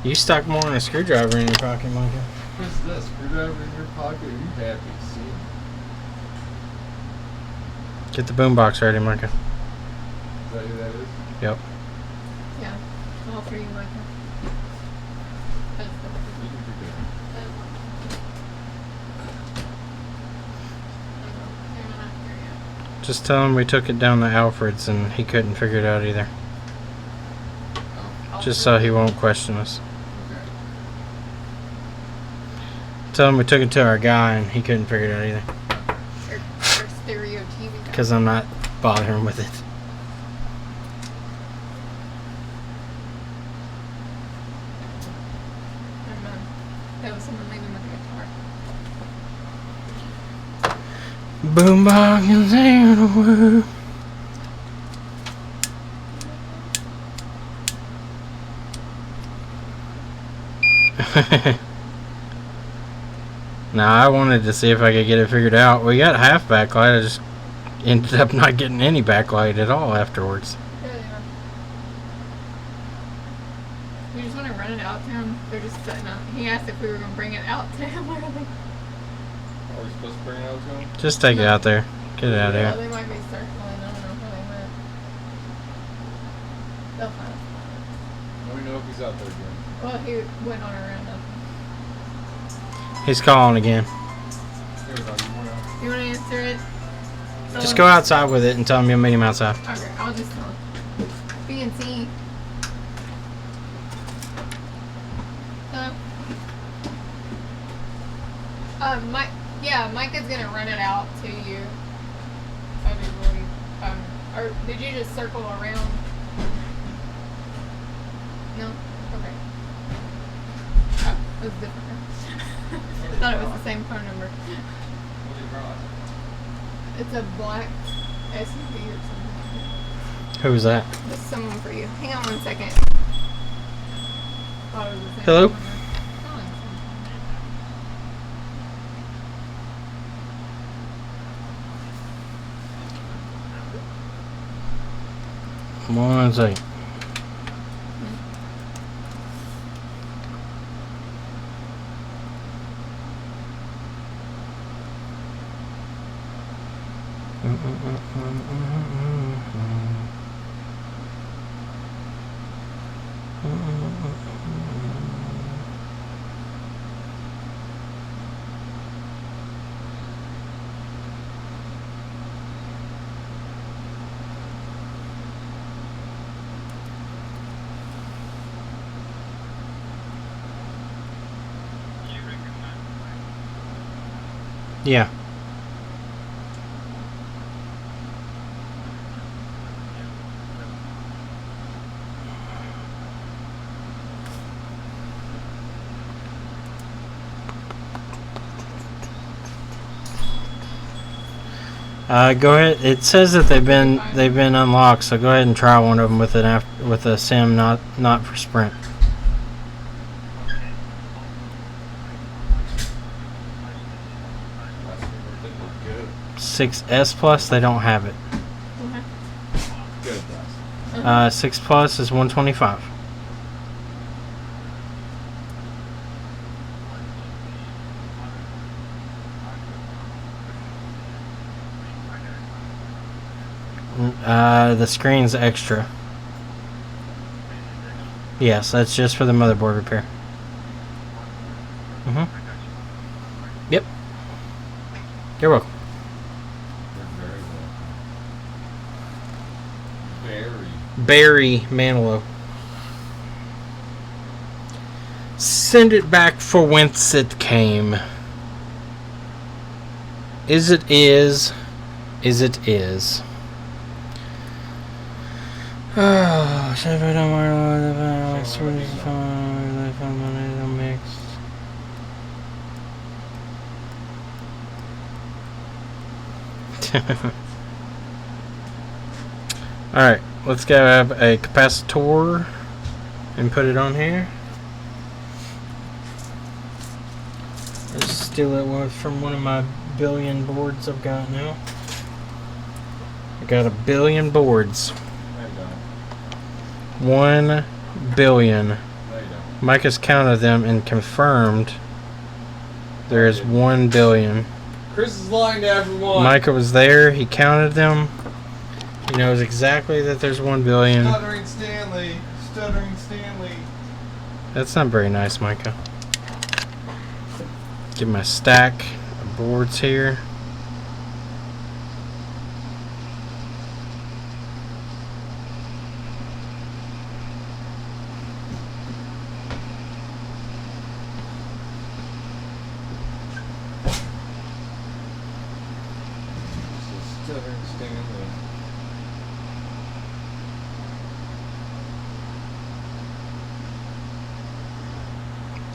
You stuck more than a screwdriver in your pocket, Micah. What's this? Screwdriver in your pocket? Are you happy to see? Get the boombox ready, Micah. Is that who that is? Yep. Yeah. All for you, Micah. That's the You can do that. They're not here yet. Just tell him we took it down to Alfred's and he couldn't figure it out either. I'll just so he won't question us. Okay. Tell him we took it to our guy and he couldn't figure it out either. Or stereo TV. Because I'm not bothering with it. That was someone leaving with a guitar. Boombox and sing the world. Now I wanted to see if I could get it figured out. We got half backlight. I just ended up not getting any backlight at all afterwards. There they are. We just want to run it out to him. They're just setting up. He asked if we were going to bring it out to him. Are we supposed to bring it out to him? Just take it out there. Get it out of Yeah, here. they might be circling. I don't know how they went. They'll find us. Let me know if he's out there again. Well, he went on a roundup. He's calling again. Here we go. You want to answer it? Just go outside with it and tell him you'll meet him outside. Okay, I'll just tell him. B and C. Hello? Mike. Yeah, Mike is gonna run it out to you. That'd be really. Or did you just circle around? No. Okay. Oh, it was different. I thought it was the same phone number. It's a black SUV or something. Who was that? This is someone for you. Hang on 1 second. Thought it was the same Hello? phone number. One second. Yeah. Go ahead. It says that they've been unlocked, so go ahead and try one of them with with a sim not for Sprint. Good. 6S Plus, they don't have it. Good. Plus. 6 Plus is 125. The screen's extra. Yes, that's just for the motherboard repair. Yep. You're welcome. You're very welcome. Barry Manilow. Send it back for whence it came. Is it is it is. Oh, so if I don't want to mixed. Alright, let's go have a capacitor and put it on here. Let's steal it from one of my billion boards I've got now. I got a billion boards. 1 billion. Mike has counted them and confirmed there is 1 billion. Chris is lying to everyone. Micah was there. He counted them. He knows exactly that there's 1 billion. Stuttering Stanley. Stuttering Stanley. That's not very nice, Micah. Get my stack of boards here.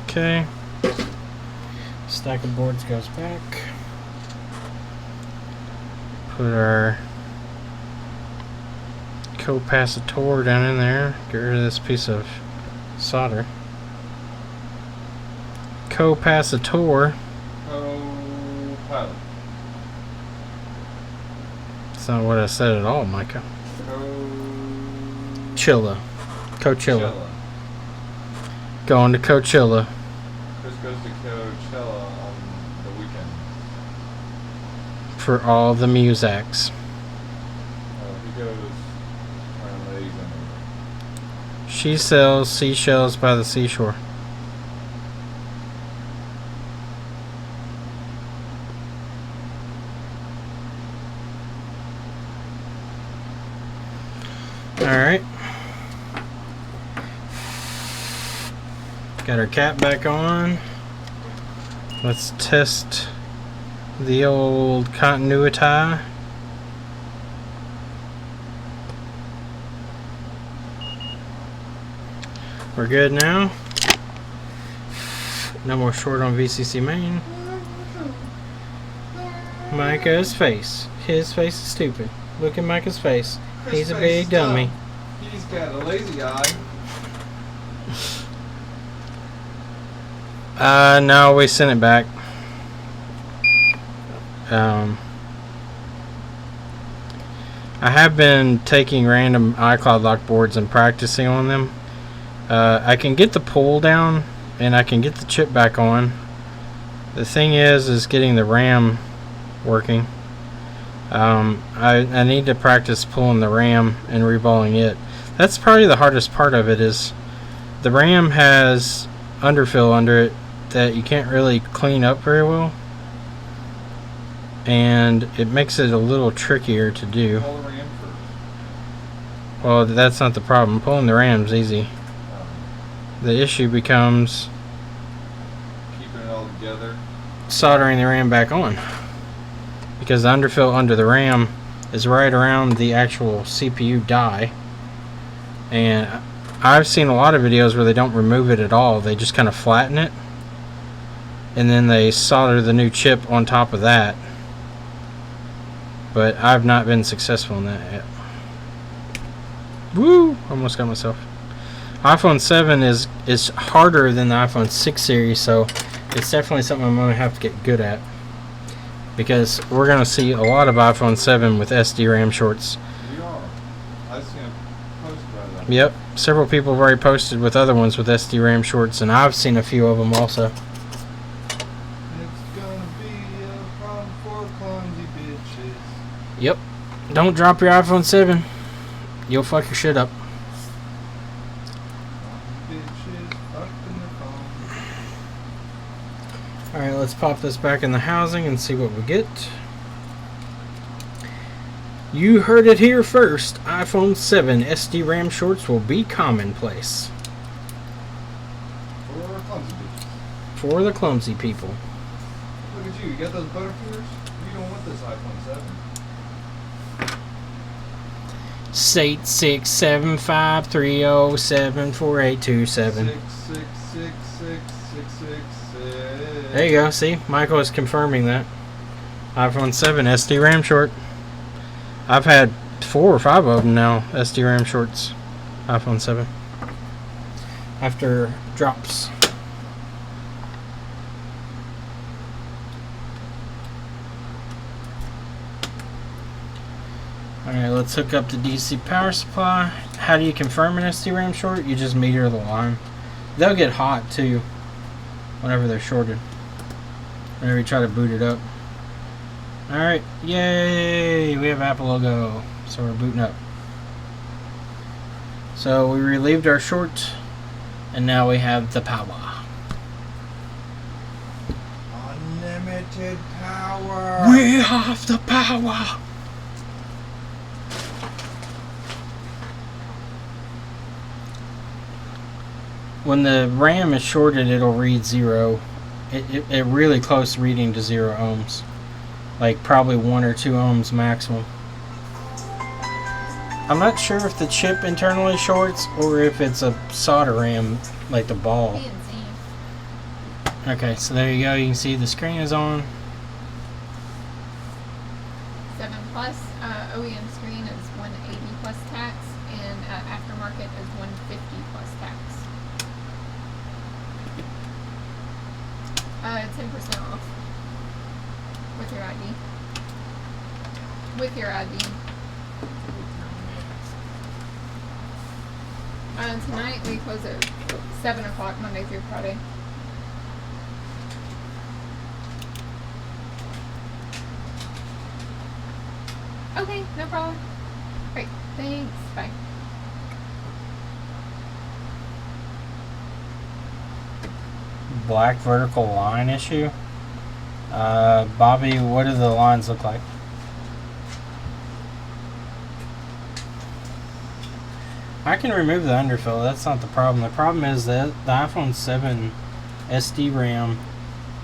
Okay. Stack of boards goes back. Put our capacitor down in there. Get rid of this piece of solder. Capacitor. Oh, pilot. That's not what I said at all, Micah. Coachella. Coachella. Going to Coachella. Chris goes to Coachella on the weekend. For all the Muzaks. He goes around ladies and She sells seashells by the seashore. Alright. Got our cap back on. Let's test the old continuity. We're good now. No more short on VCC main. Micah's face. His face is stupid. Look at Micah's face. He's a big dummy. He's got a lazy eye. No, we sent it back. I have been taking random iCloud lock boards and practicing on them. I can get the pull down and I can get the chip back on. The thing is getting the RAM working. I need to practice pulling the RAM and reballing it. That's probably the hardest part of it. Is the RAM has underfill under it that you can't really clean up very well, and it makes it a little trickier to do. Pull the RAM first. Well, that's not the problem. Pulling the RAM's easy. The issue becomes Keeping it all together. soldering the RAM back on, because the underfill under the RAM is right around the actual CPU die, and I've seen a lot of videos where they don't remove it at all. They just kind of flatten it and then they solder the new chip on top of that, but I've not been successful in that yet. Woo! Almost got myself. iPhone 7 is harder than the iPhone 6 series, so it's definitely something I'm going to have to get good at, because we're going to see a lot of iPhone 7 with SD RAM shorts. We are. I've seen a post about that. Yep, several people have already posted with other ones with SD RAM shorts, and I've seen a few of them also. It's gonna be a problem for clumsy bitches. Yep. Don't drop your iPhone 7. You'll fuck your shit up. Bitches up in the phone. Alright, let's pop this back in the housing and see what we get. You heard it here first. iPhone 7 SD RAM shorts will be commonplace. For clumsy bitches. For the clumsy people. Look at you. You got those butterfingers? You don't want this iPhone 7. 86753074827. 6666666. There you go. See, Michael is confirming that. iPhone 7 SD RAM short. I've had 4 or 5 of them now, SD RAM shorts. iPhone 7. After drops. Alright, let's hook up the DC power supply. How do you confirm an SD RAM short? You just meter the line. They'll get hot too whenever they're shorted. Whenever you try to boot it up. Alright, yay! We have Apple logo. So we're booting up. So we relieved our short, and now we have the power. Unlimited power. We have the power! When the RAM is shorted, it'll read 0. It really close to reading to 0 ohms. Like probably 1 or 2 ohms maximum. I'm not sure if the chip internally shorts or if it's a solder RAM, like the ball. B and Z. Okay, so there you go. You can see the screen is on. 7 Plus OEM screen is 180 plus tax, and aftermarket is 150 plus tax. 10% off with your ID. With your ID. Tonight we close at 7 o'clock Monday through Friday. Okay, no problem. Great, thanks. Bye. Black vertical line issue. Bobby, what do the lines look like? I can remove the underfill. That's not the problem. The problem is that the iPhone 7 SD RAM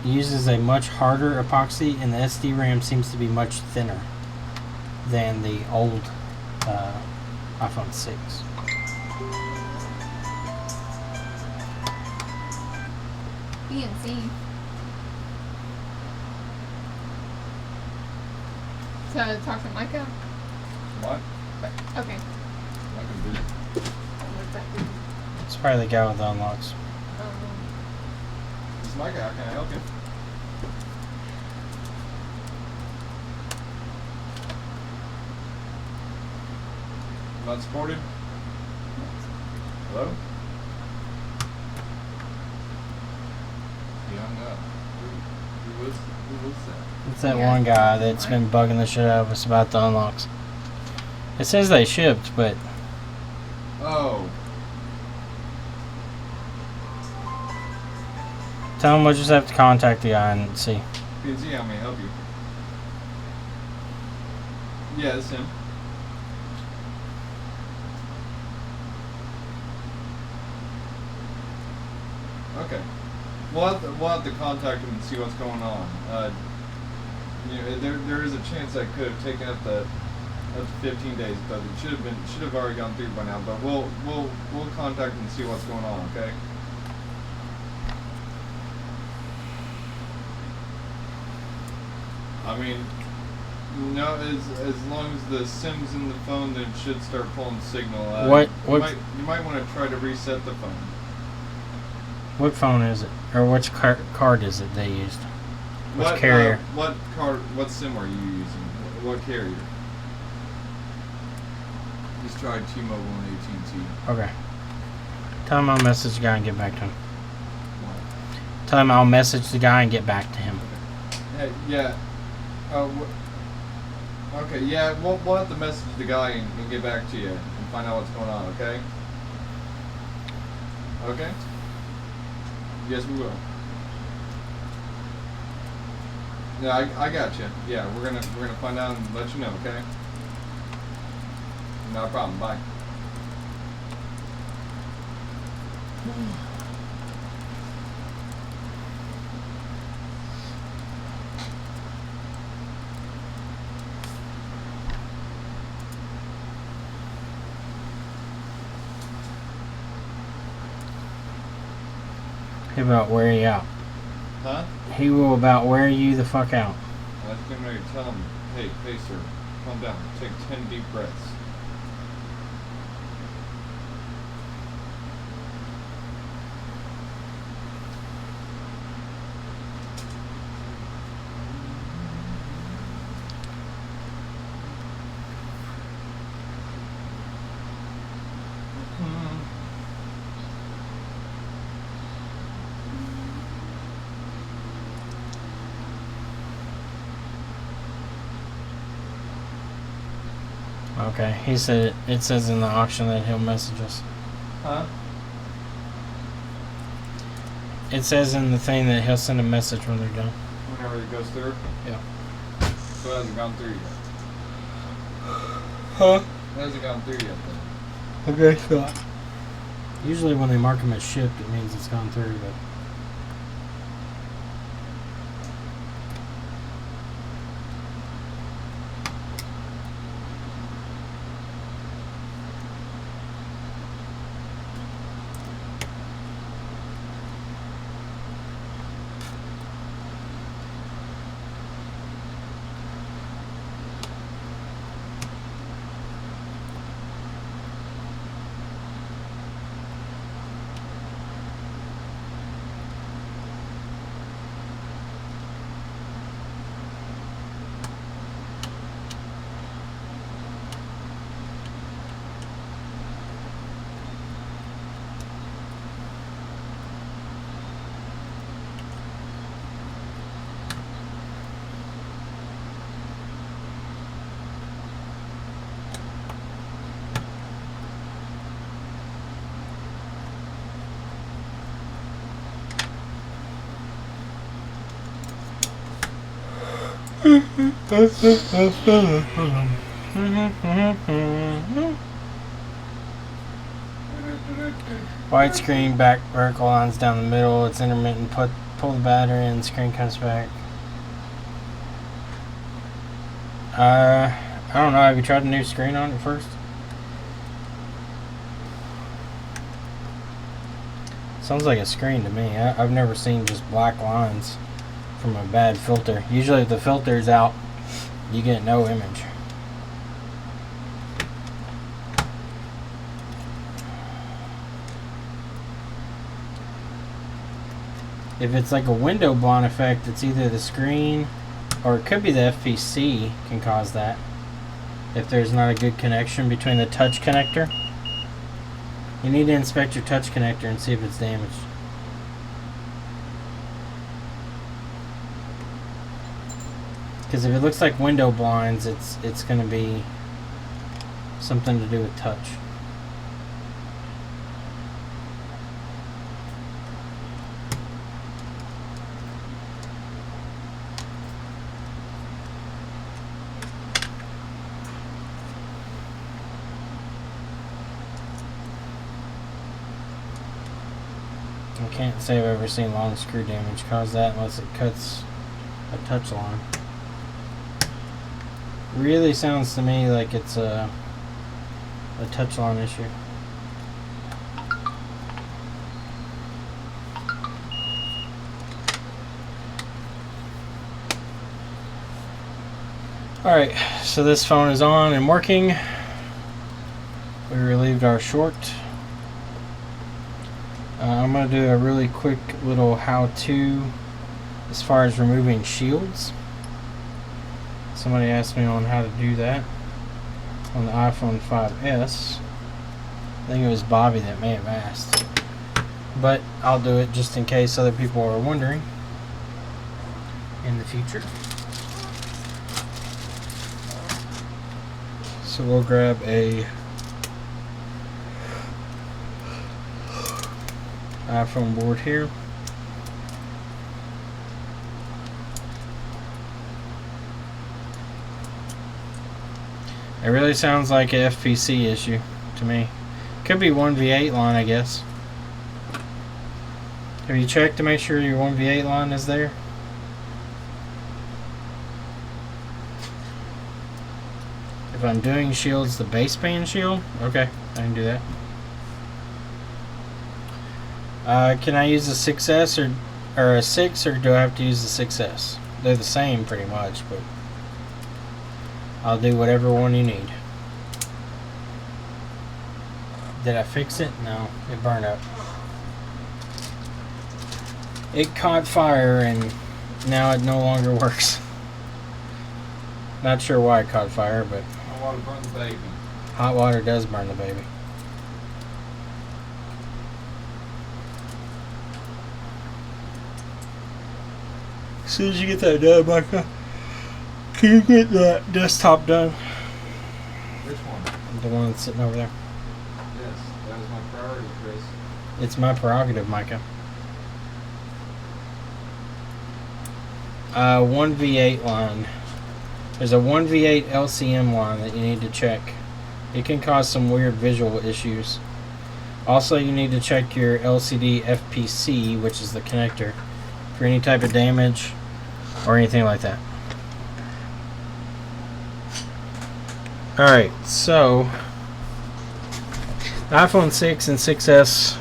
uses a much harder epoxy, and the SD RAM seems to be much thinner than the old iPhone 6. BNC. So talk to Micah. What? Okay. I can do. It's probably the guy with the unlocks. This is my guy. How can I help you? Not supported? Hello? He hung up. Who was that? It's that Yeah. one guy that's been bugging the shit out of us about the unlocks. It says they shipped, but Oh. tell them we'll just have to contact the guy and see. PNC, how may I help you? Yeah, it's him. Okay. We'll have to contact him and see what's going on. You know, there is a chance that could have taken up to 15 days, but it should have already gone through by now. But we'll contact him and see what's going on. Okay. I mean, no, as long as the SIM's in the phone, then it should start pulling signal. You might want to try to reset the phone. What phone is it? Or which card is it they used? Which What carrier? What SIM are you using? What carrier? Just try T-Mobile and AT&T. Okay. Tell him I'll message the guy and get back to him. Tell him I'll message the guy and get back to him. Hey, yeah. Okay, yeah, we'll have to message the guy and get back to you and find out what's going on, okay? Okay? Yes, we will. Yeah, I got you. Yeah, we're gonna find out and let you know, okay? No problem. Bye. He about wear you out. Huh? He will about wear you the fuck out. I was getting ready to tell him, hey, sir, calm down. Take 10 deep breaths. Okay, he said it says in the auction that he'll message us. Huh? It says in the thing that he'll send a message when they're done. Whenever it goes through? Yeah. So it hasn't gone through yet. Huh? It hasn't gone through yet then. Okay, so usually when they mark them as shipped, it means it's gone through, but White screen, back vertical lines down the middle. It's intermittent. Pull the battery and the screen comes back. I don't know. Have you tried a new screen on it first? Sounds like a screen to me. I've never seen just black lines from a bad filter. Usually if the filter's out, you get no image. If it's like a window blind effect, it's either the screen or it could be the FPC can cause that. If there's not a good connection between the touch connector. You need to inspect your touch connector and see if it's damaged. Because if it looks like window blinds, it's going to be something to do with touch. I can't say I've ever seen long screw damage cause that unless it cuts a touch line. Really sounds to me like it's a touch line issue. Alright, so this phone is on and working. We relieved our short. I'm going to do a really quick little how-to as far as removing shields. Somebody asked me on how to do that on the iPhone 5S. I think it was Bobby that may have asked. But I'll do it just in case other people are wondering in the future. So we'll grab a iPhone board here. It really sounds like a FPC issue to me. Could be 1V8 line, I guess. Have you checked to make sure your 1V8 line is there? If I'm doing shields, the baseband shield? Okay, I can do that. Can I use the 6S or a 6, or do I have to use the 6S? They're the same pretty much, but I'll do whatever one you need. Did I fix it? No, it burned up. It caught fire and now it no longer works. Not sure why it caught fire, but Hot water burns the baby. hot water does burn the baby. As soon as you get that done, Micah, can you get that desktop done? Which one? The one that's sitting over there. Yes, that is my priority, Chris. It's my prerogative, Micah. 1V8 line. There's a 1V8 LCM line that you need to check. It can cause some weird visual issues. Also, you need to check your LCD FPC, which is the connector, for any type of damage or anything like that. Alright, so iPhone 6 and 6S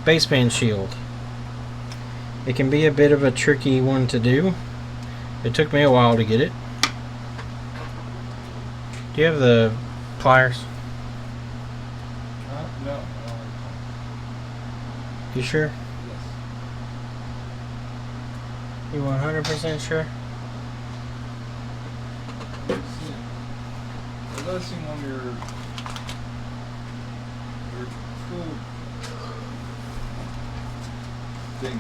baseband shield. It can be a bit of a tricky one to do. It took me a while to get it. Do you have the pliers? No. You sure? Yes. You 100% sure? It does seem on your tool thing.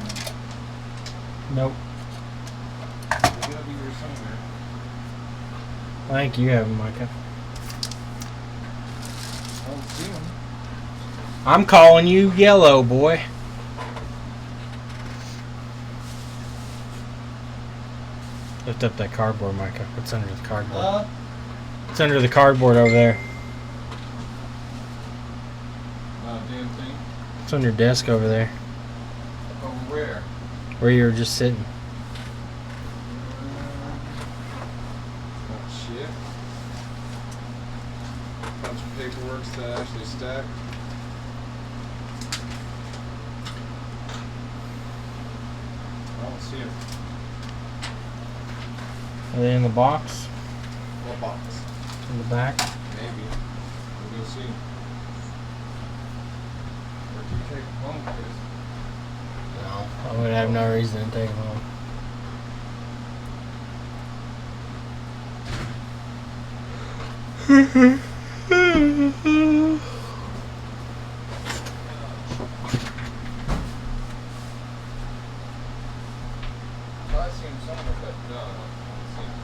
Nope. They gotta be here somewhere. I think you have them, Micah. I don't see them. I'm calling you yellow, boy. Lift up that cardboard, Micah. What's under the cardboard? Huh? What's under the cardboard over there? Not a damn thing. What's on your desk over there? Over where? Where you were just sitting. Oh shit. Bunch of paperwork that actually stack. I don't see it. Are they in the box? What box? In the back? Maybe. We'll go see. Or do you take it home, Chris? No. I would have no reason to take them home. I seen some of it, but no, I haven't seen it.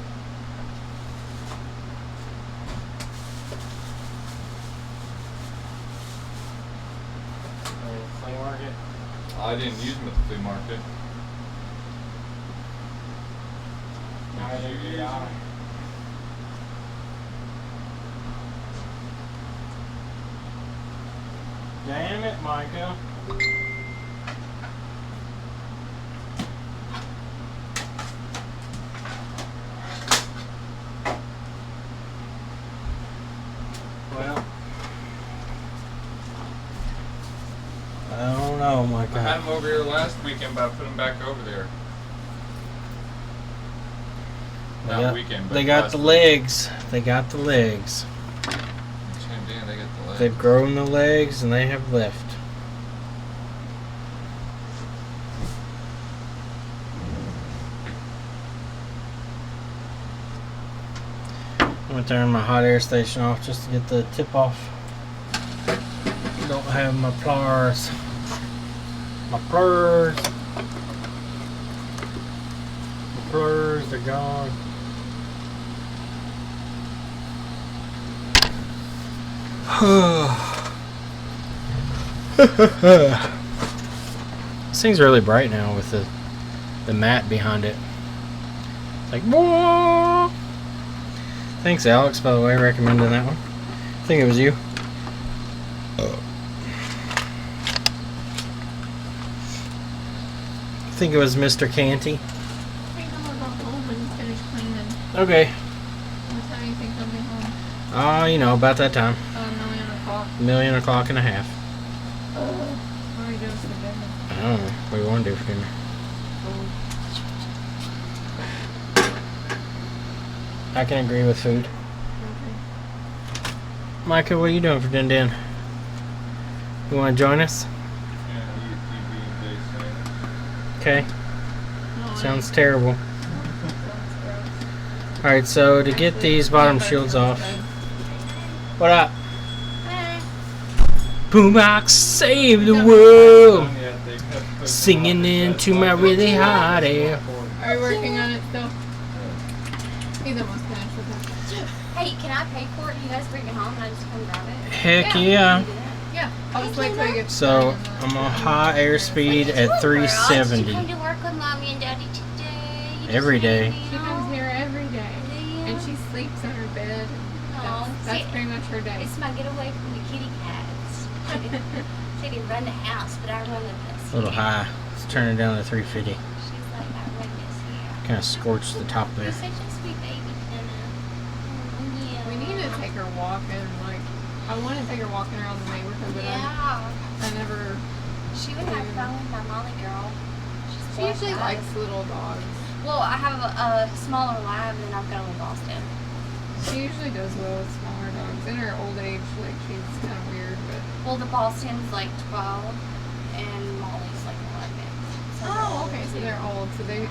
Flea market? I didn't use them at the flea market. Neither Did you did use I. them? Damn it, Micah. Well, I don't know, I had Micah. them over here last weekend, but I put them back over there. They Not got, weekend, but they got last the week. legs. They got the legs. Same day, they got the legs. They've grown the legs and they have left. I went there in my hot air station off just to get the tip off. Don't have my pliers. My pliers. My pliers, they're gone. This thing's really bright now with the mat behind it. It's like, whoa! Thanks, Alex, by the way, recommending that one. I think it was you. I think it was Mr. Canty. I think I'm gonna go home and finish cleaning. Okay. What time do you think I'll be home? You know, about that time. 1:00,000. 1:00,000,000 What are you doing for dinner? I don't know. What do you want to do for dinner? I can agree with food. Okay. Micah, what are you doing for dinner, Dan? You want to join us? Yeah, eat TV and day Okay. No, Sounds terrible. sounds gross. Alright, so to get these bottom shields off. What up? Boombox save the world. Singing into my really hot air. Are you working on it still? He's almost finished with it. Hey, can I pay for it? You guys bring it home and I just come grab it? Heck Yeah. yeah. Yeah, I'll just wait till you get So started on I'm that. on high airspeed at Did you come 370 to work with mommy and daddy today? You just every day. She comes here every day, Do you? and she sleeps in her bed. Aw, That's see, pretty much her day. It's my getaway from the kitty cats. She didn't run the house, but I run the bus. A little high. Let's turn it down to 350. She's like, I run this here. Kind of scorched the top You're there. such a sweet baby, Hannah. Yeah. We need to take her walking. Like, I want to take her walking around the neighborhood, but Yeah. I never. She would have fun with my Molly girl. She's She usually likes little dogs. Well, I have a smaller lab than I've got in Boston. She usually does well with smaller dogs. In her old age, like she's kind of weird, but. Well, the Boston's like 12, and Molly's like 11. So Oh, okay. So they're old. So they.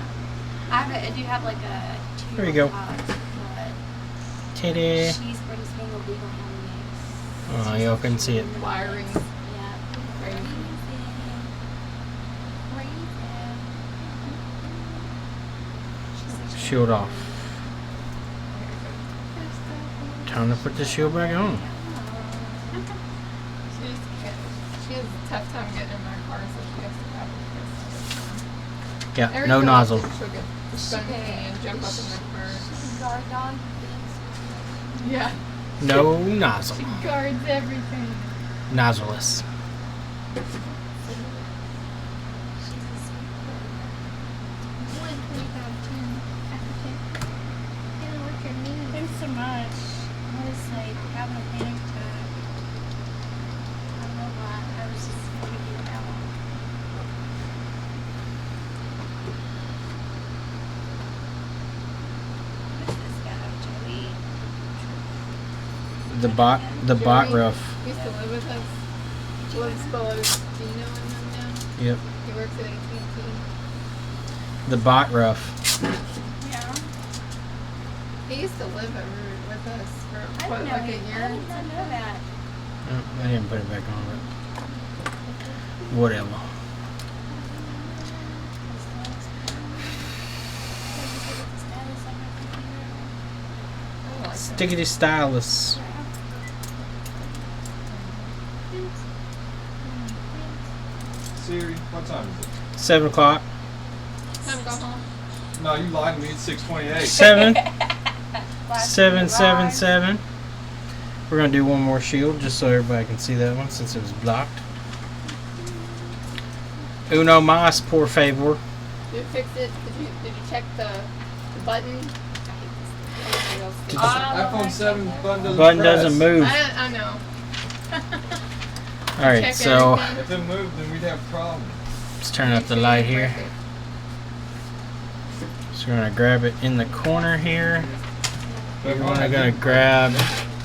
I do have like a 2 There you go. but Titty. she's British Bengal Beagle Hound mix. Oh, y'all couldn't see it. Wiring. Yeah. Crazy. Shield off. Time to put the shield back on. She has a tough time getting in my car, so she has to have it. Yeah, Every no so nozzle. often she'll get spun me and jump up in the car. Guard on. Yeah. No nozzle. She guards everything. Nozzleless. Thanks so much. Honestly, having a panic attack. I don't know why. I was just freaking out. Who's this guy, Joey? The bot Joey rough. Used to live with us. Lives below Dino and them now. Yep. He works at AT&T. The bot rough. Yeah. He used to live at Root with us for I what, didn't know like a he- year. I did not know that. Oh, I didn't put it back on, but whatever. I like him. Stickity stylus. Siri, what time is it? 7 o'clock. Time to go home. No, you lied to me. It's 6:28. 7. 777. We're gonna do one more shield just so everybody can see that one since it was blocked. Uno mas, por favor. Did you fix it? Did you check the button? iPhone 7 button doesn't Button press. doesn't move. I know. Alright, Check so everything. If it moved, then we'd have problems. let's turn up the light here. So we're gonna grab it in the corner here. But We're when I gonna did grab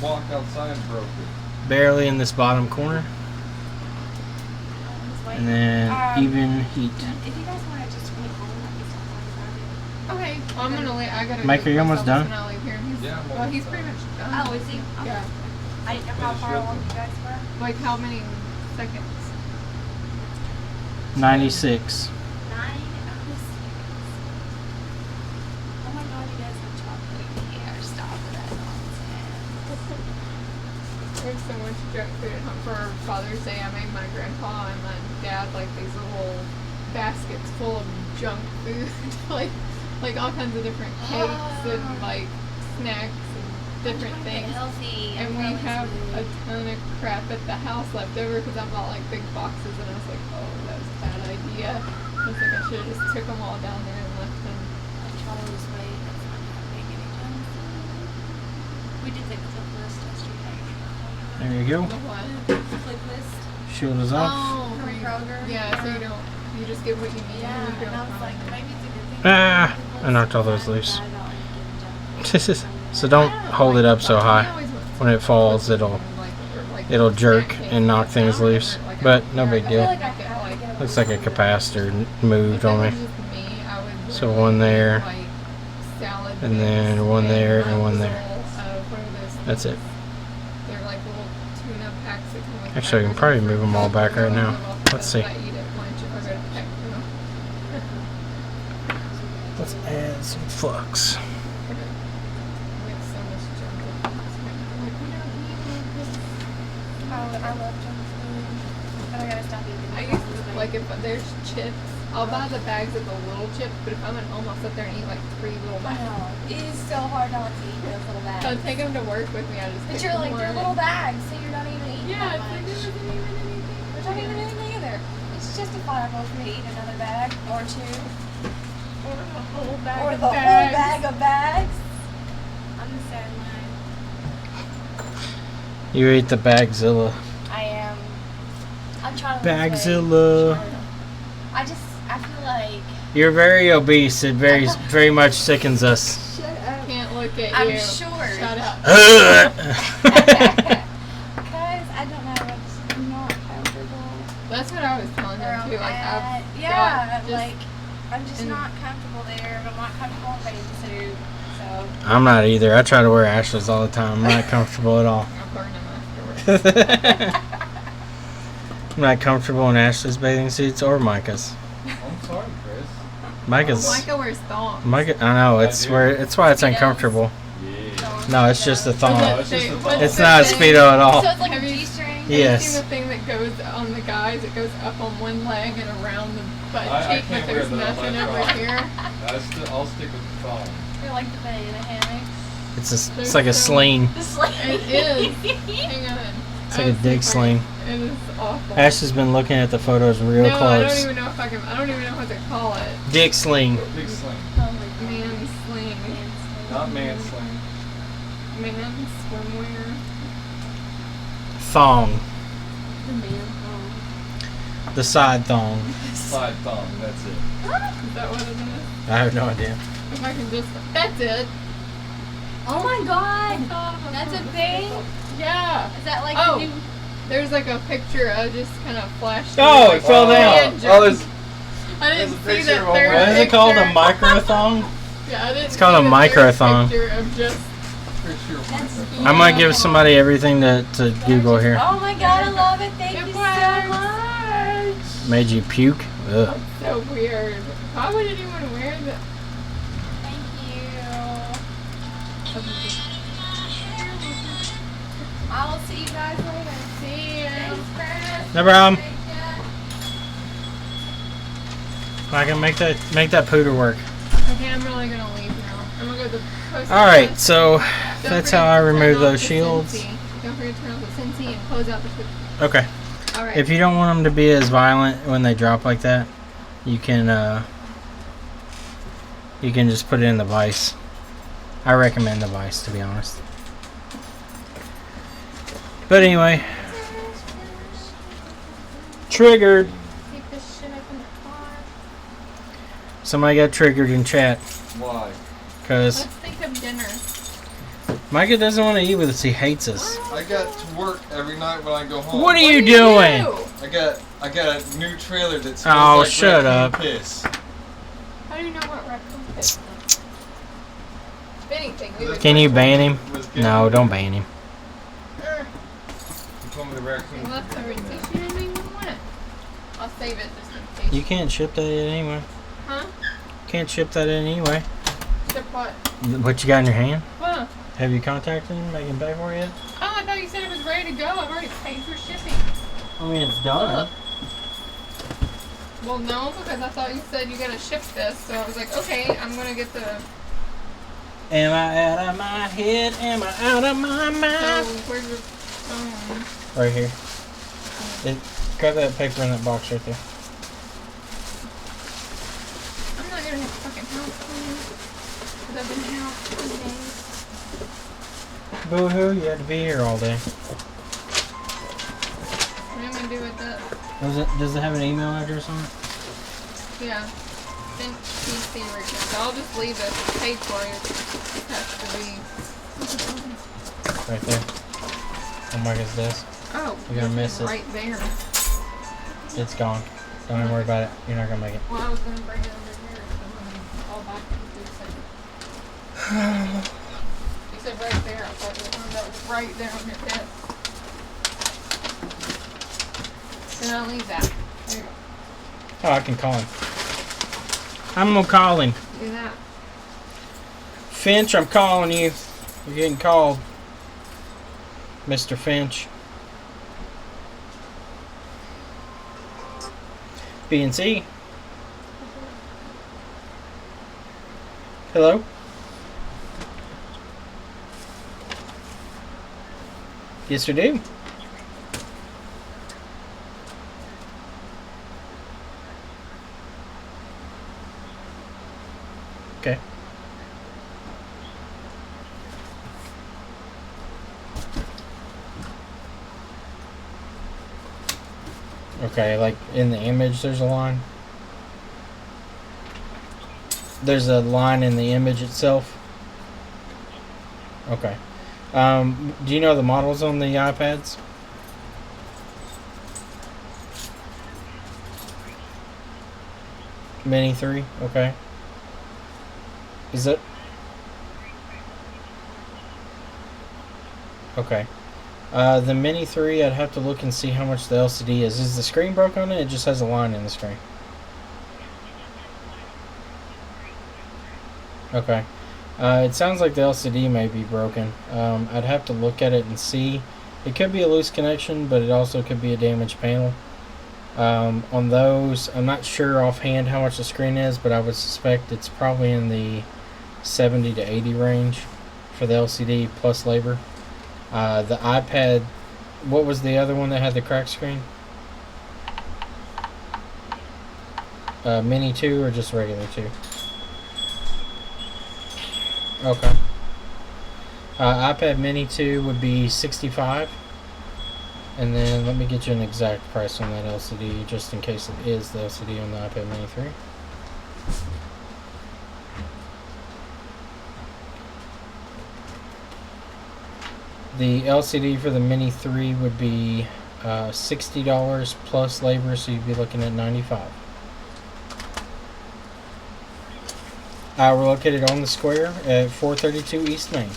walk outside and broke it. barely in this bottom corner. And then even heat. If you guys want to just wait home, Okay, well, I'm gonna leave. I gotta. Mike, go are you to almost myself done? and I'll leave here. He's, Yeah, I'm well, almost he's done. pretty much done. Oh, is he? Okay. Yeah. I didn't know how far along you guys were. Like how many seconds? 96. 9 Oh my god, you guys have chocolate here. Stop with that nonsense. We have so much junk food at home for Father's Day. I made my grandpa and my dad like these little baskets full of junk food, like all kinds of different cakes and like snacks and different things. Healthy. And we have a ton of crap at the house left over because I bought like big boxes and I was like, oh, that was a bad idea. I was like, I should have just took them all down there and left them. Charlie's way. That's not happening anytime soon. We did the clip list yesterday. There you go. The what? Clip list. Shield is off. Oh, From where you- Kroger. yeah, so you don't, you just get what you need. Yeah, and you and I don't was like, find maybe it's a good thing. Ah, I knocked all those loose. So don't hold it up so high. When it falls, it'll jerk and knock things loose. But no big deal. Looks like a capacitor moved on me. So one there, and then one there, and one there. That's it. Actually, I can probably move them all back right now. Let's see. Let's add some flux. I love junk food. But I gotta stop eating. I used to, like, if there's chips, I'll buy the bags of the little chips, but if I'm at home, I'll sit there and eat like 3 little I bags. know. It is so hard not to eat those little bags. So I take them to work with me. I just But pick you're like, one they're and- little bags, so you're not even eating Yeah, that it's like much. there wasn't even anything. There's not even anything either. It's justifiable for me to eat another bag or 2. Or the whole bag Or of the whole bags. bag of bags. I'm the sad line. You ate the Bagzilla. I am. I'm trying to lose weight. Bagzilla. I feel like You're very obese. It very much sickens us. Shut up. Can't look at I'm you. short. Shut up. Guys, I don't know. I'm not comfortable. That's what I was telling Where him I'm too. Like, at. I've Yeah, got just, like I'm just in- not comfortable there. I'm not comfortable in bathing suit. So I'm not either. I try to wear Ashley's all the time. I'm not comfortable at all. I'll burn them afterwards. I'm not comfortable in Ashley's bathing suits or Micah's. I'm sorry, Chris. Micah's. Micah wears thongs. Micah. I know. It's I do. where. It's why it's uncomfortable. Yeah. No, it's just a But thong. it's just a thong. It's not a speedo at all. So it's like Have a you- G-string. Have you Yes. seen the thing that goes on the guys? It goes up on one leg and around the butt I cheek, but can't wear there's the nothing over electronic. here. I'll stick with the phone. I like the banana hammock. It's like a sling. The sling. It is. Hang on. It's like a dick sling. It is awful. Ash has been looking at the photos real no, I don't close. even know if I can. I don't even know what to call it. Dick sling. Big sling. Oh my god. Man sling. Not man sling. Man swimwear. Thong. The man phone. The side thong. Side thumb, that's it. Is that what it is? I have no idea. If I can just. That's it. Oh my god! That's a thing? Yeah. Is that like Oh. the new... There's like a picture. I just kind of flashed. Oh, like, it fell down. hand Oh, there's, I there's didn't a see picture that of a third What is it called? A picture. microthong? Yeah, I didn't It's called see a the microthong. third picture of just. picture of That's myself. I'm gonna give somebody everything to Google here. Oh my god, I love it. Thank It you so works. much. Made you puke? Ugh. So weird. Why would anyone wear that? Thank you. I will see you guys later. See you. Thanks, Chris. No problem. Thank ya. I can make that pooter work. Okay, I'm really gonna leave now. I'm gonna go to the post. Alright, so Don't that's forget how I to turn remove off those the shields. Scentsy. Don't forget to turn off the Scentsy and close out the food. Okay. Alright. If you don't want them to be as violent when they drop like that, you can just put it in the vise. I recommend the vise, to be honest. But anyway, triggered. Keep this shit up in the car. Somebody got triggered in chat Why? because Let's think of dinner. Micah doesn't want to eat with us. He hates us. I got to work every night when I go home. What are What you do you doing? do? I got a new trailer that smells Oh, like shut raccoon up. piss. How do you know what raccoon is? If anything, we would Can you ban him? Was good. No, don't ban him. You told me the raccoon. We left over in case you didn't even want it. I'll save it just in case. You can't ship that in anyway. Huh? Can't ship that in anyway. Ship what? What you got in your hand? Huh? Have you contacted him? Make him pay for it yet? Oh, I thought you said it was ready to go. I've already paid for shipping. I mean, it's done. Well, no, because I thought you said you gotta ship this, so I was like, okay, I'm gonna get the. Am I out of my head? Am I out of my So mind? where's your phone? Right here. Grab that paper in that box right there. I'm not gonna have to fucking house clean because I've been out for days. Boo-hoo, you had to be here all day. What am I gonna do with that? Does it have an email address on it? Yeah. Send PC right there. So I'll just leave it paid for it. It has to be. Right there. On Micah's desk. Oh, You're gonna miss this is it. right there. It's gone. Don't even worry about it. You're not gonna make it. Well, I was gonna bring it over here, so all back to the food section. You said right there. I thought you wanted that was right there on your desk. Then I'll leave that. There you go. Oh, I can call him. I'm gonna call him. Do that. Finch, I'm calling you. You're getting called. Mr. Finch. BNC. Hello? Yes, I do. Okay. Okay, like in the image there's a line. There's a line in the image itself. Okay. Do you know the models on the iPads? Mini 3? Okay. Is it? Okay. The Mini 3, I'd have to look and see how much the LCD is. Is the screen broke on it? It just has a line in the screen. Okay. It sounds like the LCD may be broken. I'd have to look at it and see. It could be a loose connection, but it also could be a damaged panel. On those, I'm not sure offhand how much the screen is, but I would suspect it's probably in the 70 to 80 range for the LCD plus labor. The iPad, what was the other one that had the cracked screen? Mini 2 or just regular 2? Okay. iPad Mini 2 would be $65. And then let me get you an exact price on that LCD, just in case it is the LCD on the iPad Mini 3. The LCD for the Mini 3 would be $60 plus labor, so you'd be looking at $95. We're located on the square at 432 East Main.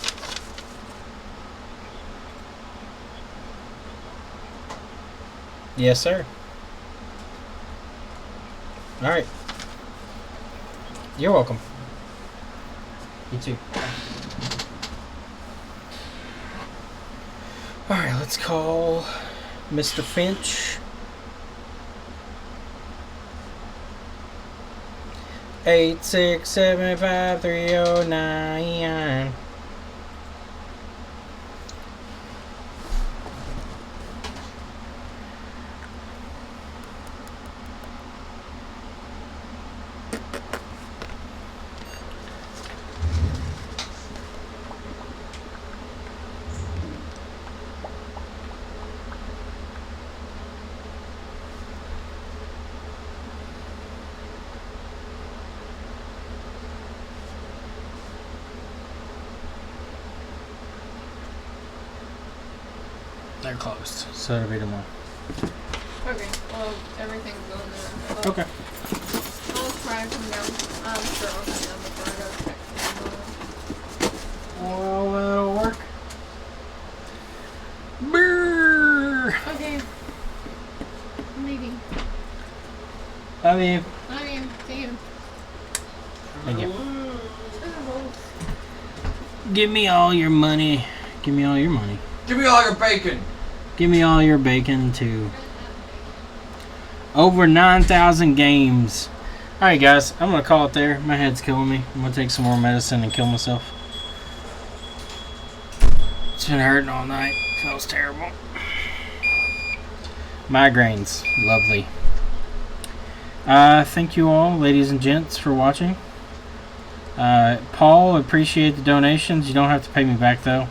Yes, sir. All right. You're welcome. You too. All right, let's call Mr. Finch. 8675309. They're closed, so it'll be tomorrow. Okay, well, everything's going there. Well, Okay. I'll try to come down. I'm sure I'll come down before I go check tomorrow. Well, that'll work. Brrr. Okay. I'm leaving. Love you. Love you. See you. Thank you. Give me all your money. Give me all your money. Give me all your bacon. Give me all your bacon too. Over 9,000 games. Alright guys, I'm going to call it there. My head's killing me. I'm going to take some more medicine and kill myself. It's been hurting all night. Feels terrible. Migraines. Lovely. Thank you all, ladies and gents, for watching. Paul, appreciate the donations. You don't have to pay me back though.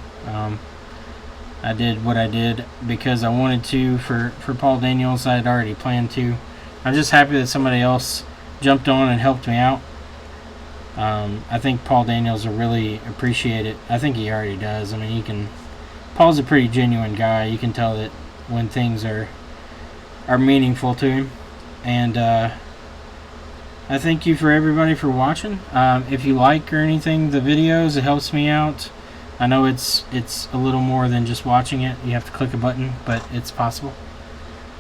I did what I did because I wanted to for Paul Daniels. I had already planned to. I'm just happy that somebody else jumped on and helped me out. I think Paul Daniels will really appreciate it. I think he already does. I mean, Paul's a pretty genuine guy. You can tell that when things are meaningful to him. And I thank you for everybody for watching. If you like or anything the videos, it helps me out. I know it's a little more than just watching it. You have to click a button, but it's possible.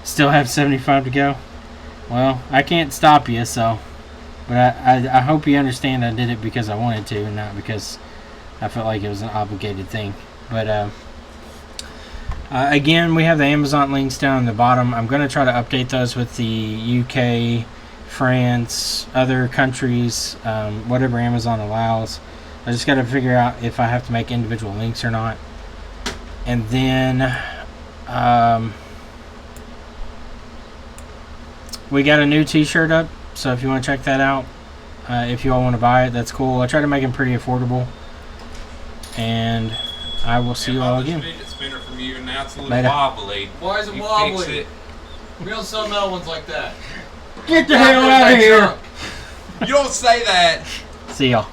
Still have 75 to go. Well, I can't stop you, so. But I hope you understand I did it because I wanted to, and not because I felt like it was an obligated thing. But again, we have the Amazon links down in the bottom. I'm going to try to update those with the UK, France, other countries, whatever Amazon allows. I just got to figure out if I have to make individual links or not. And then we got a new t-shirt up, so if you want to check that out, if you all want to buy it, that's cool. I try to make them pretty affordable. And I will see you all again. Spinner from you, and now it's a little Later. wobbly. Why is it You wobbly? fix it. We don't sell metal ones like that. Get the hell out of here! You don't say that. See y'all.